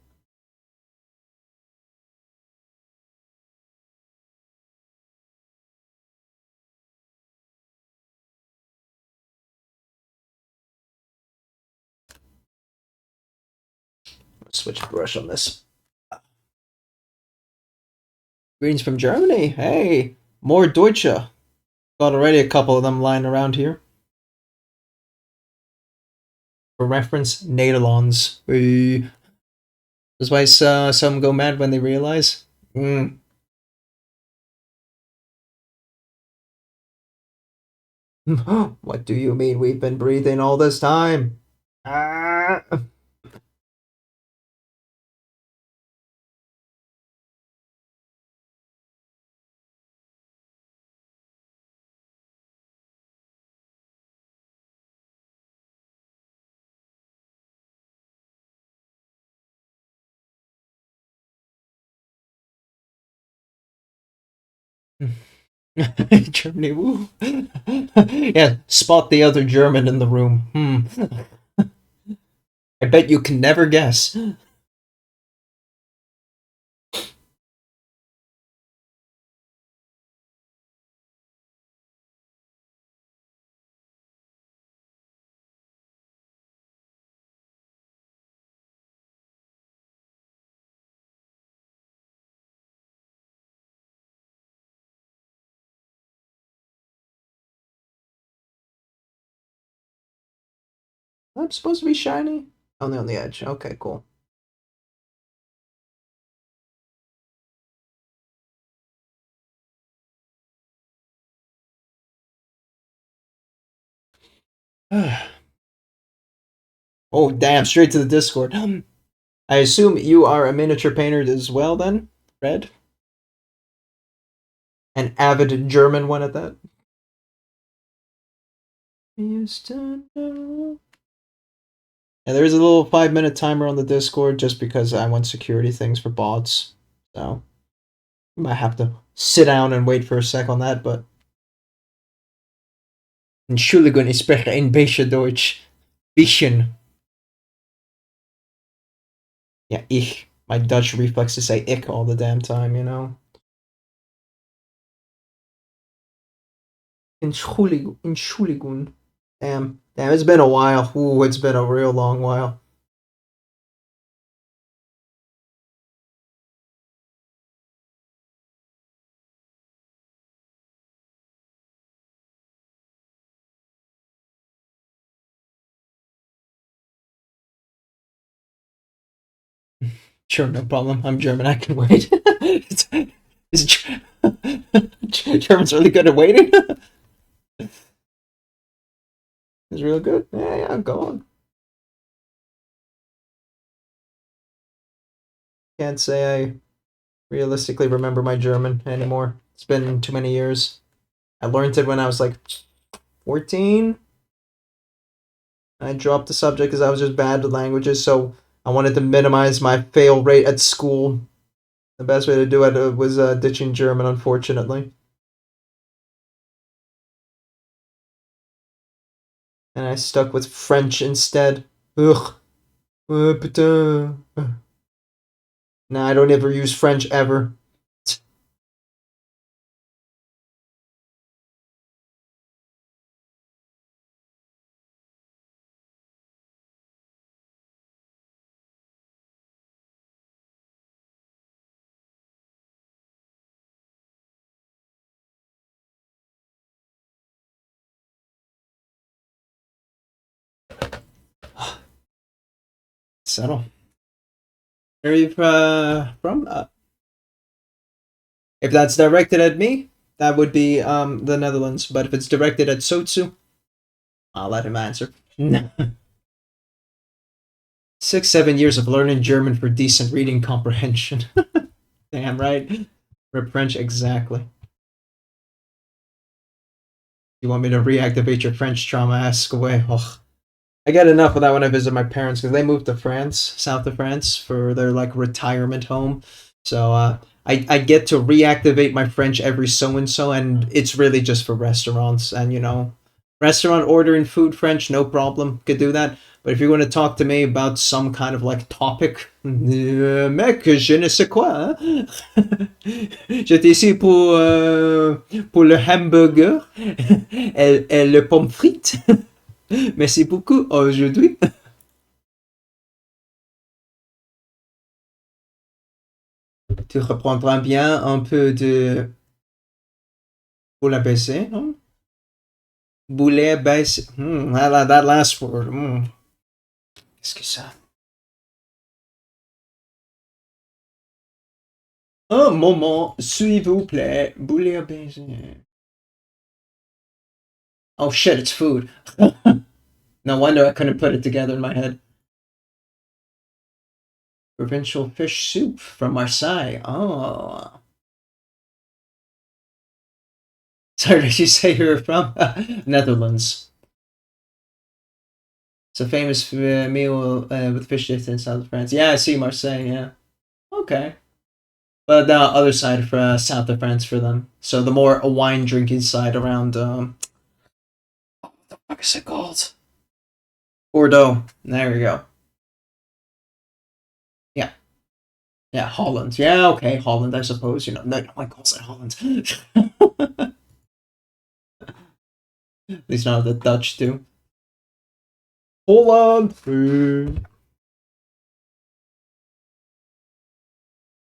Switch brush on this. Greens from Germany. Hey, more Deutsche. Got already a couple of them lying around here. For reference, Nederlands. Hey. That's why some go mad when they realize. What do you mean we've been breathing all this time? Ah. Germany, woo. Yeah, spot the other German in the room. I bet you can never guess. I'm supposed to be shiny? Only on the edge. Okay, cool. Oh, damn, straight to the Discord. I assume you are a miniature painter as well, then? Red? An avid German one at that? Used to know. Yeah, there's a little 5-minute timer on the Discord just because I want security things for bots. So, I might have to sit down and wait for a sec on that, but. Entschuldigung, ich spreche ein bisschen Deutsch. Bisschen. Yeah, ich. My Dutch reflex to say ich all the damn time, you know? Entschuldigung. Damn, it's been a while. Ooh, it's been a real long while. Sure, no problem. I'm German. I can wait. Is German's really good at waiting? It's real good. Yeah, go on. Can't say I realistically remember my German anymore. It's been too many years. I learned it when I was like 14. I dropped the subject because I was just bad with languages, so I wanted to minimize my fail rate at school. The best way to do it was ditching German, unfortunately. And I stuck with French instead. Ugh. Putain. Nah, I don't ever use French ever. Settle. Where are you from? If that's directed at me, that would be the Netherlands. But if it's directed at Sotsu, I'll let him answer. 6-7 years of learning German for decent reading comprehension. Damn right. Rip French, exactly. You want me to reactivate your French trauma? Ask away. Ugh. I get enough of that when I visit my parents because they moved to France, south of France, for their like retirement home. So I get to reactivate my French every so and so, and it's really just for restaurants and restaurant ordering food French, no problem, could do that. But if you're going to talk to me about some kind of like topic, mec, je ne sais quoi. Hein? J'étais ici pour le hamburger et le pomme frites. Merci beaucoup aujourd'hui. Tu reprendras bien un peu de poulet baissé, non? Boulet baissé. That last word. Qu'est-ce que ça? Un moment, s'il vous plaît. Boulet baissé. Oh shit, it's food. No wonder I couldn't put it together in my head. Provincial fish soup from Marseille. Oh. Sorry, did you say you're from Netherlands? It's a famous meal with fish dipped in south of France. Yeah, I see Marseille, yeah. Okay. But the other side for south of France for them. So the more wine drinking side around, what the fuck is it called? Bordeaux. There we go. Yeah. Yeah, Holland. Yeah, okay, Holland, I suppose. No, no one calls it Holland. At least not the Dutch do. Holland.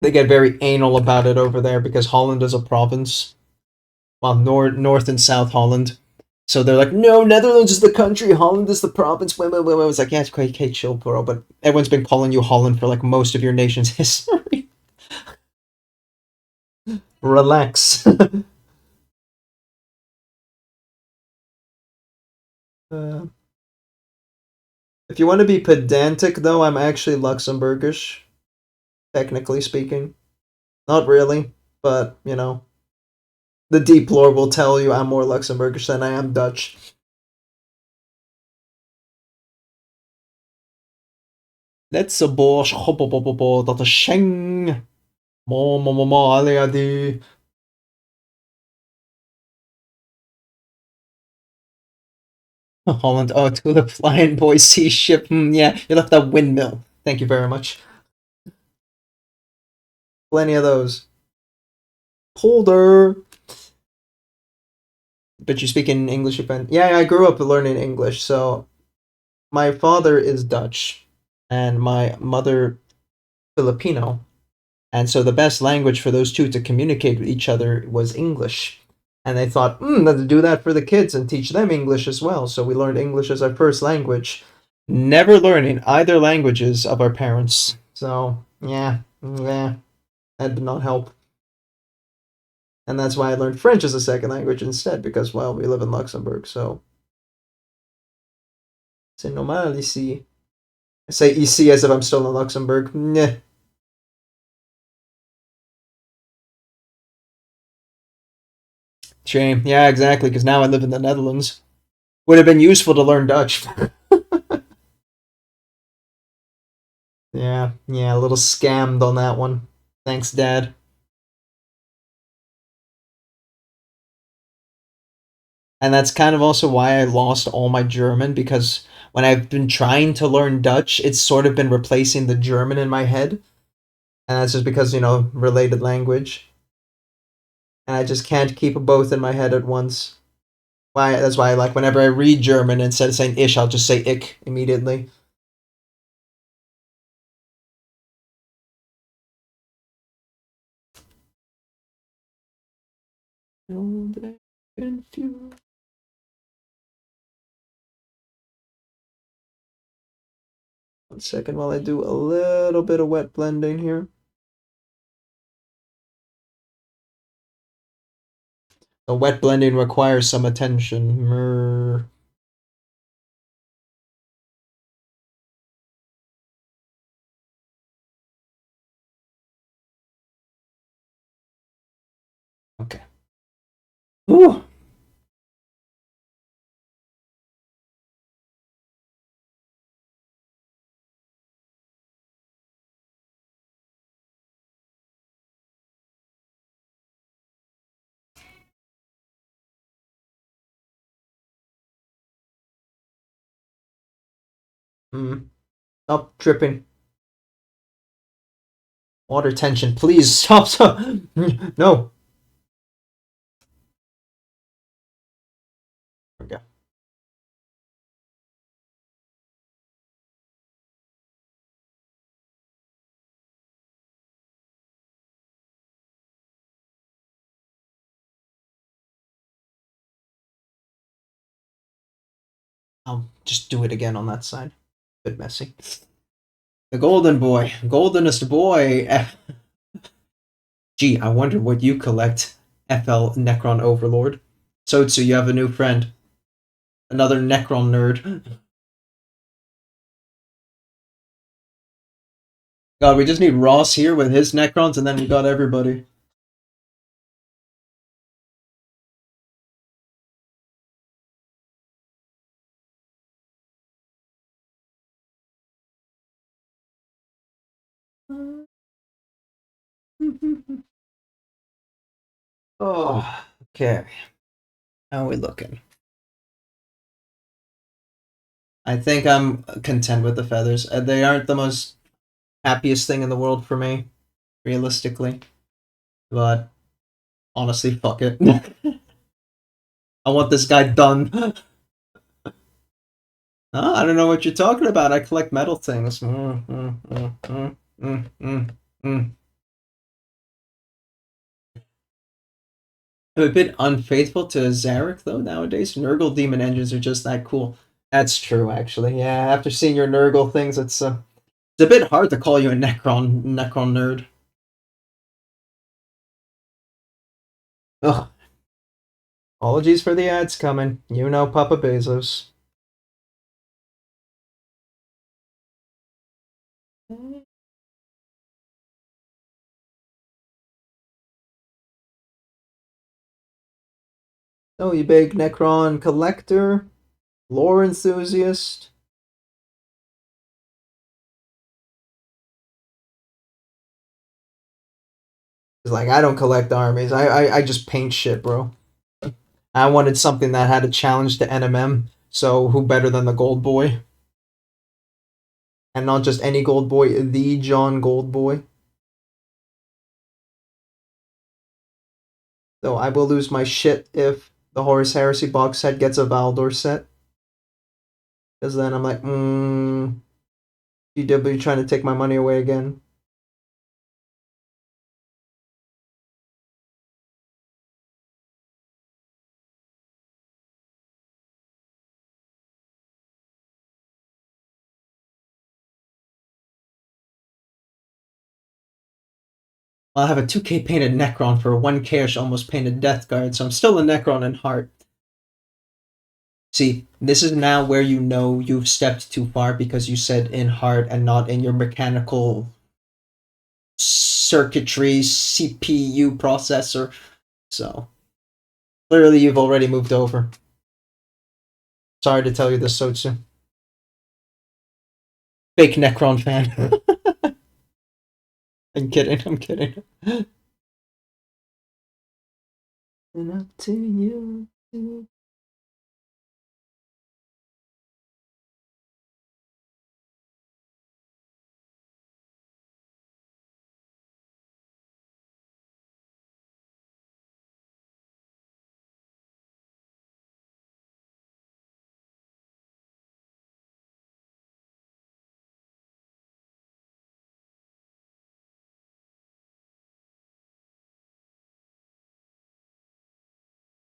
They get very anal about it over there because Holland is a province. Well, North and South Holland. So they're like, no, Netherlands is the country, Holland is the province. Wait. I was like, yeah, it's quite chill, bro. But everyone's been calling you Holland for like most of your nation's history. Relax. If you want to be pedantic, though, I'm actually Luxembourgish, technically speaking. Not really, but, the deep lore will tell you I'm more Luxembourgish than I am Dutch. Let's borsch dat is Sheng. Allez, adi. Holland, oh, Tulip, Lion Boy, Sea Ship. Yeah, you left that windmill. Thank you very much. Plenty of those. Polder. But you speak in English, again? Yeah, I grew up learning English, so my father is Dutch and my mother Filipino. And so the best language for those two to communicate with each other was English. And they thought, let's do that for the kids and teach them English as well. So we learned English as our first language, never learning either languages of our parents. So, yeah, that did not help. And that's why I learned French as a second language instead, because, well, we live in Luxembourg, so. C'est normal ici. I say ici as if I'm still in Luxembourg. Nah. Shame. Yeah, exactly, because now I live in the Netherlands. Would have been useful to learn Dutch. Yeah, a little scammed on that one. Thanks, Dad. And that's kind of also why I lost all my German, because when I've been trying to learn Dutch, it's sort of been replacing the German in my head. And that's just because, related language. And I just can't keep both in my head at once. That's why, like, whenever I read German, instead of saying ish, I'll just say ich immediately. One second while I do a little bit of wet blending here. The wet blending requires some attention. Okay. Ooh. Stop dripping. Water tension, please stop. No. Okay. I'll just do it again on that side. Bit messy. The golden boy, goldenest boy. Gee, I wonder what you collect, FL Necron Overlord. Sotsu, you have a new friend. Another Necron nerd. God, we just need Ross here with his Necrons, and then we got everybody. Oh, okay. How are we looking? I think I'm content with the feathers. They aren't the most happiest thing in the world for me, realistically. But honestly, fuck it. I want this guy done. I don't know what you're talking about. I collect metal things. I'm a bit unfaithful to Zarek, though, nowadays. Nurgle demon engines are just that cool. That's true, actually. Yeah, after seeing your Nurgle things, it's a bit hard to call you a Necron nerd. Ugh. Apologies for the ads coming. You know Papa Bezos. Oh, you big Necron collector? Lore enthusiast? It's like, I don't collect armies. I just paint shit, bro. I wanted something that had a challenge to NMM, so who better than the Gold Boy? And not just any Gold Boy, the John Gold Boy. So I will lose my shit if the Horus Heresy box set gets a Valdor set. Because then I'm like, GW trying to take my money away again. Well, I have a 2K painted Necron for a 1K-ish almost painted Death Guard, so I'm still a Necron in heart. See, this is now where you know you've stepped too far because you said in heart and not in your mechanical circuitry CPU processor. So, clearly you've already moved over. Sorry to tell you this so soon. Fake Necron fan. I'm kidding, I'm kidding. And up to you.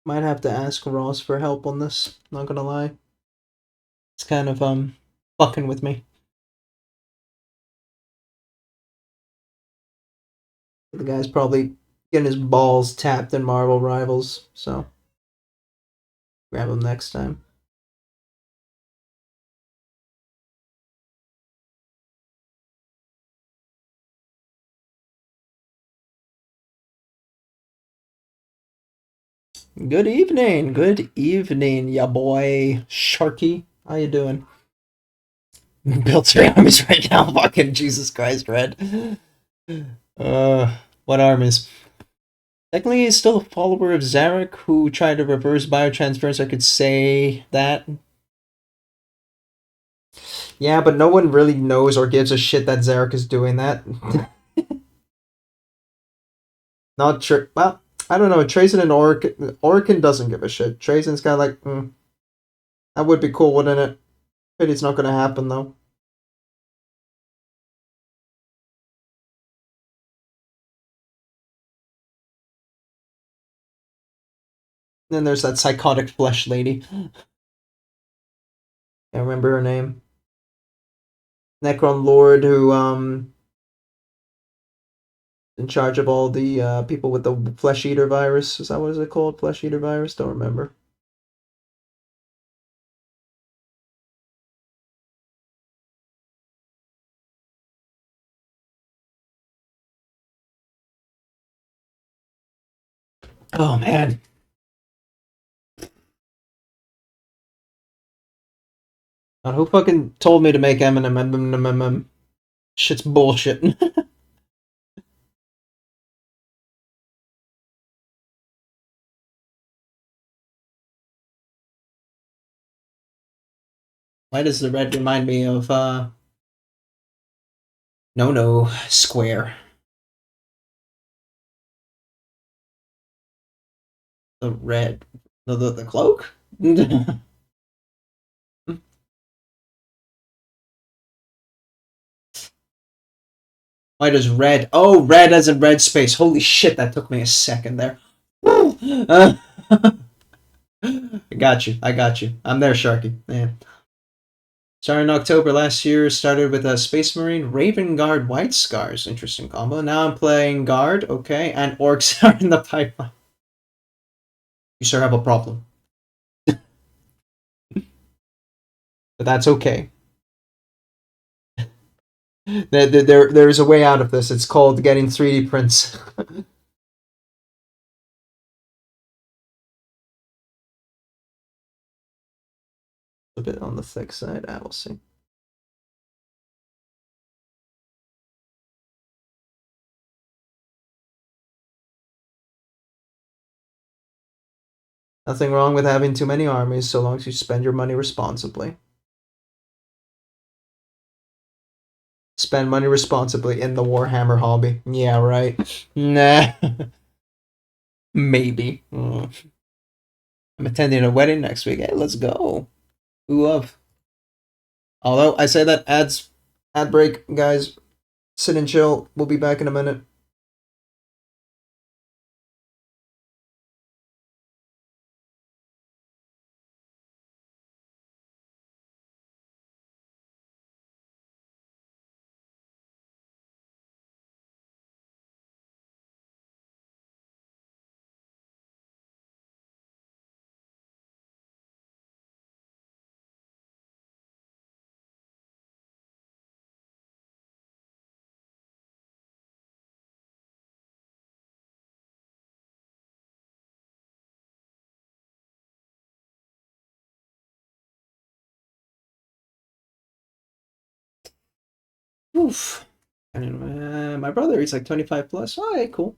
Might have to ask Ross for help on this, not gonna lie. It's kind of, fucking with me. The guy's probably getting his balls tapped in Marvel Rivals, so grab him next time. Good evening, ya boy Sharky. How you doing? Built 3 armies right now. Fucking Jesus Christ, Red. What armies? Technically, he's still a follower of Zarek who tried to reverse biotransference. I could say that. Yeah, but no one really knows or gives a shit that Zarek is doing that. Not sure. Well, I don't know. Trazen and Orican doesn't give a shit. Trazen's kind of like, that would be cool, wouldn't it? Pity's not going to happen, though. Then there's that psychotic flesh lady. Can't remember her name. Necron Lord, who in charge of all the people with the flesh eater virus. Is that what is it called? Flesh eater virus? Don't remember. Oh man. Who fucking told me to make Eminem? Shit's bullshit. Why does the red remind me of No Square? The red, the cloak. Why does red? Oh, red as in red space. Holy shit, that took me a second there. I got you. I'm there, Sharky. Yeah. Started in October last year. Started with a Space Marine, Raven Guard, White Scars. Interesting combo. Now I'm playing Guard. Okay, and Orcs are in the pipeline. You sure have a problem, but that's okay. There is a way out of this. It's called getting 3D prints. A bit on the thick side. I will see. Nothing wrong with having too many armies, so long as you spend your money responsibly. Spend money responsibly in the Warhammer hobby. Yeah, right. Nah. Maybe. I'm attending a wedding next week. Hey, let's go. Who of? Although I say that ad break, guys. Sit and chill. We'll be back in a minute. Oof. And my brother, he's like 25 plus. All right, cool.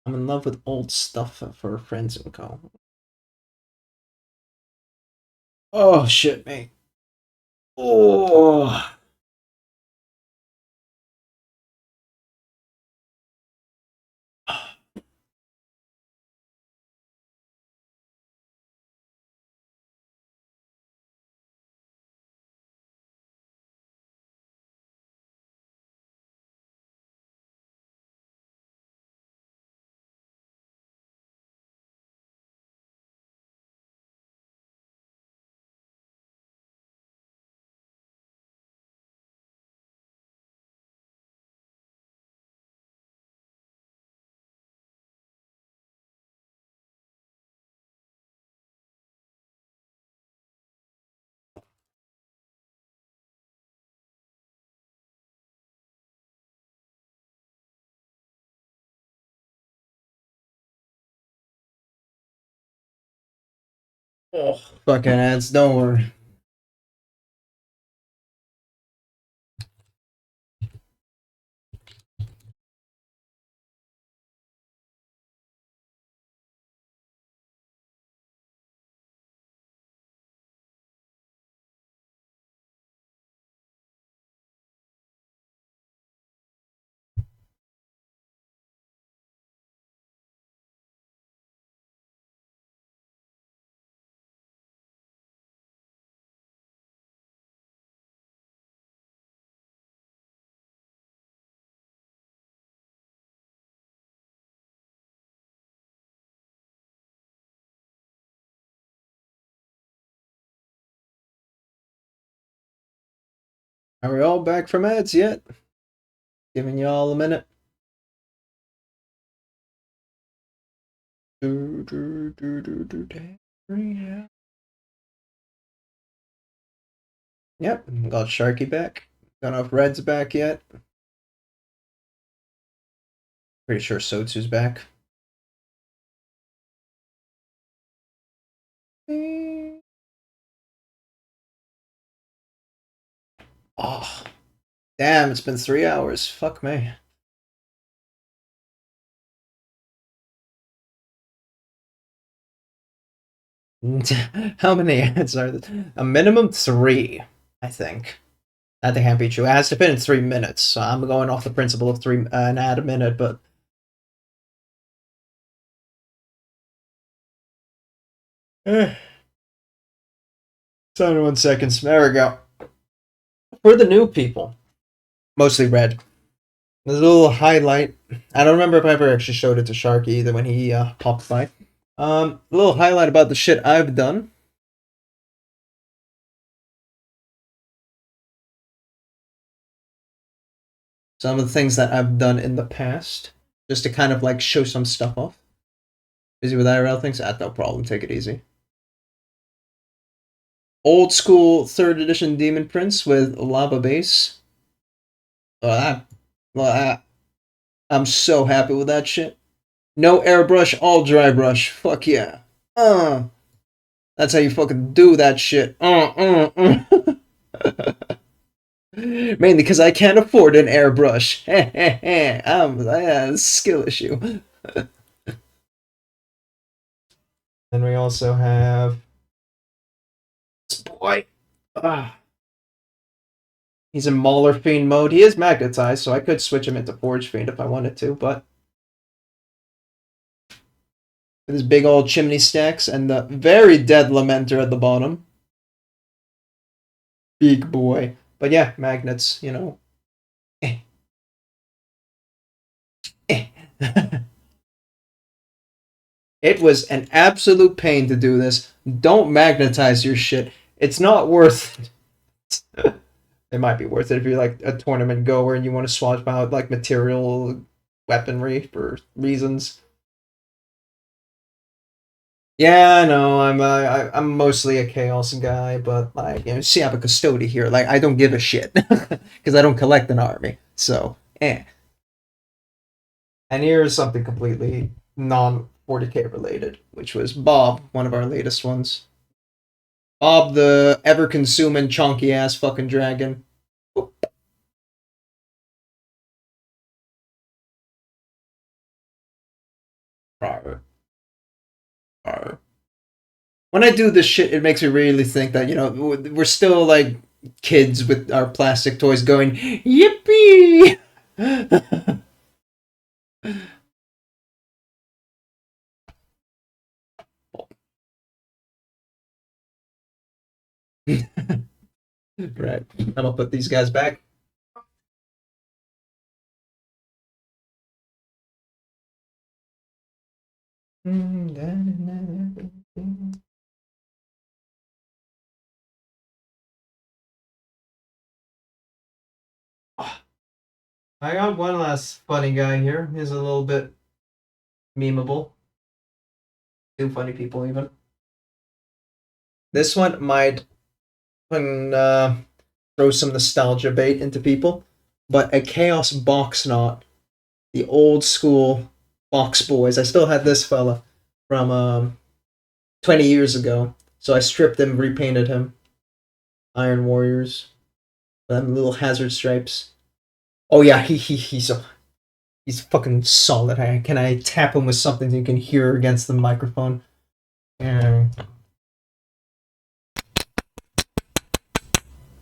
I'm in love with old stuff for friends and co. Oh shit, mate. Oh. Oh, fucking ads, don't worry. Are we all back from ads yet? Giving y'all a minute. Yep, got Sharky back. Don't know if Red's back yet. Pretty sure Sotsu's back. Oh, damn, it's been 3 hours. Fuck me. How many ads are there? A minimum 3, I think. That can't be true. It has to fit in 3 minutes. So I'm going off the principle of an ad a minute, but. Eh. 71 seconds. There we go. For the new people, mostly Red. There's a little highlight. I don't remember if I ever actually showed it to Sharky either when he popped by. A little highlight about the shit I've done. Some of the things that I've done in the past, just to kind of like show some stuff off. Busy with IRL things? No problem. Take it easy. Old school 3rd edition Demon Prince with lava base. I'm so happy with that shit. No airbrush, all dry brush. Fuck yeah. That's how you fucking do that shit. Mainly because I can't afford an airbrush. A skill issue. Then we also have this boy. He's in Mauler Fiend mode. He is magnetized, so I could switch him into Forge Fiend if I wanted to, but with his big old chimney stacks and the very dead Lamenter at the bottom. Big boy. But yeah, magnets, you know. It was an absolute pain to do this. Don't magnetize your shit. It's not worth it. It might be worth it if you're like a tournament goer and you want to swap out like material weaponry for reasons. Yeah, I know. I'm mostly a chaos guy, but like see, I have a custody here. Like I don't give a shit because I don't collect an army. So, eh. And here's something completely non 40k related, which was Bob, one of our latest ones. Bob, the ever consuming chunky ass fucking dragon. Rawr. Rawr. When I do this shit, it makes me really think that, you know, we're still like kids with our plastic toys going, yippee! Right. I'm gonna put these guys back. I got one last funny guy here. He's a little bit memeable. Two funny people, even. This one might throw some nostalgia bait into people, but a Chaos Box Knot, the old school Box Boys. I still had this fella from 20 years ago, so I stripped him, repainted him. Iron Warriors, them little hazard stripes. Oh yeah, he's fucking solid. Can I tap him with something so you can hear against the microphone? Yeah.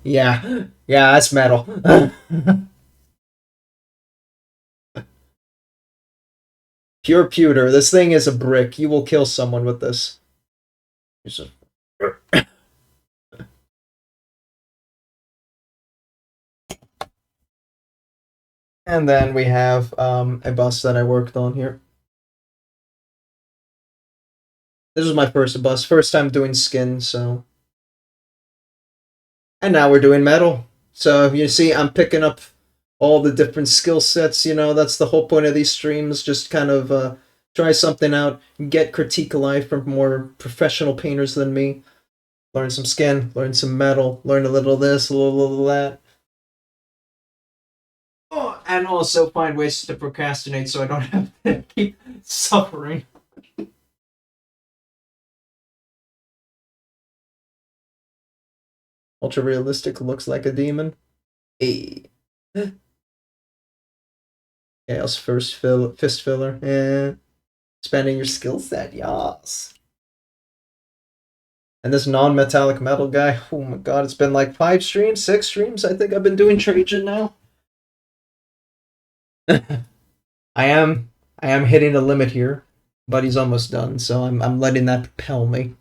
Yeah, that's metal. Pure pewter. This thing is a brick. You will kill someone with this. And then we have a bus that I worked on here. This was my first bus, first time doing skin, so. And now we're doing metal. So you see, I'm picking up all the different skill sets. You know, that's the whole point of these streams. Just kind of try something out, get critique life from more professional painters than me. Learn some skin, learn some metal, learn a little of this, a little of that. Oh, and also find ways to procrastinate so I don't have to keep suffering. Ultra realistic, looks like a demon. Hey. Chaos fist filler. Yeah. Expanding your skill set, yas. And this non-metallic metal guy, oh my god, it's been like 5 streams, 6 streams, I think I've been doing Trajan now. I am hitting the limit here, but he's almost done, so I'm letting that propel me.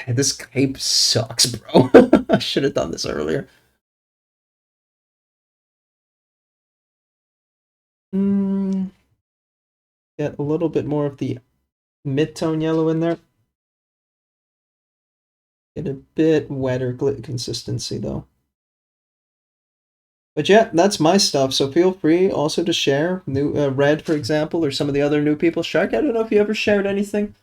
This cape sucks, bro. I should have done this earlier. Get a little bit more of the mid-tone yellow in there. Get a bit wetter consistency, though. But yeah, that's my stuff, so feel free also to share. New Red, for example, or some of the other new people. Shark, I don't know if you ever shared anything.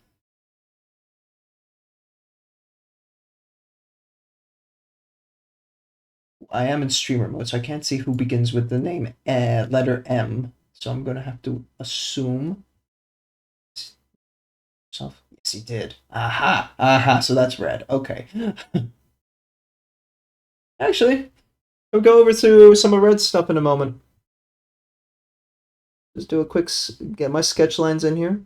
I am in streamer mode, so I can't see who begins with the name letter M. So I'm gonna have to assume. Yes, he did. Aha. So that's red. Okay. Actually, we'll go over to some of Red's stuff in a moment. Just do a quick get my sketch lines in here.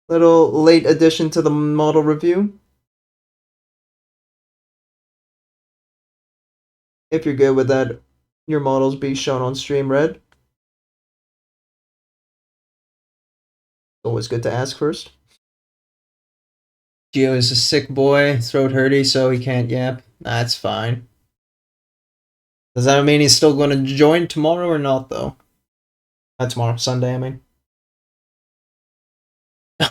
Little late addition to the model review. If you're good with that, your models be shown on stream, Red. Always good to ask first. Gio is a sick boy, throat hurty, so he can't yap. That's fine. Does that mean he's still going to join tomorrow or not, though? Not tomorrow, Sunday, I mean. Oh,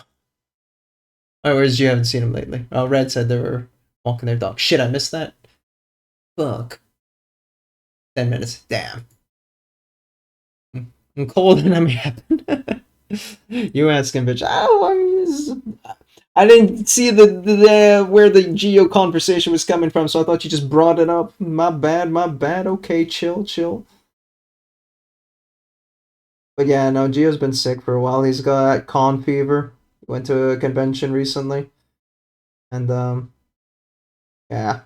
where's you? Haven't seen him lately. Oh, Red said they were walking their dog. Shit, I missed that. Fuck. 10 minutes. Damn. I'm cold and I'm yapping. You asking, bitch. I didn't see the where the Geo conversation was coming from, so I thought you just brought it up. My bad. Okay, chill. But yeah, no, Geo's been sick for a while. He's got con fever. He went to a convention recently. And, yeah.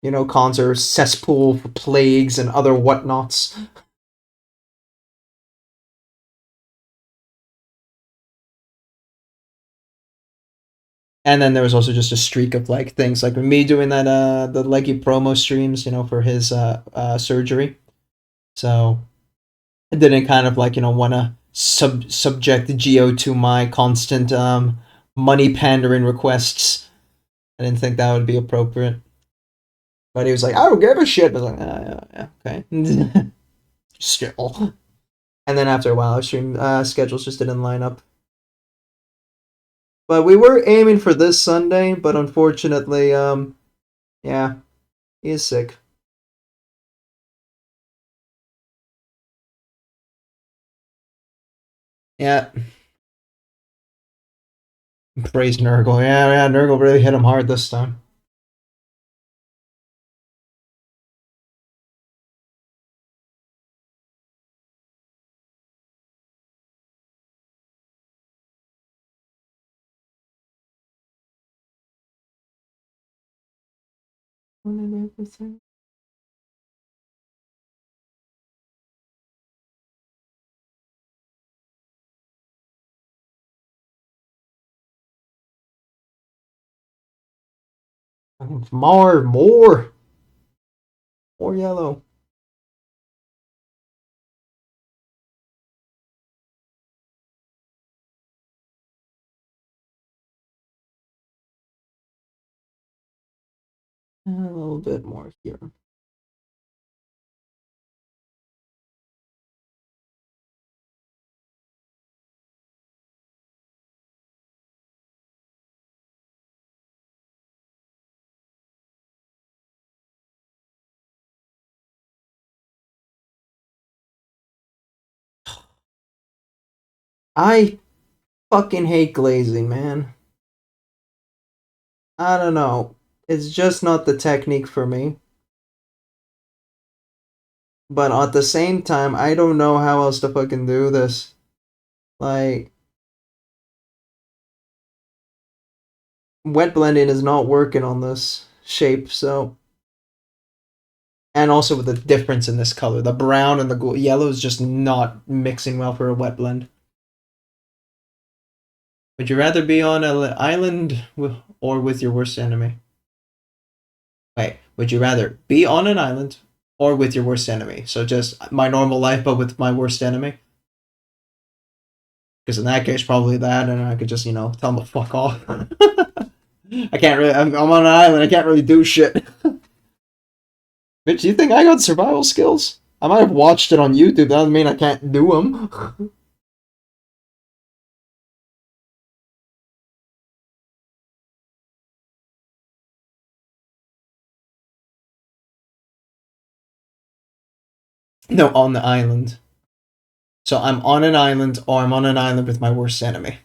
You know, cons are cesspool for plagues and other whatnots. And then there was also just a streak of like things like me doing that the Leggy promo streams, for his surgery. So I didn't kind of like want to subject Geo to my constant money pandering requests. I didn't think that would be appropriate. But he was like, I don't give a shit. I was like, yeah, okay. Still. And then after a while, our stream schedules just didn't line up. But we were aiming for this Sunday, but unfortunately, yeah, he is sick. Yeah. Praise Nurgle. Yeah, Nurgle really hit him hard this time. More yellow. A little bit more here. I fucking hate glazing, man. I don't know. It's just not the technique for me. But at the same time, I don't know how else to fucking do this. Like, wet blending is not working on this shape, so. And also with the difference in this color. The brown and the yellow is just not mixing well for a wet blend. Would you rather be on an island or with your worst enemy? Wait, would you rather be on an island or with your worst enemy? So just my normal life, but with my worst enemy? Because in that case, probably that, and I could just, tell them to fuck off. I can't really, I'm on an island, I can't really do shit. Bitch, do you think I got survival skills? I might have watched it on YouTube, that doesn't mean I can't do them. No, on the island. So I'm on an island, or I'm on an island with my worst enemy.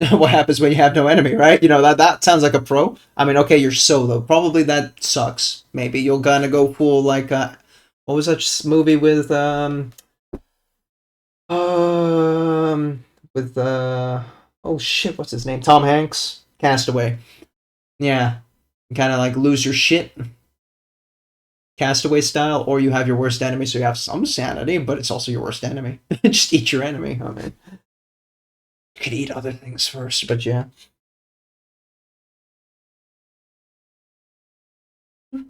What happens when you have no enemy, right? That sounds like a pro. I mean, okay, you're solo. Probably that sucks. Maybe you're gonna go full like what was that movie with with oh shit, what's his name? Tom Hanks, Castaway. Yeah, kind of like lose your shit, Castaway style, or you have your worst enemy, so you have some sanity, but it's also your worst enemy. Just eat your enemy. I mean, you could eat other things first, but yeah. I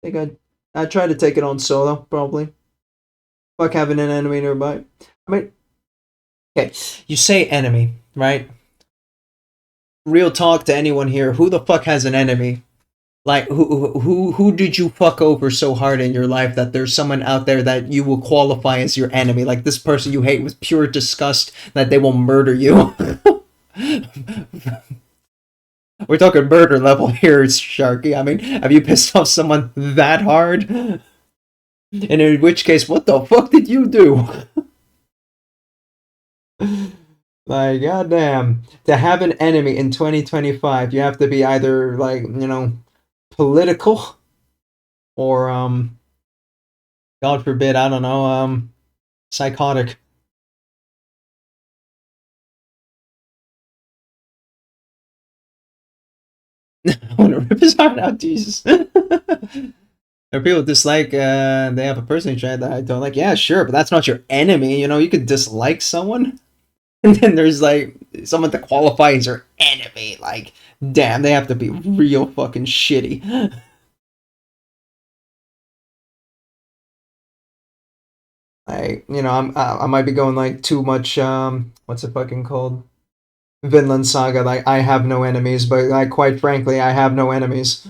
think I'd try to take it on solo, probably. Fuck having an enemy nearby. I mean, okay, you say enemy, right? Real talk to anyone here. Who the fuck has an enemy? Like, who did you fuck over so hard in your life that there's someone out there that you will qualify as your enemy? Like this person you hate with pure disgust that they will murder you. We're talking murder level here, Sharky. I mean, have you pissed off someone that hard? And in which case, what the fuck did you do? Like, goddamn. To have an enemy in 2025, you have to be either, like, political or, God forbid, I don't know, psychotic. I want to rip his heart out, Jesus. There are people dislike, they have a person trait that I don't like. Yeah, sure, but that's not your enemy. You know, you could dislike someone. And then there's like someone to qualify as your enemy. Like, damn, they have to be real fucking shitty. I might be going like too much. What's it fucking called? Vinland Saga. Like, I have no enemies, but like, quite frankly, I have no enemies.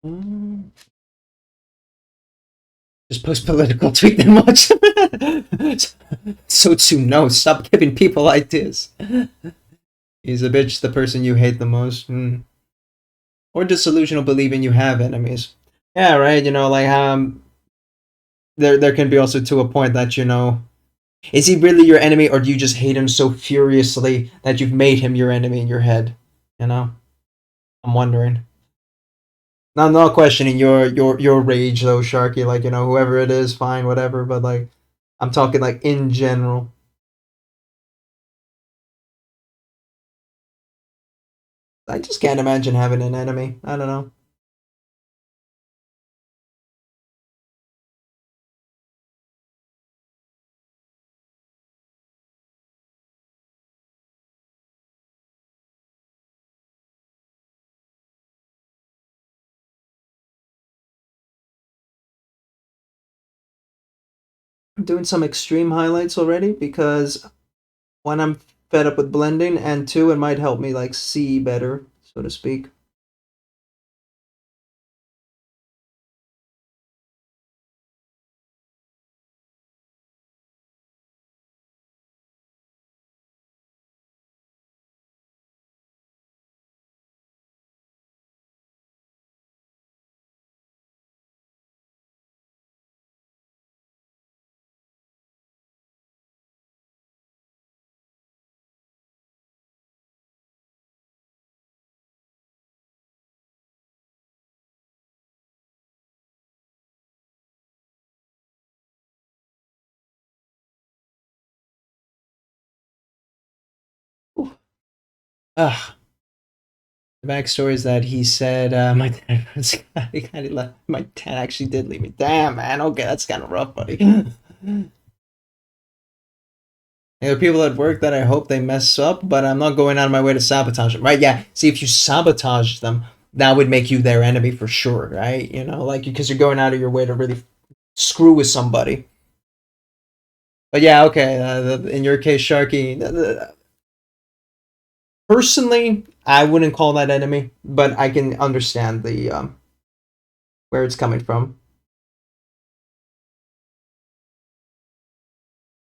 Mm. Just post political tweet then watch. So to no, stop giving people ideas. He's a bitch, the person you hate the most. Or disillusional believing you have enemies. Yeah, right. You know, like there can be also to a point that, you know, is he really your enemy, or do you just hate him so furiously that you've made him your enemy in your head? You know, I'm wondering. Now, I'm not questioning your rage though, Sharky. Like, you know, whoever it is, fine, whatever. But like, I'm talking like in general. I just can't imagine having an enemy. I don't know. I'm doing some extreme highlights already because one, I'm fed up with blending, and two, it might help me like see better, so to speak. Ugh. The backstory is that he said my dad was he kind of left. My dad actually did leave me. Damn, man. Okay, that's kind of rough, buddy. There are people at work that I hope they mess up, but I'm not going out of my way to sabotage them, right? Yeah. See, if you sabotage them, that would make you their enemy for sure, right? You know, like because you're going out of your way to really screw with somebody. But yeah, okay. In your case, Sharky, personally, I wouldn't call that enemy, but I can understand the where it's coming from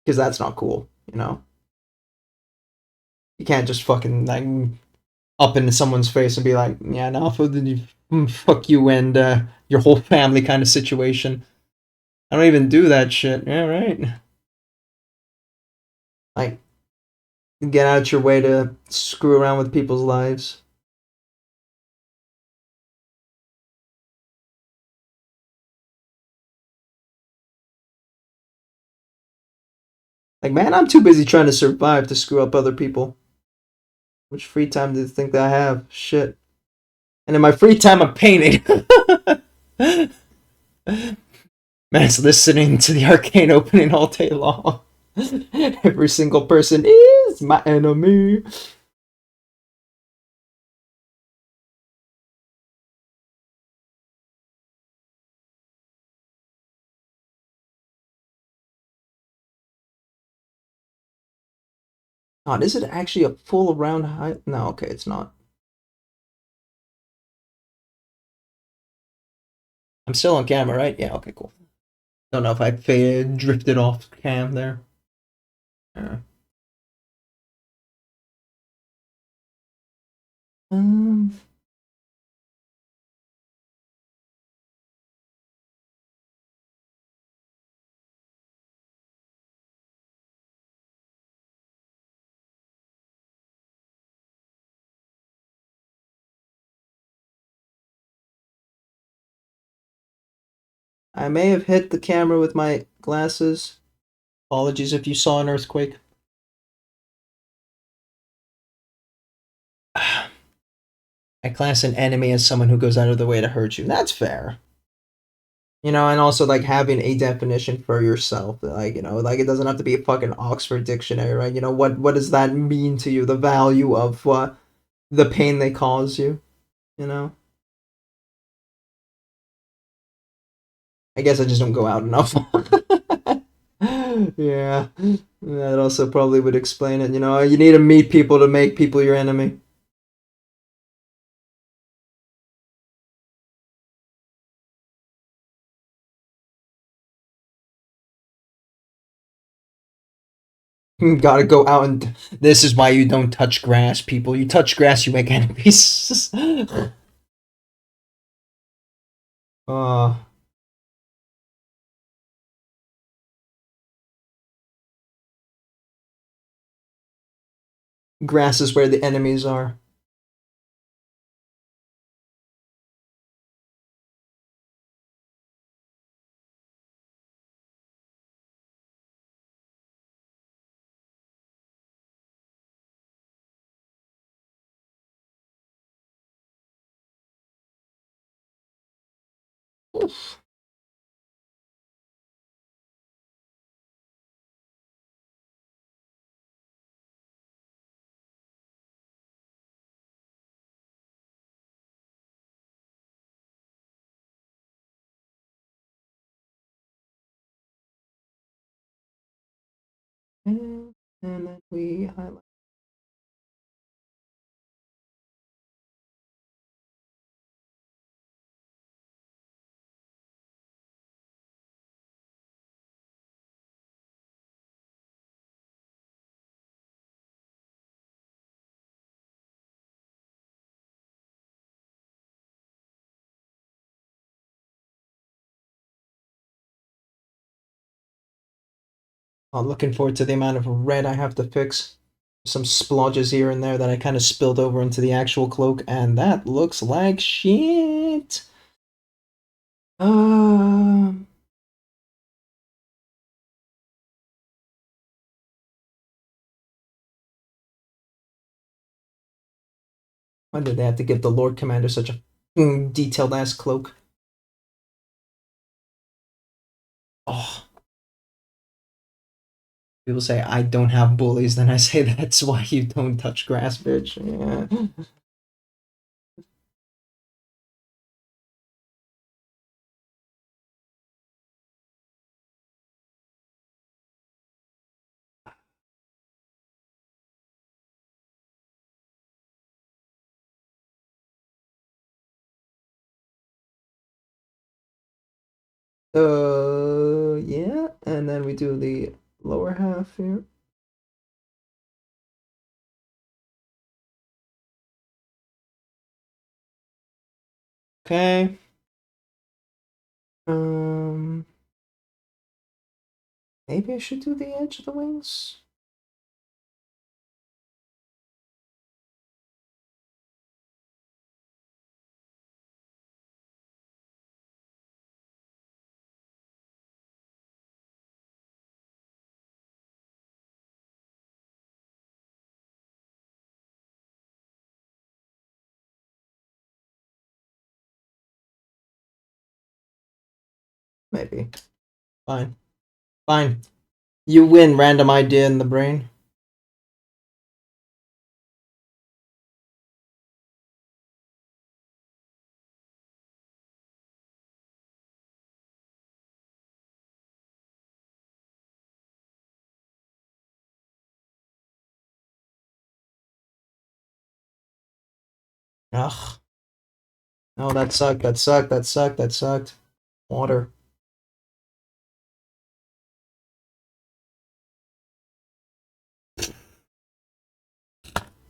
because that's not cool, you know. You can't just fucking like up into someone's face and be like, yeah, no, fuck you and your whole family kind of situation. I don't even do that shit. Yeah, right. Like, get out your way to screw around with people's lives. Like, man, I'm too busy trying to survive to screw up other people. Which free time do you think that I have? Shit. And in my free time, I'm painting. Man's listening to the arcane opening all day long. Every single person is my enemy. God, is it actually a full round height? No, okay, it's not. I'm still on camera, right? Yeah, okay, cool. Don't know if I drifted off cam there. Uh, um, I may have hit the camera with my glasses. Apologies if you saw an earthquake. I class an enemy as someone who goes out of the way to hurt you. That's fair. You know, and also like having a definition for yourself. Like, you know, like it doesn't have to be a fucking Oxford dictionary, right? You know, what does that mean to you? The value of the pain they cause you, you know? I guess I just don't go out enough. Yeah. That also probably would explain it, you know. You need to meet people to make people your enemy. Gotta go out and. This is why you don't touch grass, people. You touch grass, you make enemies. uh, Grass is where the enemies are. Oof. And then we highlight. I'm looking forward to the amount of red I have to fix. Some splodges here and there that I kind of spilled over into the actual cloak, and that looks like shit. Um. Why did they have to give the Lord Commander such a detailed ass cloak? Oh. People say I don't have bullies, then I say that's why you don't touch grass, bitch. Yeah. Yeah, and then we do the lower half here. Okay. Um, Maybe I should do the edge of the wings. Maybe. Fine. Fine. You win, random idea in the brain. Ugh. No, that sucked, that sucked, that sucked, that sucked. Water.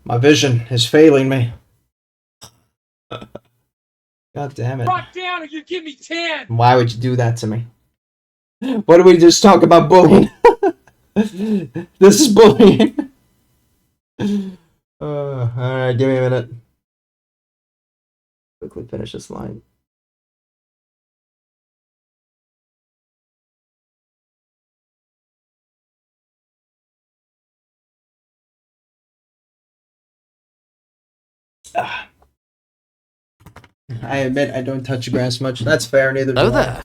My vision is failing me. God damn it. Rock down or you give me 10! Why would you do that to me? What did we just talk about bullying? This is bullying. Alright, give me a minute. Quickly finish this line. Ah. I admit I don't touch grass much. That's fair, neither do Oh I. there.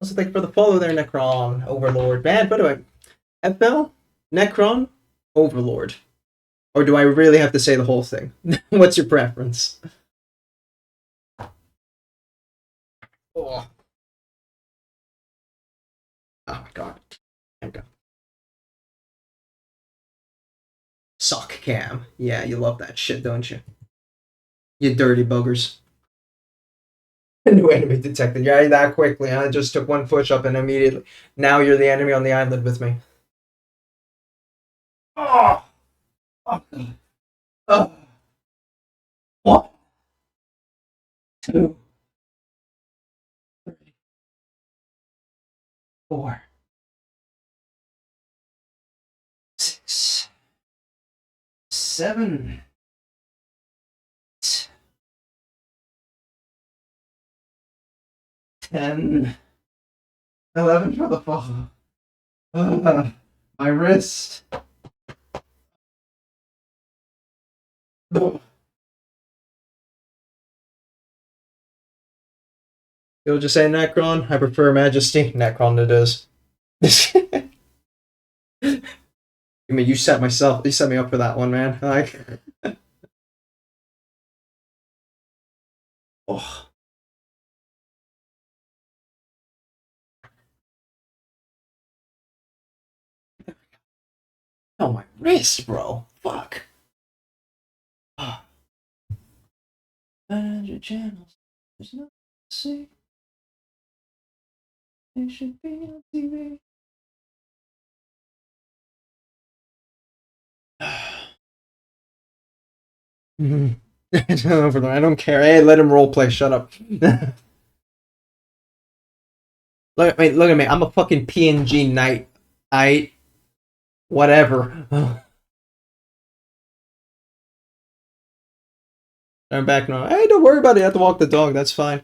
Also, thank you for the follow there, Necron Overlord. Man, what do I... FL? Necron Overlord. Or do I really have to say the whole thing? What's your preference? Oh, oh my god. There we go. Sock cam. Yeah, you love that shit, don't you? You dirty buggers. New enemy detected. Yeah, that quickly. I just took one push up and immediately. Now you're the enemy on the island with me. Oh! Oh! Oh! 1, 2, 3, 4, 6, 7, 10, 11 for the fall. My wrist. You'll just say Necron. I prefer Majesty. Necron it is. I mean, you set me up for that one, man. Like, oh, oh my wrist, bro. Fuck. 100 channels. There's nothing to see. They should be on TV. I don't care. Hey, let him roleplay. Shut up. Look at me. I'm a fucking PNG knight. Whatever. I'm back now. Hey, don't worry about it. You have to walk the dog. That's fine.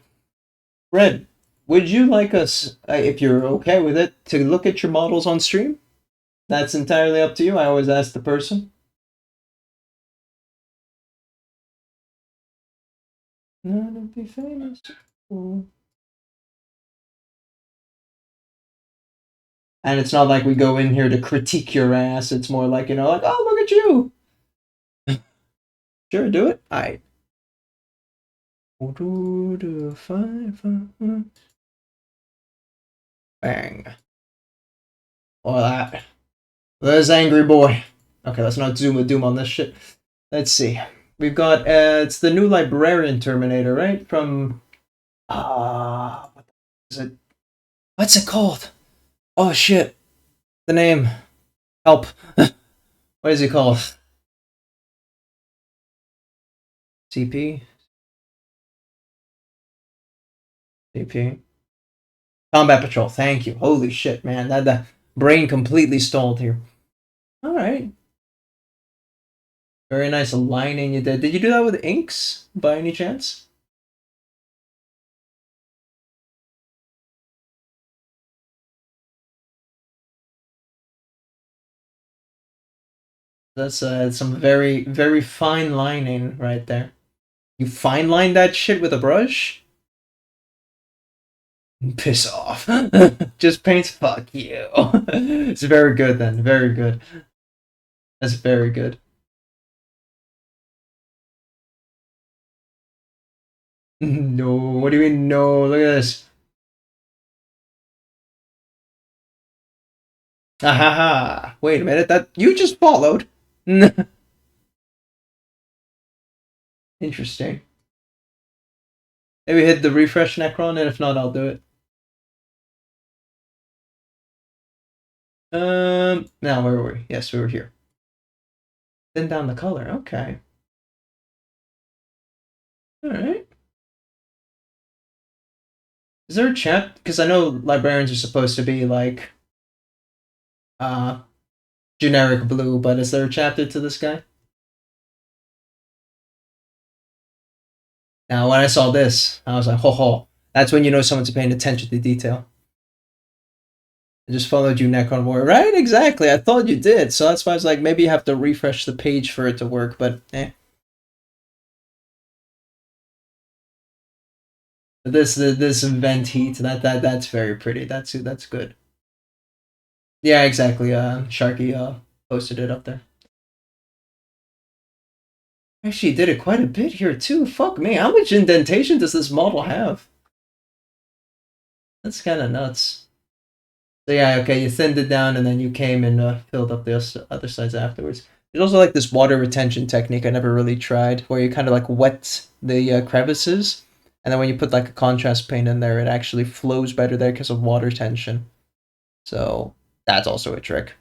Red, would you like us, if you're okay with it, to look at your models on stream? That's entirely up to you. I always ask the person. Not to be famous. And it's not like we go in here to critique your ass. It's more like, like, oh, look at you. Sure, do it. Alright. Bang. Or that. There's Angry Boy. Okay, let's not zoom a doom on this shit. Let's see. We've got, it's the new Librarian Terminator, right? From, what is it? What's it called? Oh shit. The name. Help. What is it called? CP? CP? Combat Patrol, thank you. Holy shit, man. That brain completely stalled here. Alright. Very nice lining you did. Did you do that with inks, by any chance? That's some very, very fine lining right there. You fine line that shit with a brush? Piss off. Just paints, fuck you. It's very good then, very good. That's very good. No, what do you mean no? Look at this. Ahaha. Wait a minute, that you just followed. Interesting. Maybe hit the refresh Necron, and if not, I'll do it. Now where were we? Yes, we were here. Thin down the color, okay. Alright. Is there a chat? Because I know librarians are supposed to be like generic blue, but is there a chapter to this guy? Now when I saw this, I was like, ho ho. That's when you know someone's paying attention to detail. I just followed you, Necron Warrior. Right? Exactly. I thought you did. So that's why I was like, maybe you have to refresh the page for it to work, but eh. this vent heat, that's very pretty. That's good. Yeah, exactly. Sharky posted it up there. Actually, did it quite a bit here too. Fuck me, how much indentation does this model have? That's kind of nuts. So yeah, okay, you thinned it down and then you came and filled up the other sides afterwards. There's also like this water retention technique I never really tried, where you kind of like wet the crevices, and then when you put like a contrast paint in there, it actually flows better there because of water tension. So that's also a trick.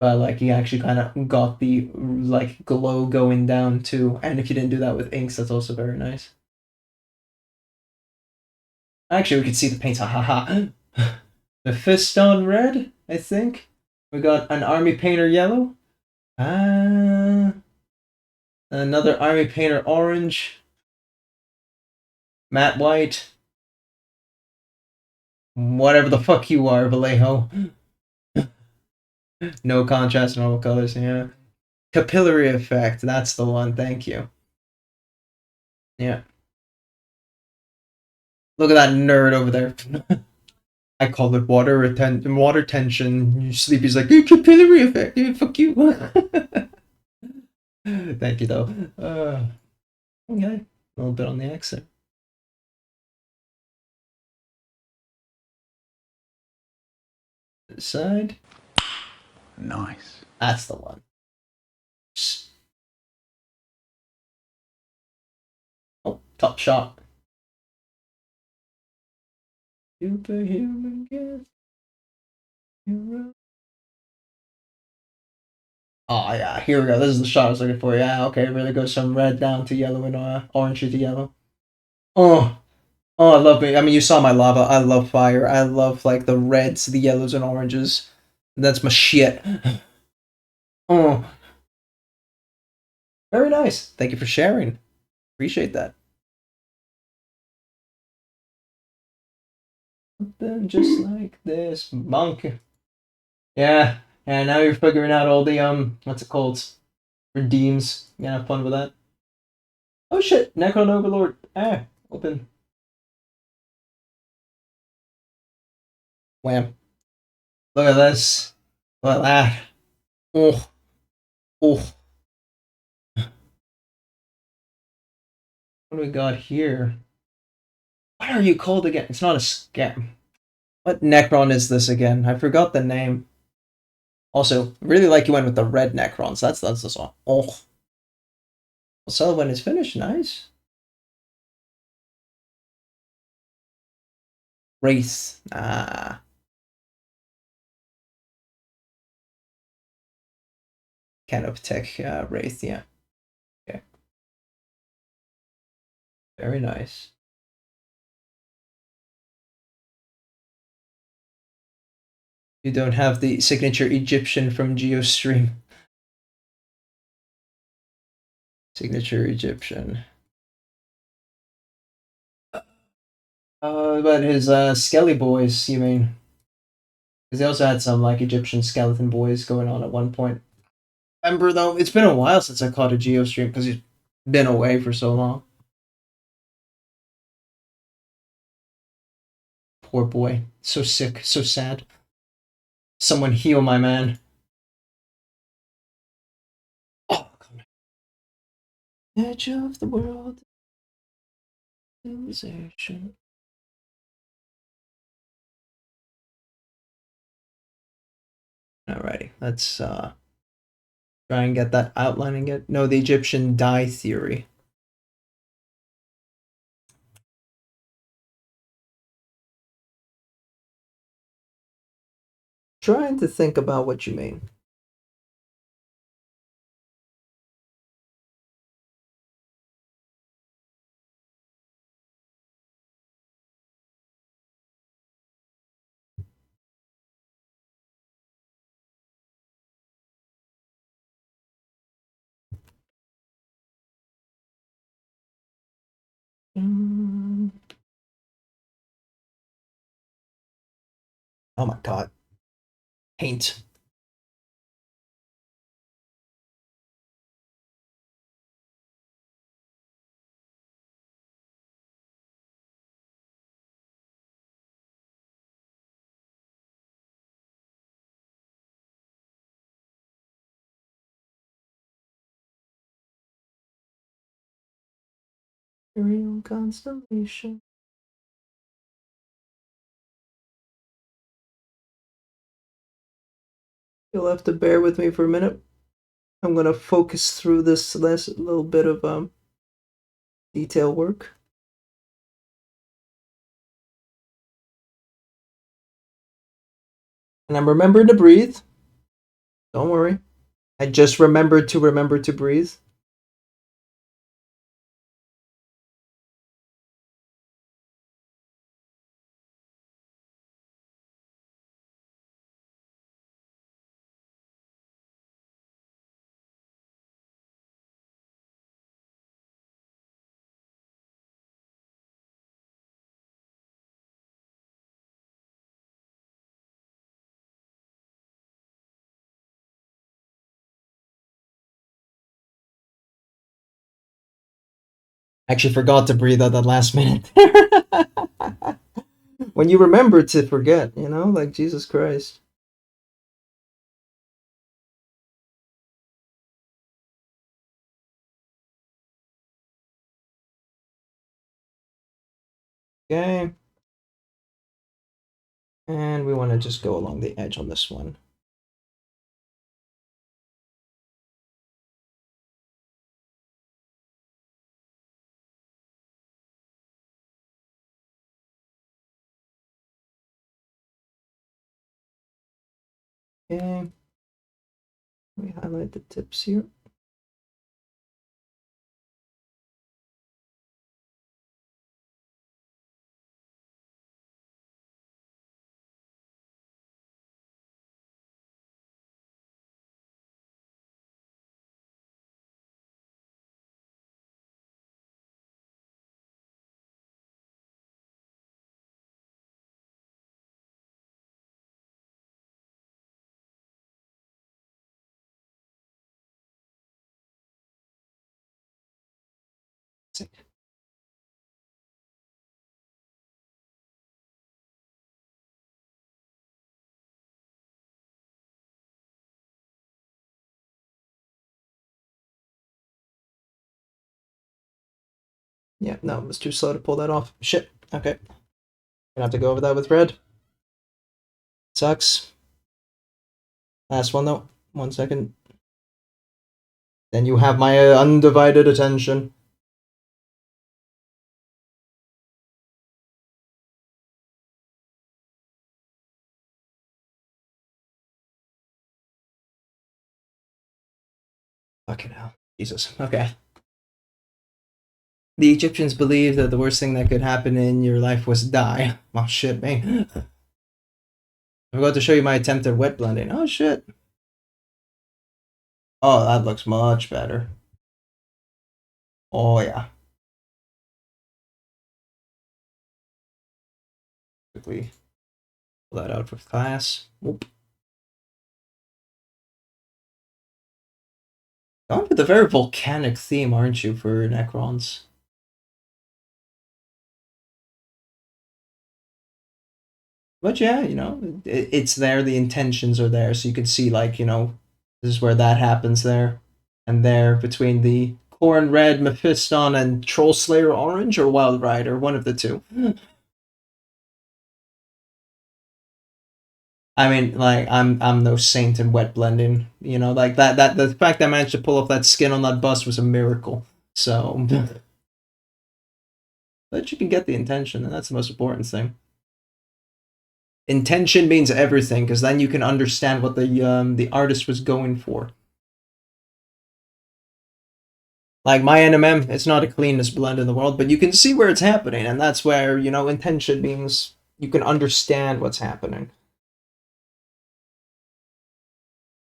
But like you actually kind of got the like glow going down too, and if you didn't do that with inks, that's also very nice. Actually, we could see the paints. Ha ha ha. The Fistone red, I think. We got an army painter yellow. Another army painter orange. Matte white. Whatever the fuck you are, Vallejo. No contrast, normal colors, yeah. Capillary effect, that's the one, thank you. Yeah. Look at that nerd over there. I call it water tension. Sleepy's like, capillary effect, fuck you. Thank you, though. Okay, a little bit on the accent. Side. Nice. That's the one. Oh, top shot. Superhuman guess. Hero. Oh yeah, here we go. This is the shot I was looking for. Yeah, okay, it really goes from red down to yellow and orange to yellow. Oh, oh, I love it. I mean, you saw my lava. I love fire. I love like the reds, the yellows, and oranges. That's my shit. Oh, very nice. Thank you for sharing. Appreciate that. Something just like this, monk. Yeah, and now you're figuring out all the what's it called? Redeems. You gonna have fun with that. Oh shit, Necron Overlord. Ah, open. Wham. Look at this. Look at that. Oh, oh. What do we got here? What are you called again? It's not a scam. What Necron is this again? I forgot the name. Also, really like you went with the red Necrons. That's this one. Oh. So when it's finished, nice. Wraith. Ah. Canoptech Wraith, yeah. Okay. Very nice. You don't have the signature Egyptian from GeoStream. Signature Egyptian. But his Skelly boys, you mean? Because they also had some like Egyptian skeleton boys going on at one point. Remember though, it's been a while since I caught a GeoStream because he's been away for so long. Poor boy, so sick, so sad. Someone heal my man. Oh, come on. Edge of the world. Civilization. Alrighty, let's try and get that outline and get no the Egyptian dye theory. Trying to think about what you mean. Oh my god. Paint. Imperial constellation. You'll have to bear with me for a minute. I'm gonna focus through this last little bit of detail work. And I'm remembering to breathe. Don't worry. I just remember to breathe. I actually forgot to breathe at that last minute. When you remember to forget, you know, like Jesus Christ. Okay. And we want to just go along the edge on this one. Okay. We highlight the tips here. Yeah, no, it was too slow to pull that off. Shit. Okay. Gonna have to go over that with red. Sucks. Last one though. 1 second. Then you have my undivided attention. Fucking hell. Jesus. Okay. The Egyptians believed that the worst thing that could happen in your life was die. Oh shit, man. I'm about to show you my attempt at wet blending. Oh shit. Oh, that looks much better. Oh yeah. Quickly pull that out with class. Whoop. Going with a very volcanic theme, aren't you, for Necrons? But yeah, you know, it's there. The intentions are there, so you can see, like, you know, this is where that happens there, and there between the Corn Red, Mephiston, and Troll Slayer Orange, or Wild Rider, one of the two. I mean, like, I'm no saint in wet blending, you know, like that the fact that I managed to pull off that skin on that bust was a miracle. So, but you can get the intention, and that's the most important thing. Intention means everything, because then you can understand what the artist was going for. Like my NMM, it's not the cleanest blend in the world, but you can see where it's happening, and that's where, you know, intention means you can understand what's happening.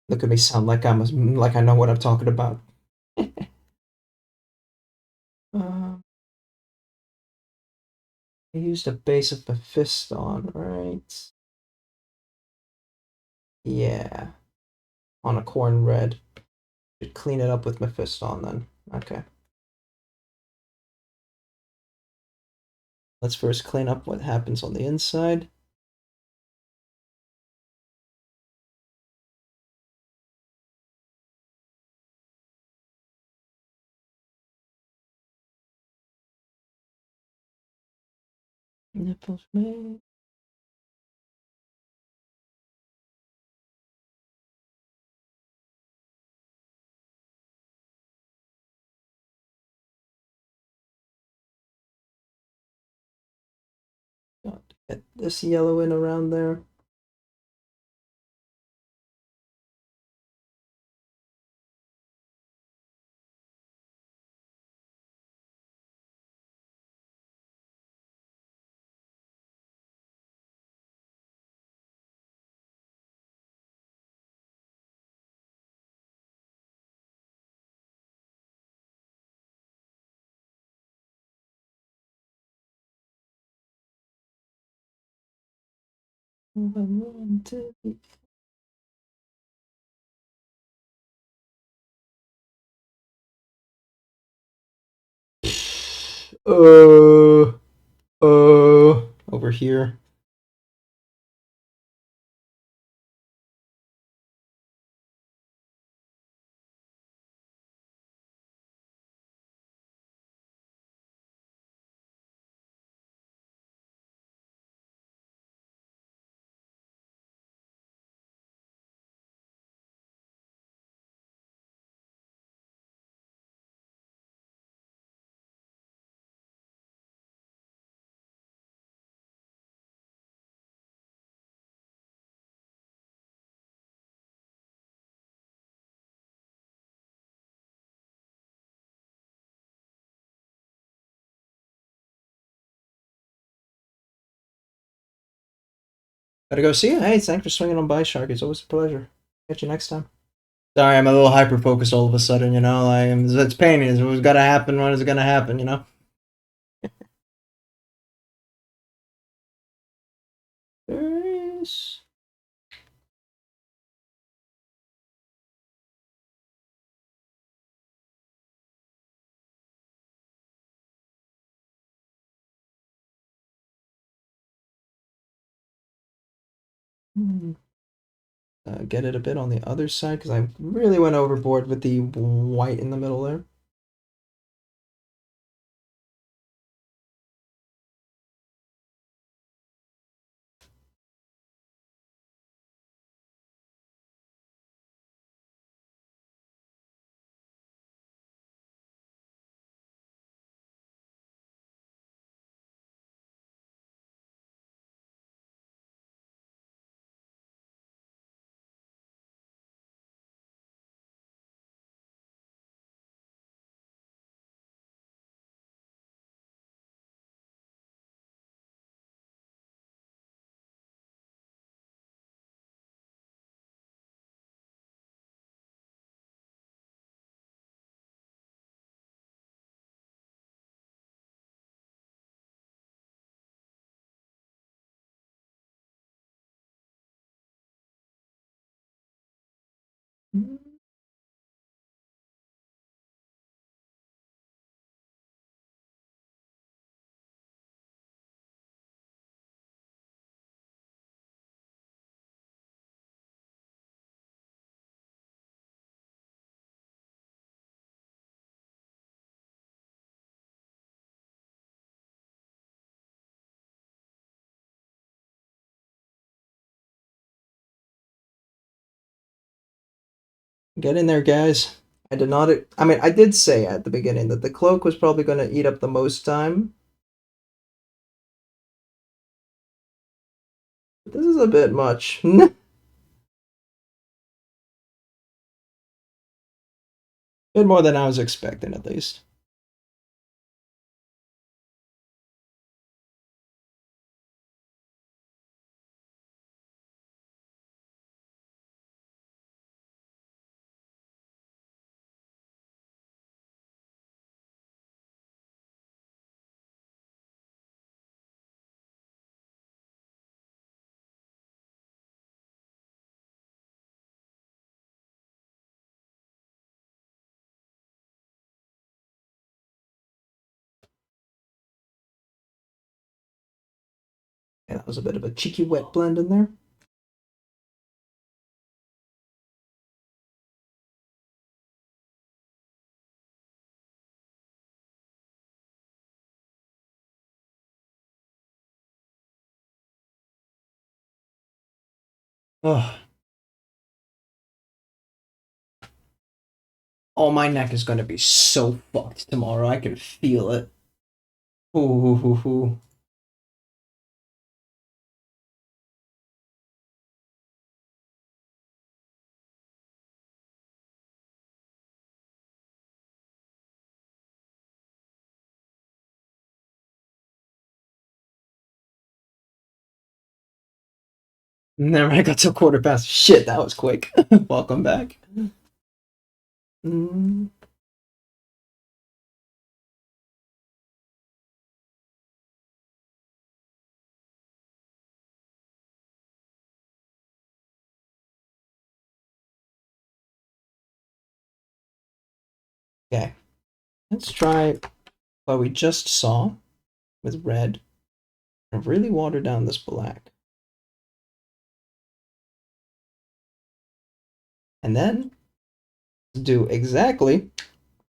Look at me sound like like I know what I'm talking about. uh, I used a base of Mephiston, right? Yeah, on a corn red. Should clean it up with Mephiston then. Okay. Let's first clean up what happens on the inside. Nipples, man. Got to get this yellow in around there. One, two, three. Over here. Gotta go see you. Hey, thanks for swinging on by, Shark. It's always a pleasure. Catch you next time. Sorry, I'm a little hyper focused all of a sudden. You know, like it's painting. It's what's gotta happen. When is it gonna happen? You know. There is. Get it a bit on the other side because I really went overboard with the white in the middle there. Get in there, guys. I did not. I mean, I did say at the beginning that the cloak was probably going to eat up the most time. But this is a bit much. Bit more than I was expecting, at least. Yeah, that was a bit of a cheeky wet blend in there. Oh. Oh, my neck is gonna be so fucked tomorrow. I can feel it. Ooh. Never mind, I got to a quarter past. Shit, that was quick. Welcome back. Mm. Okay, let's try what we just saw with red and really water down this black. And then do exactly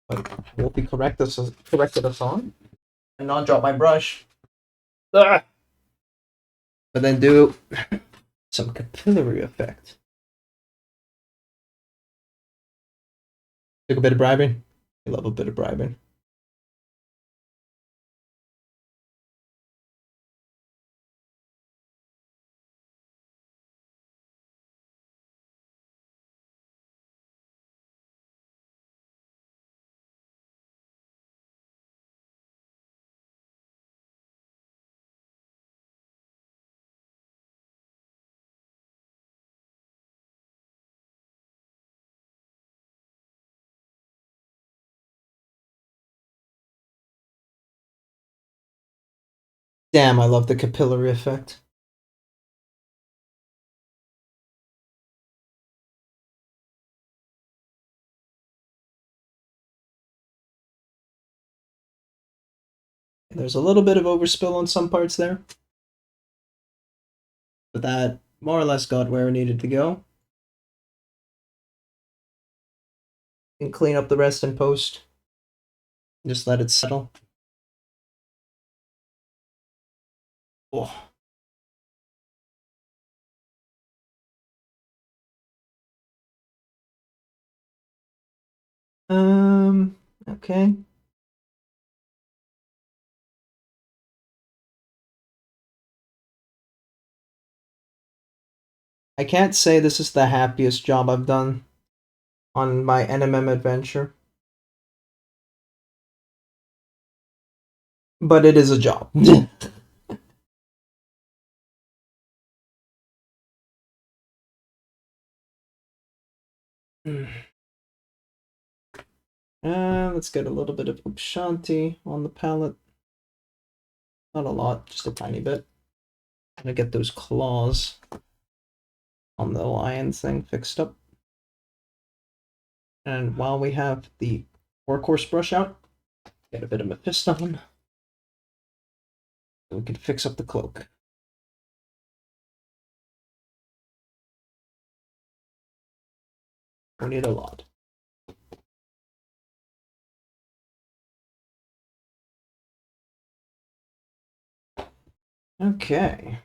what Wolfie corrected us on and not drop my brush. Ah! But then do some capillary effect. Took a bit of bribing. I love a bit of bribing. Damn, I love the capillary effect. There's a little bit of overspill on some parts there, but that more or less got where it needed to go. And clean up the rest in post. Just let it settle. Oh. Okay. I can't say this is the happiest job I've done on my NMM adventure, but it is a job. Let's get a little bit of Upshanti on the palette. Not a lot, just a tiny bit. I'm gonna get those claws on the lion thing fixed up. And while we have the workhorse brush out, get a bit of Mephiston. So we can fix up the cloak. We need a lot. Okay.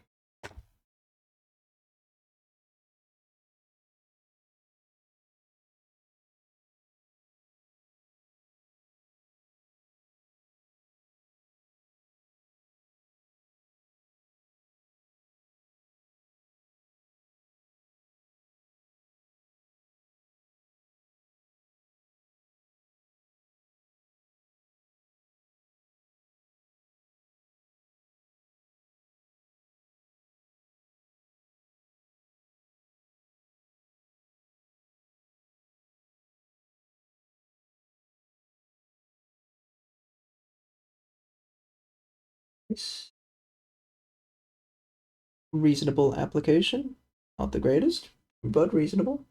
Reasonable application. Not the greatest, but reasonable.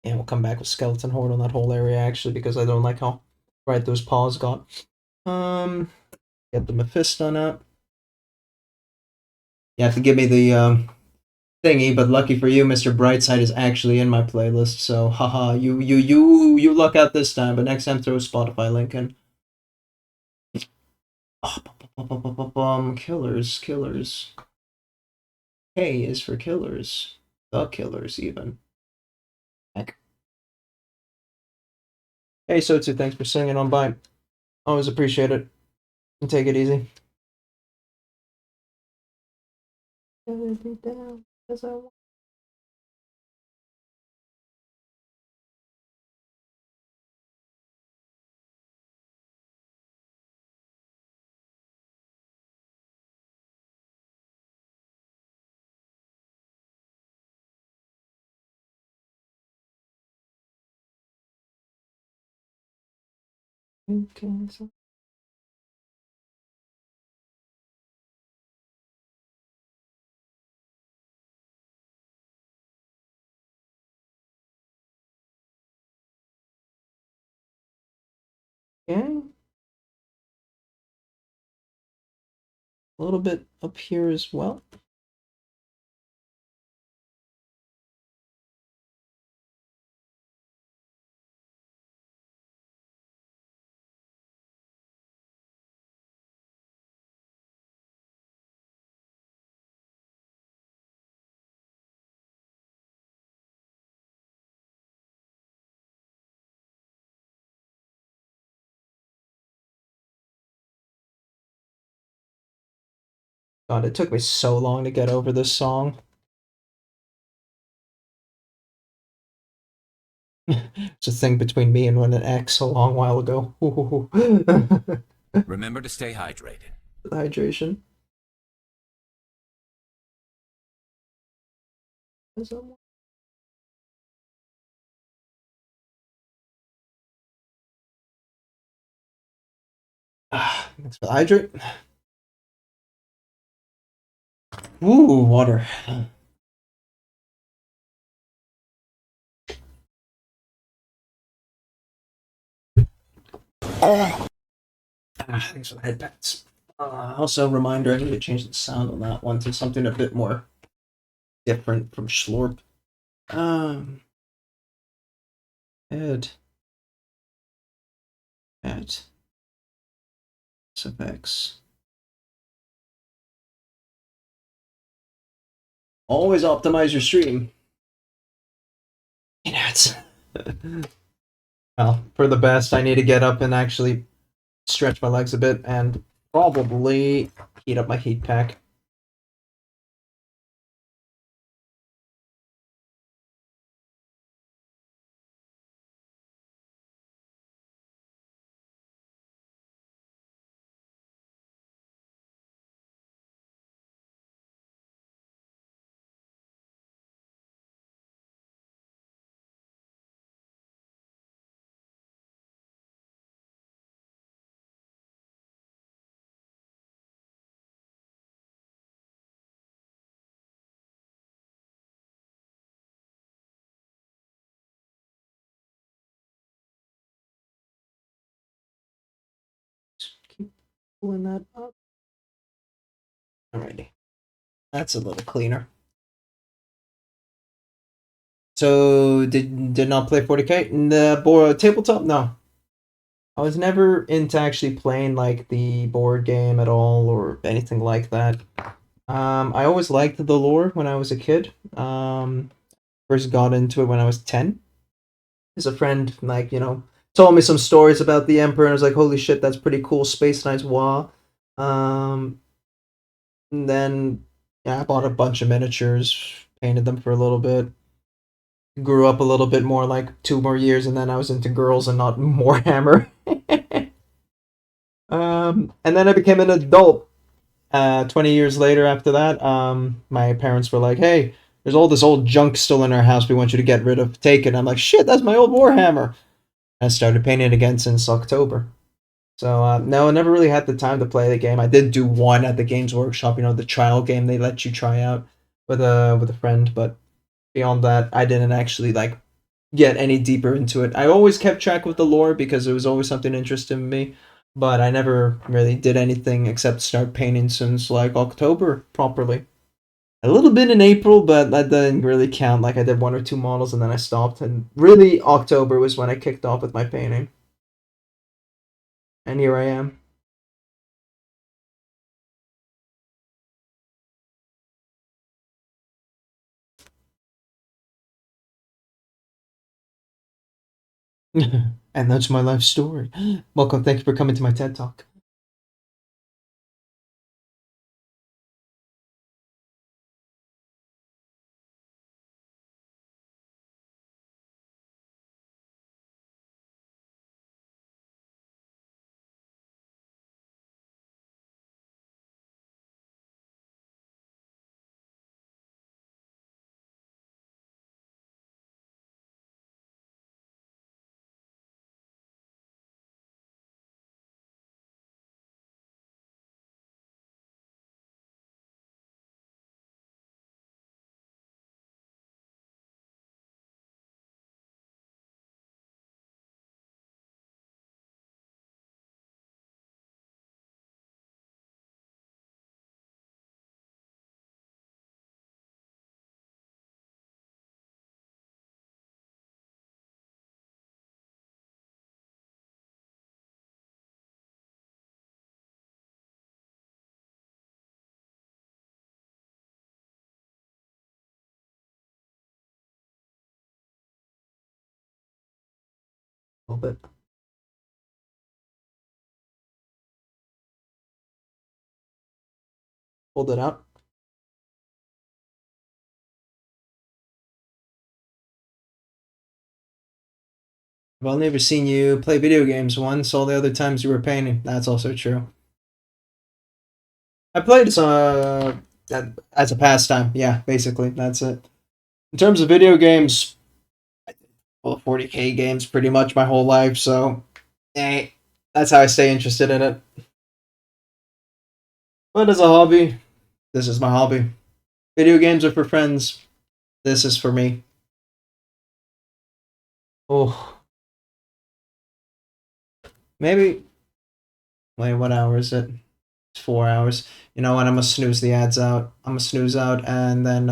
And we'll come back with Skeleton Horde on that whole area, actually, because I don't like how bright those paws got. Get the Mephiston out. You have to give me the thingy, but lucky for you, Mr. Brightside is actually in my playlist. So, haha, you luck out this time. But next time, throw a Spotify link in. Killers. K is for killers. The killers, even. Heck. Hey, Sotsu, thanks for singing on by. Always appreciate it. And take it easy. Okay, so. Okay. A little bit up here as well. God, it took me so long to get over this song. It's a thing between me and an ex a long while ago. Remember to stay hydrated. Hydration. Thanks for the hydrate. Ooh, water. Thanks for the headpats. Also, reminder, I need to change the sound on that one to something a bit more different from Schlorp. Head. SFX. Always optimize your stream. Well, for the best, I need to get up and actually stretch my legs a bit and probably heat up my heat pack. Keep pulling that up. Alrighty. That's a little cleaner. So, did not play 40k? In the board tabletop? No. I was never into actually playing like the board game at all or anything like that. I always liked the lore when I was a kid. First got into it when I was 10. As a friend, like, told me some stories about the Emperor, and I was like, holy shit, that's pretty cool. Space Knights, wow. And then, yeah, I bought a bunch of miniatures, painted them for a little bit. Grew up a little bit more, like 2 more years, and then I was into girls and not Warhammer. And then I became an adult. 20 years later after that, my parents were like, hey, there's all this old junk still in our house we want you to get rid of. Take it. I'm like, shit, that's my old Warhammer. I started painting it again since October. So, no, I never really had the time to play the game. I did do one at the Games Workshop, the trial game they let you try out with a friend, but beyond that, I didn't actually, like, get any deeper into it. I always kept track with the lore because it was always something interesting to me. But I never really did anything except start painting since like October properly. A little bit in April, but that didn't really count. Like I did 1 or 2 models and then I stopped. And really, October was when I kicked off with my painting. And here I am. And that's my life story. Welcome, thank you for coming to my TED Talk. A little bit. Hold it out. I've only ever seen you play video games once. All the other times you were painting. That's also true. I played as a pastime. Yeah, basically that's it. In terms of video games, well, 40K games pretty much my whole life. So, that's how I stay interested in it. But as a hobby, this is my hobby. Video games are for friends. This is for me. Oh, maybe. Wait, what hour is it? It's 4 hours. You know what? I'm gonna snooze the ads out. I'm gonna snooze out and then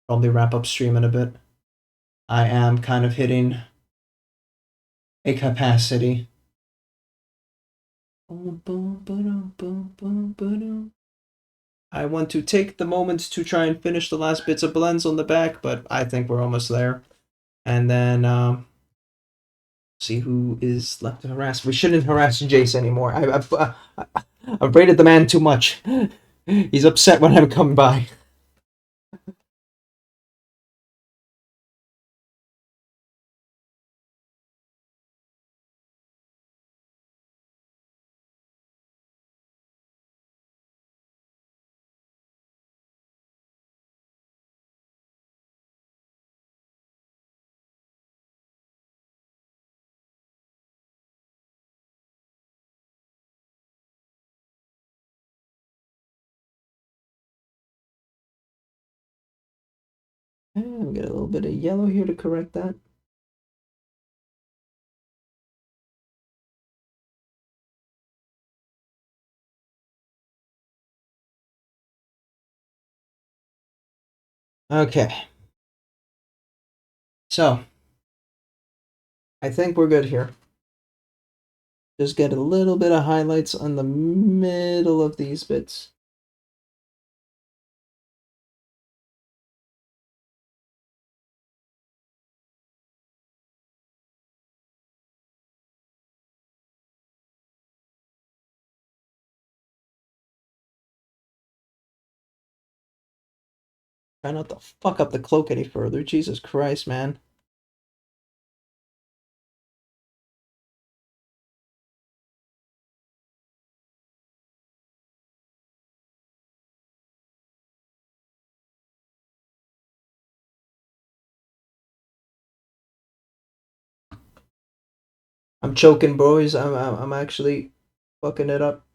probably wrap up stream in a bit. I am kind of hitting a capacity. I want to take the moment to try and finish the last bits of blends on the back, but I think we're almost there. And then see who is left to harass. We shouldn't harass Jace anymore. I've rated the man too much. He's upset when I'm coming by. We got a little bit of yellow here to correct that. Okay. So, I think we're good here. Just get a little bit of highlights on the middle of these bits. Try not to fuck up the cloak any further. Jesus Christ, man. I'm choking, boys. I'm actually fucking it up.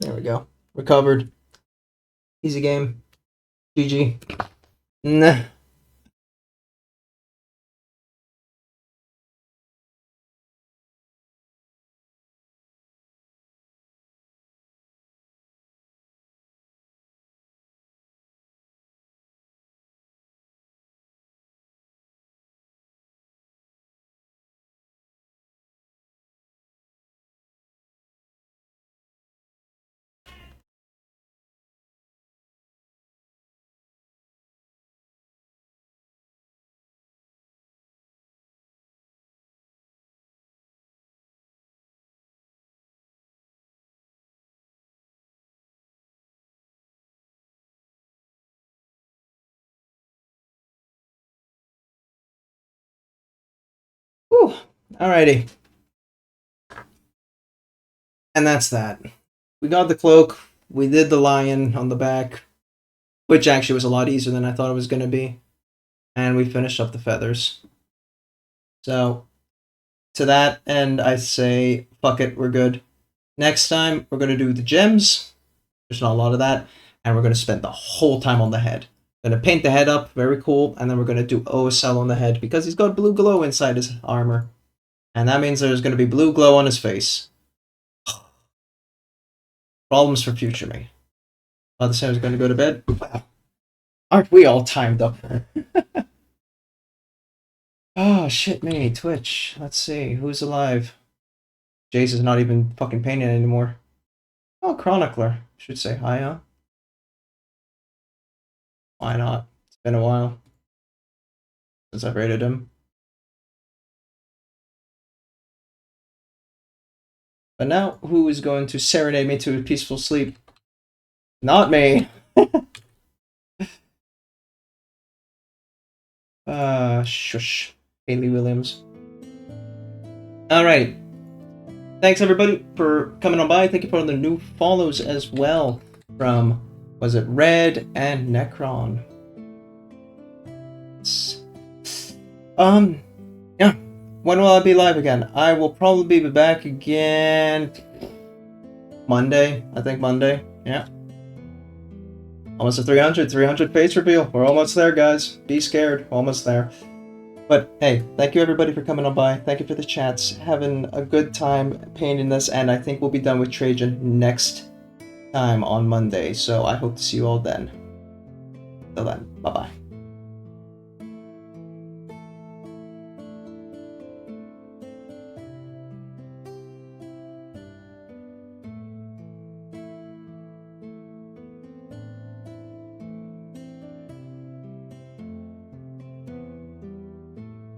There we go. Recovered. Easy game. GG. Nah. Alrighty. And that's that. We got the cloak. We did the lion on the back, which actually was a lot easier than I thought it was going to be. And we finished up the feathers. So, to that end, I say, fuck it, we're good. Next time, we're going to do the gems. There's not a lot of that. And we're going to spend the whole time on the head. Going to paint the head up, very cool. And then we're going to do OSL on the head because he's got blue glow inside his armor. And that means there's going to be blue glow on his face. Problems for future me. Father Sam's going to go to bed. Wow. Aren't we all timed up? Oh, shit me. Twitch. Let's see. Who's alive? Jace is not even fucking painting anymore. Oh, Chronicler. Should say hi, huh? Why not? It's been a while since I've rated him. But now, who is going to serenade me to a peaceful sleep? Not me! Shush. Haley Williams. Alright. Thanks everybody for coming on by. Thank you for the new follows as well. From, was it Red and Necron? Yeah. When will I be live again? I will probably be back again Monday. I think Monday. Yeah. Almost at 300 face reveal. We're almost there, guys. Be scared. Almost there. But hey, thank you everybody for coming on by. Thank you for the chats. Having a good time painting this, and I think we'll be done with Trajan next time on Monday. So I hope to see you all then. Till then, bye-bye.